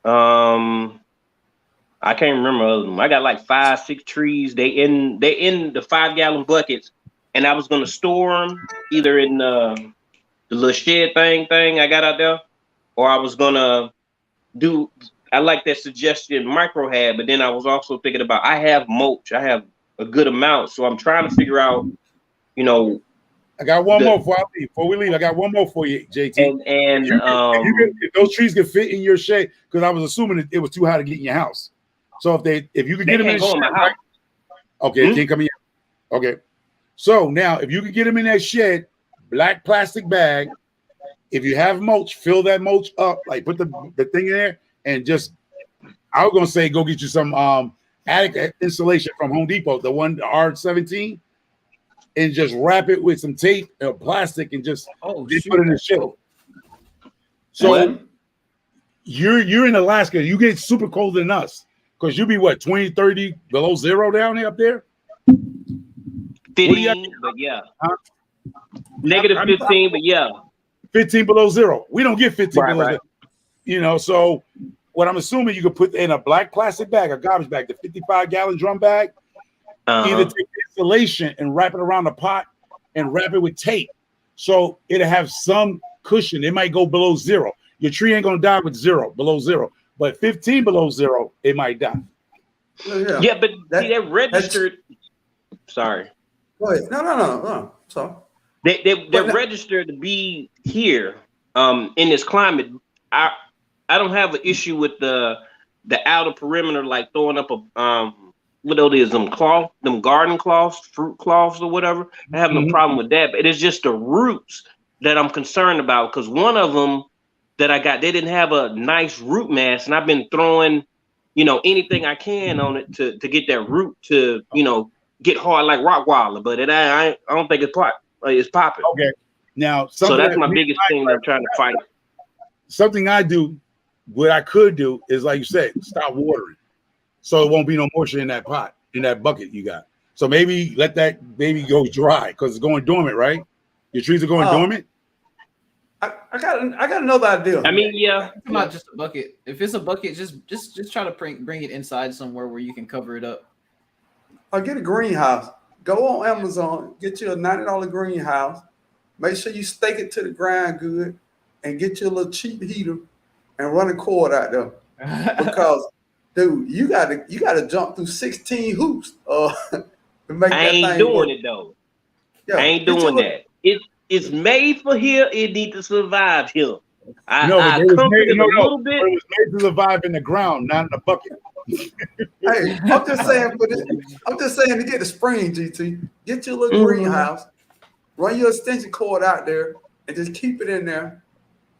I can't remember other them. I got like 5-6 trees. They in the 5-gallon buckets, and I was gonna store them either in the little shed thing I got out there, or I was gonna do. I like that suggestion Micro had, but then I was also thinking about I have mulch. I have a good amount, so I'm trying to figure out. I got one more before we leave. I got one more for you, JT. If those trees can fit in your shade, because I was assuming it was too high to get in your house. So if you could get them in the shed, right? Okay, can't come in. Okay, so now if you could get them in that shed, black plastic bag. If you have mulch, fill that mulch up, like put the thing in there, and just I was gonna say go get you some attic insulation from Home Depot, the R17. And just wrap it with some tape or plastic and just put it in the shed. So you're in Alaska, you get super cold than us because you'll be what, 20, 30 below zero down there up there? 15, but yeah. Huh? Negative 15, but yeah. 15 below zero. We don't get 15 below zero. So what I'm assuming you could put in a black plastic bag, a garbage bag, the 55-gallon drum bag. Either take insulation and wrap it around the pot and wrap it with tape. So it'll have some cushion. It might go below zero. Your tree ain't going to die with below zero. But 15 below zero, it might die. Yeah, but they're registered. Sorry. Go ahead. No. So they're registered to be here in this climate. I don't have an issue with the outer perimeter, like throwing up a what it is, them garden cloths, fruit cloths or whatever. I have no problem with that, but it's just the roots that I'm concerned about, because one of them that I got, they didn't have a nice root mass, and I've been throwing, anything I can on it to get that root to, get hard like Rottweiler, but I don't think it's popping. Okay. Now, so that's my biggest thing that I'm trying to fight. Something what I could do is, like you said, stop watering. So it won't be no moisture in that pot, in that bucket you got. So maybe let that baby go dry because it's going dormant, right? Your trees are going dormant. I got another idea. I mean, yeah, it's not just a bucket. If it's a bucket, just try to bring it inside somewhere where you can cover it up. Or get a greenhouse. Go on Amazon, get you a $90 greenhouse. Make sure you stake it to the ground good, and get you a little cheap heater and run a cord out there because. Dude, you gotta jump through 16 hoops to make that thing work. I ain't doing it though. Yeah, I ain't doing that. It's made for here. It needs to survive here. It was made to survive in the ground, not in the bucket. Hey, I'm just saying to get the spring, GT. Get your little greenhouse, run your extension cord out there, and just keep it in there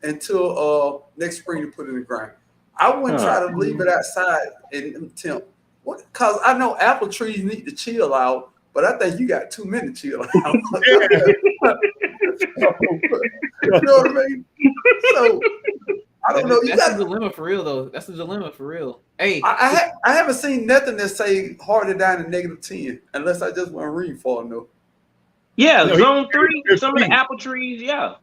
until next spring to put it in the ground. I wouldn't try to leave it outside in temp. Because I know apple trees need to chill out, but I think you got too many chill out. You know what I mean? So I don't know. That's the dilemma for real, though. That's the dilemma for real. Hey, I haven't seen nothing that say harder down to -10, unless I just want to read for enough. Yeah, zone 3. Some of the apple trees, yeah.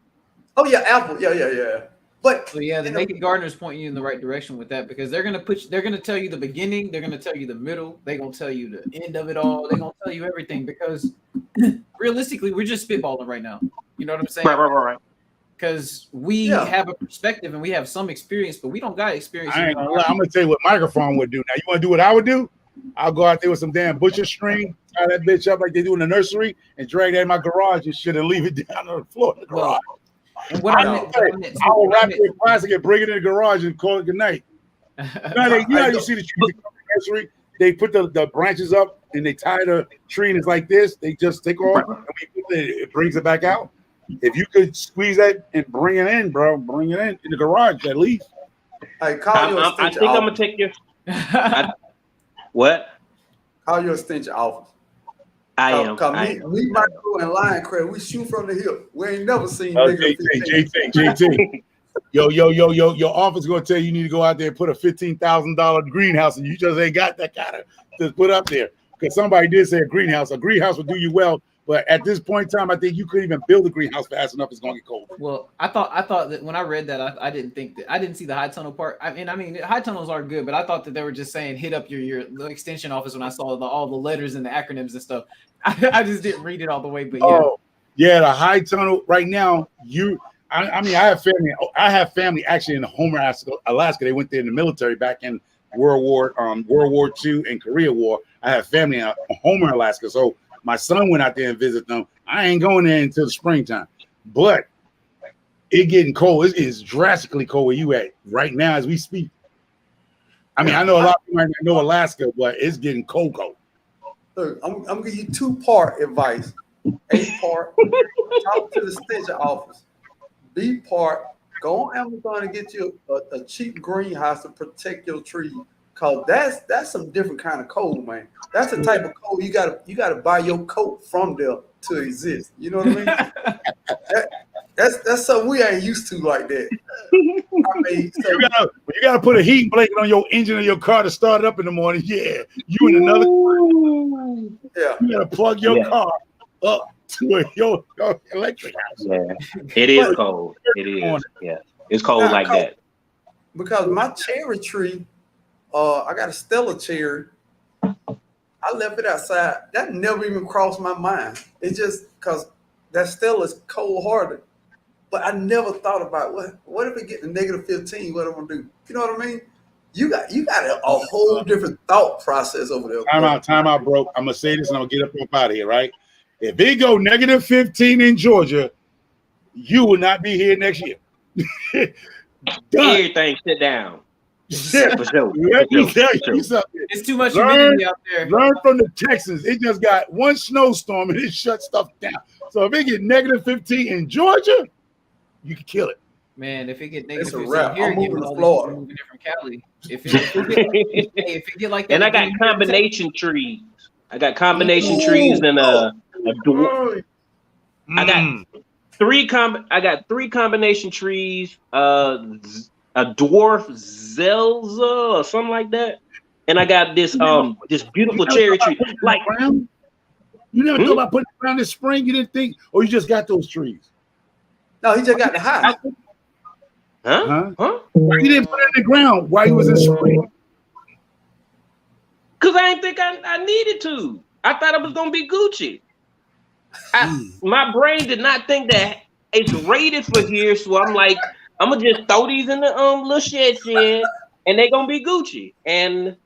Oh yeah, apple. Yeah. But so yeah, the naked gardeners point you in the right direction with that, because they're gonna tell you the beginning, they're gonna tell you the middle, they're gonna tell you the end of it all, they're gonna tell you everything, because realistically, we're just spitballing right now. You know what I'm saying? Right. Because we have a perspective and we have some experience, but we don't got experience. I ain't gonna lie. I'm gonna tell you what microphone would do. Now, you want to do what I would do? I'll go out there with some damn butcher string, tie that bitch up like they do in the nursery, and drag that in my garage and shit, and leave it down on the floor in the garage. And what I will wrap it in plastic and bring it in the garage and call it good night. You see the trees in the nursery? They put the branches up and they tie the tree, and it's like this. They just take off and it brings it back out. If you could squeeze that and bring it in, bro, bring it in the garage at least. I think I'm gonna take your. What? Call your extension office. I am. Me, Michael, and Lion Craig, we shoot from the hip. We ain't never seen JT. Your office gonna tell you need to go out there and put a $15,000 greenhouse, and you just ain't got that kind of to put up there. Because somebody did say a greenhouse would do you well. But at this point in time, I think you couldn't even build a greenhouse fast enough. It's going to get cold. Well, I thought that when I read that, I didn't see the high tunnel part. I mean, high tunnels are good, but I thought that they were just saying hit up your extension office when I saw all the letters and the acronyms and stuff. I just didn't read it all the way. But the high tunnel right now. I have family actually in Homer, Alaska. They went there in the military back in World War II and Korea War. I have family in Homer, Alaska, so. My son went out there and visited them. I ain't going there until the springtime. But it getting cold. It is drastically cold where you at right now as we speak. I mean, I know a lot of people might not know Alaska, but it's getting cold. Look, I'm going to give you 2-part advice. A part, talk to the extension office. B part, go on Amazon and get you a cheap greenhouse to protect your tree. Cause that's some different kind of cold, man. That's the type of cold you gotta buy your coat from there to exist. You know what I mean? That's something we ain't used to like that. I mean, so, you gotta put a heat blanket on your engine of your car to start it up in the morning. Yeah, you in another car. You gotta plug your car up to your electric house. Yeah, it is cold. It is. Yeah, it's cold like cold. That. Because my cherry tree. I got a Stella cherry. I left it outside. That never even crossed my mind. It's just because that Stella's cold-hearted. But I never thought about what if it get to -15? What am I gonna do? You know what I mean? You got a whole different thought process over there. Time out, bro. I'm gonna say this and I'm gonna get up out of here, right? If it go -15 in Georgia, you will not be here next year. Everything sit down. Shit, for sure. Let me tell you something. It's too much humidity out there. Learn from the Texans. It just got one snowstorm and it shut stuff down. So if it get -15 in Georgia, you can kill it. Man, if it get it's -15 here, I'm moving to Florida. Moving from Cali. If it get like that, and I got combination trees. I got combination trees and a dwarf. I got three combination trees. A dwarf Zelza or something like that, and I got this beautiful cherry tree. Like you never thought about putting it around this spring? You didn't think, or you just got those trees? No, he just got the high. Huh? Why you didn't put it in the ground while you was in spring? Cause I didn't think I needed to. I thought it was gonna be Gucci. My brain did not think that it's rated for here, so I'm like, I'm gonna just throw these in the little shed, and they're gonna be Gucci. And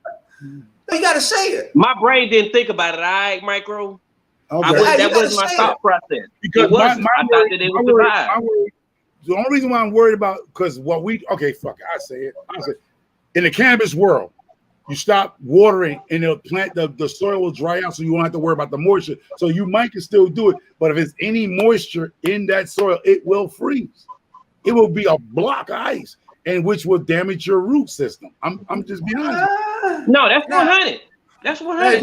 you gotta say it. My brain didn't think about it. All right, Micro. Okay. That wasn't my thought process. Because I thought that it would survive. The only reason why I'm worried about, because I say it. In the cannabis world, you stop watering and the plant, the soil will dry out, so you won't have to worry about the moisture. So you can still do it, but if it's any moisture in that soil, it will freeze. It will be a block of ice, and which will damage your root system. I'm just being honest. No, that's 100. That's 100.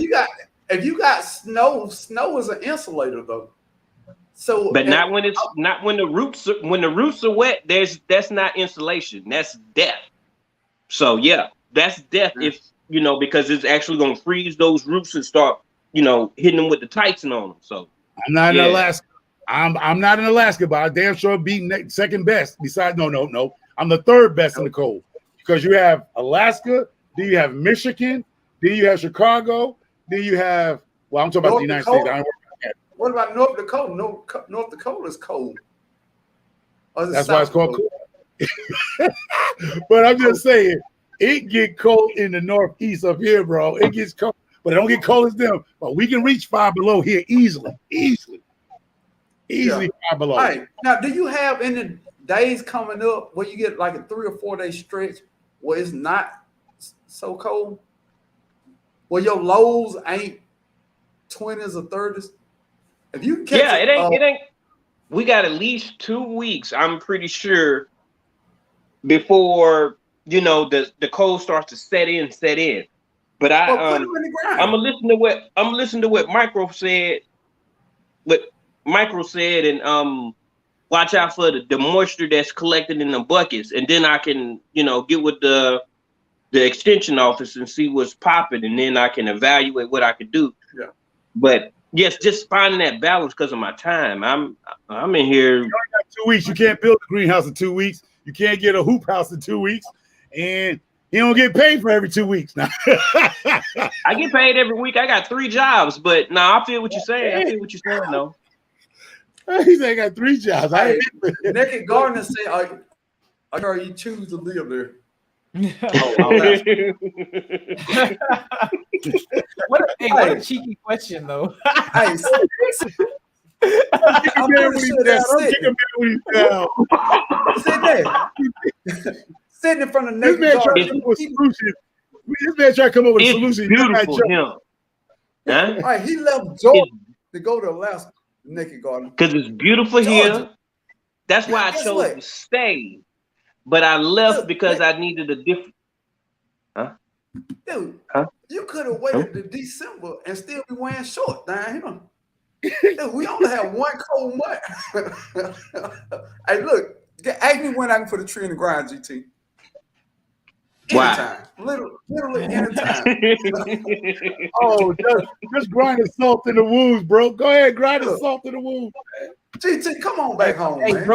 If you got snow is an insulator though. So, but not when the roots are wet. That's not insulation. That's death. So yeah, that's death. If because it's actually gonna freeze those roots and start hitting them with the Titan on them. So I'm not in Alaska. I'm not in Alaska, but I damn sure beat second best. Besides, no. I'm the third best in the cold because you have Alaska, then you have Michigan, then you have Chicago, then you have, well, I'm talking about the United States. What about North Dakota? North Dakota is cold. That's why it's called cold. But I'm just saying, it get cold in the Northeast up here, bro. It gets cold, but it don't get cold as them. But we can reach 5 below here easily 5 below. All right. Now, do you have any days coming up where you get like a 3 or 4 day stretch where it's not so cold? Where your lows ain't 20s or 30s? If you catch it ain't. We got at least 2 weeks, I'm pretty sure, before the cold starts to set in. But I'm gonna listen to what Micro said. What Micro said, and watch out for the moisture that's collected in the buckets, and then I can get with the extension office and see what's popping, and then I can evaluate what I could do. Yeah. But yes, just finding that balance because of my time. I'm in here. You only got 2 weeks. You can't build a greenhouse in 2 weeks. You can't get a hoop house in 2 weeks, and you don't get paid for every 2 weeks. Now I get paid every week. I got 3 jobs, but I feel what you're saying. I feel what you're saying, though. He said I got 3 jobs. Naked Gardener said, "Are you choose to live there?" What a cheeky question, though. Hey, I'm sitting in front of Naked Gardener. This man trying to come up with a solution. Beautiful him. Huh? All right, he left Georgia to go to Alaska. Naked Gardener. Because it's beautiful here. That's why I chose to stay. But I left because I needed a different. Dude, you could have waited to December and still be wearing shorts down here. Dude, we only have one cold month. Hey, look, ask me when I can put a tree in the ground, GT. Anytime. Literally anytime. Oh, just grind the salt in the wounds, bro. Go ahead, grind the salt in the wounds. GT, come on back home, man.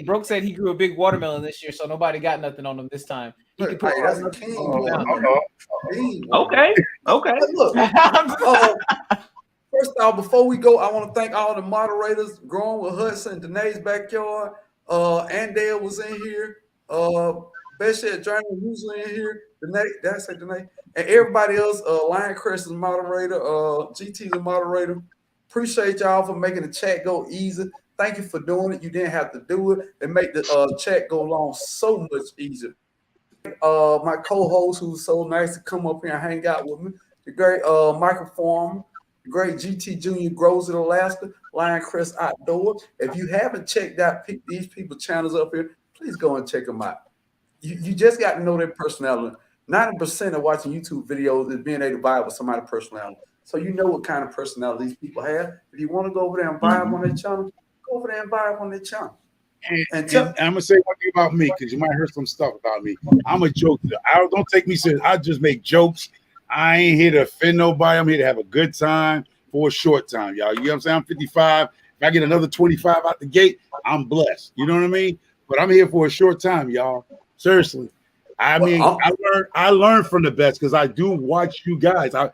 Broke said he grew a big watermelon this year, so nobody got nothing on him this time. He can put that's a king. Okay. Look, first off, before we go, I want to thank all the moderators, Growing with Hudson, Danae's Backyard, Andale was in here, Beshad Journey usually in here, Danae, and everybody else, Lion Crest is a moderator, GT's a moderator. Appreciate y'all for making the chat go easy. Thank you for doing it. You didn't have to do it. It made the chat go along so much easier. My co-host, who's so nice to come up here and hang out with me, the great microform, the great GT Junior Grows in Alaska, Lion Crest Outdoor. If you haven't checked out these people's channels up here, please go and check them out. You just got to know their personality. 90% of watching YouTube videos is being able to vibe with somebody's personality. So you know what kind of personality these people have. If you want to go over there and vibe on their channel, go over there and vibe on their channel. And I'm gonna say one thing about me, because you might hear some stuff about me. I'm a joker. Don't take me serious. I just make jokes. I ain't here to offend nobody. I'm here to have a good time for a short time, y'all. You know what I'm saying? I'm 55. If I get another 25 out the gate, I'm blessed. You know what I mean? But I'm here for a short time, y'all. Seriously. I mean, I learned from the best because I do watch you guys. I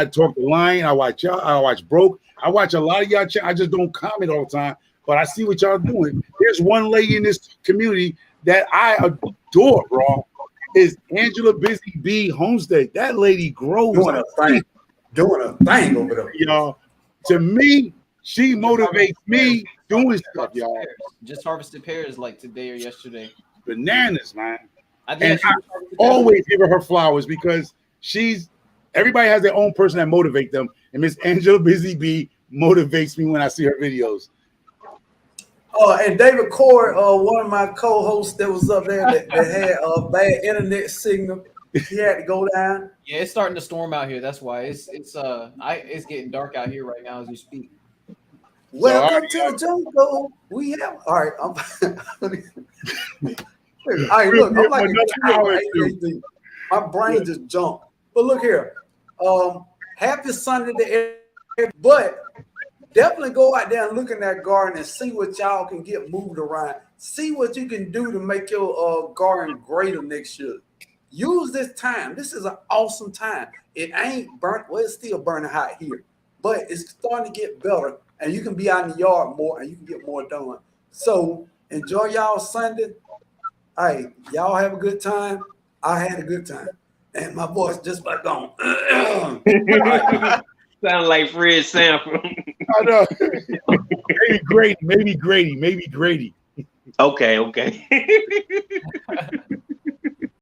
talk to Lion. I watch y'all. I watch Broke. I watch a lot of y'all. I just don't comment all the time, but I see what y'all doing. There's one lady in this community that I adore, bro. Is Angela Busy Bee Homestead. That lady grows doing a thing over there, y'all. To me, she motivates me doing stuff, y'all. Just harvested pears like today or yesterday. Bananas, man. I always give her flowers because everybody has their own person that motivates them. And Miss Angela Busy Bee motivates me when I see her videos. And David Cord, one of my co-hosts that was up there that had a bad internet signal. He had to go down. Yeah, it's starting to storm out here. That's why it's getting dark out here right now as we speak. Welcome to the jungle. We have all right. All right, look, I'm like a my brain just jumped. But look here, happy Sunday to everybody. But definitely go out there and look in that garden and see what y'all can get moved around. See what you can do to make your garden greater next year. Use this time. This is an awesome time. It ain't burnt. Well, it's still burning hot here, but it's starting to get better, and you can be out in the yard more, and you can get more done. So enjoy y'all Sunday. Hey, y'all have a good time. I had a good time, and my voice just about gone. Sound like Fred Sanford. I know. Maybe Grady. Okay.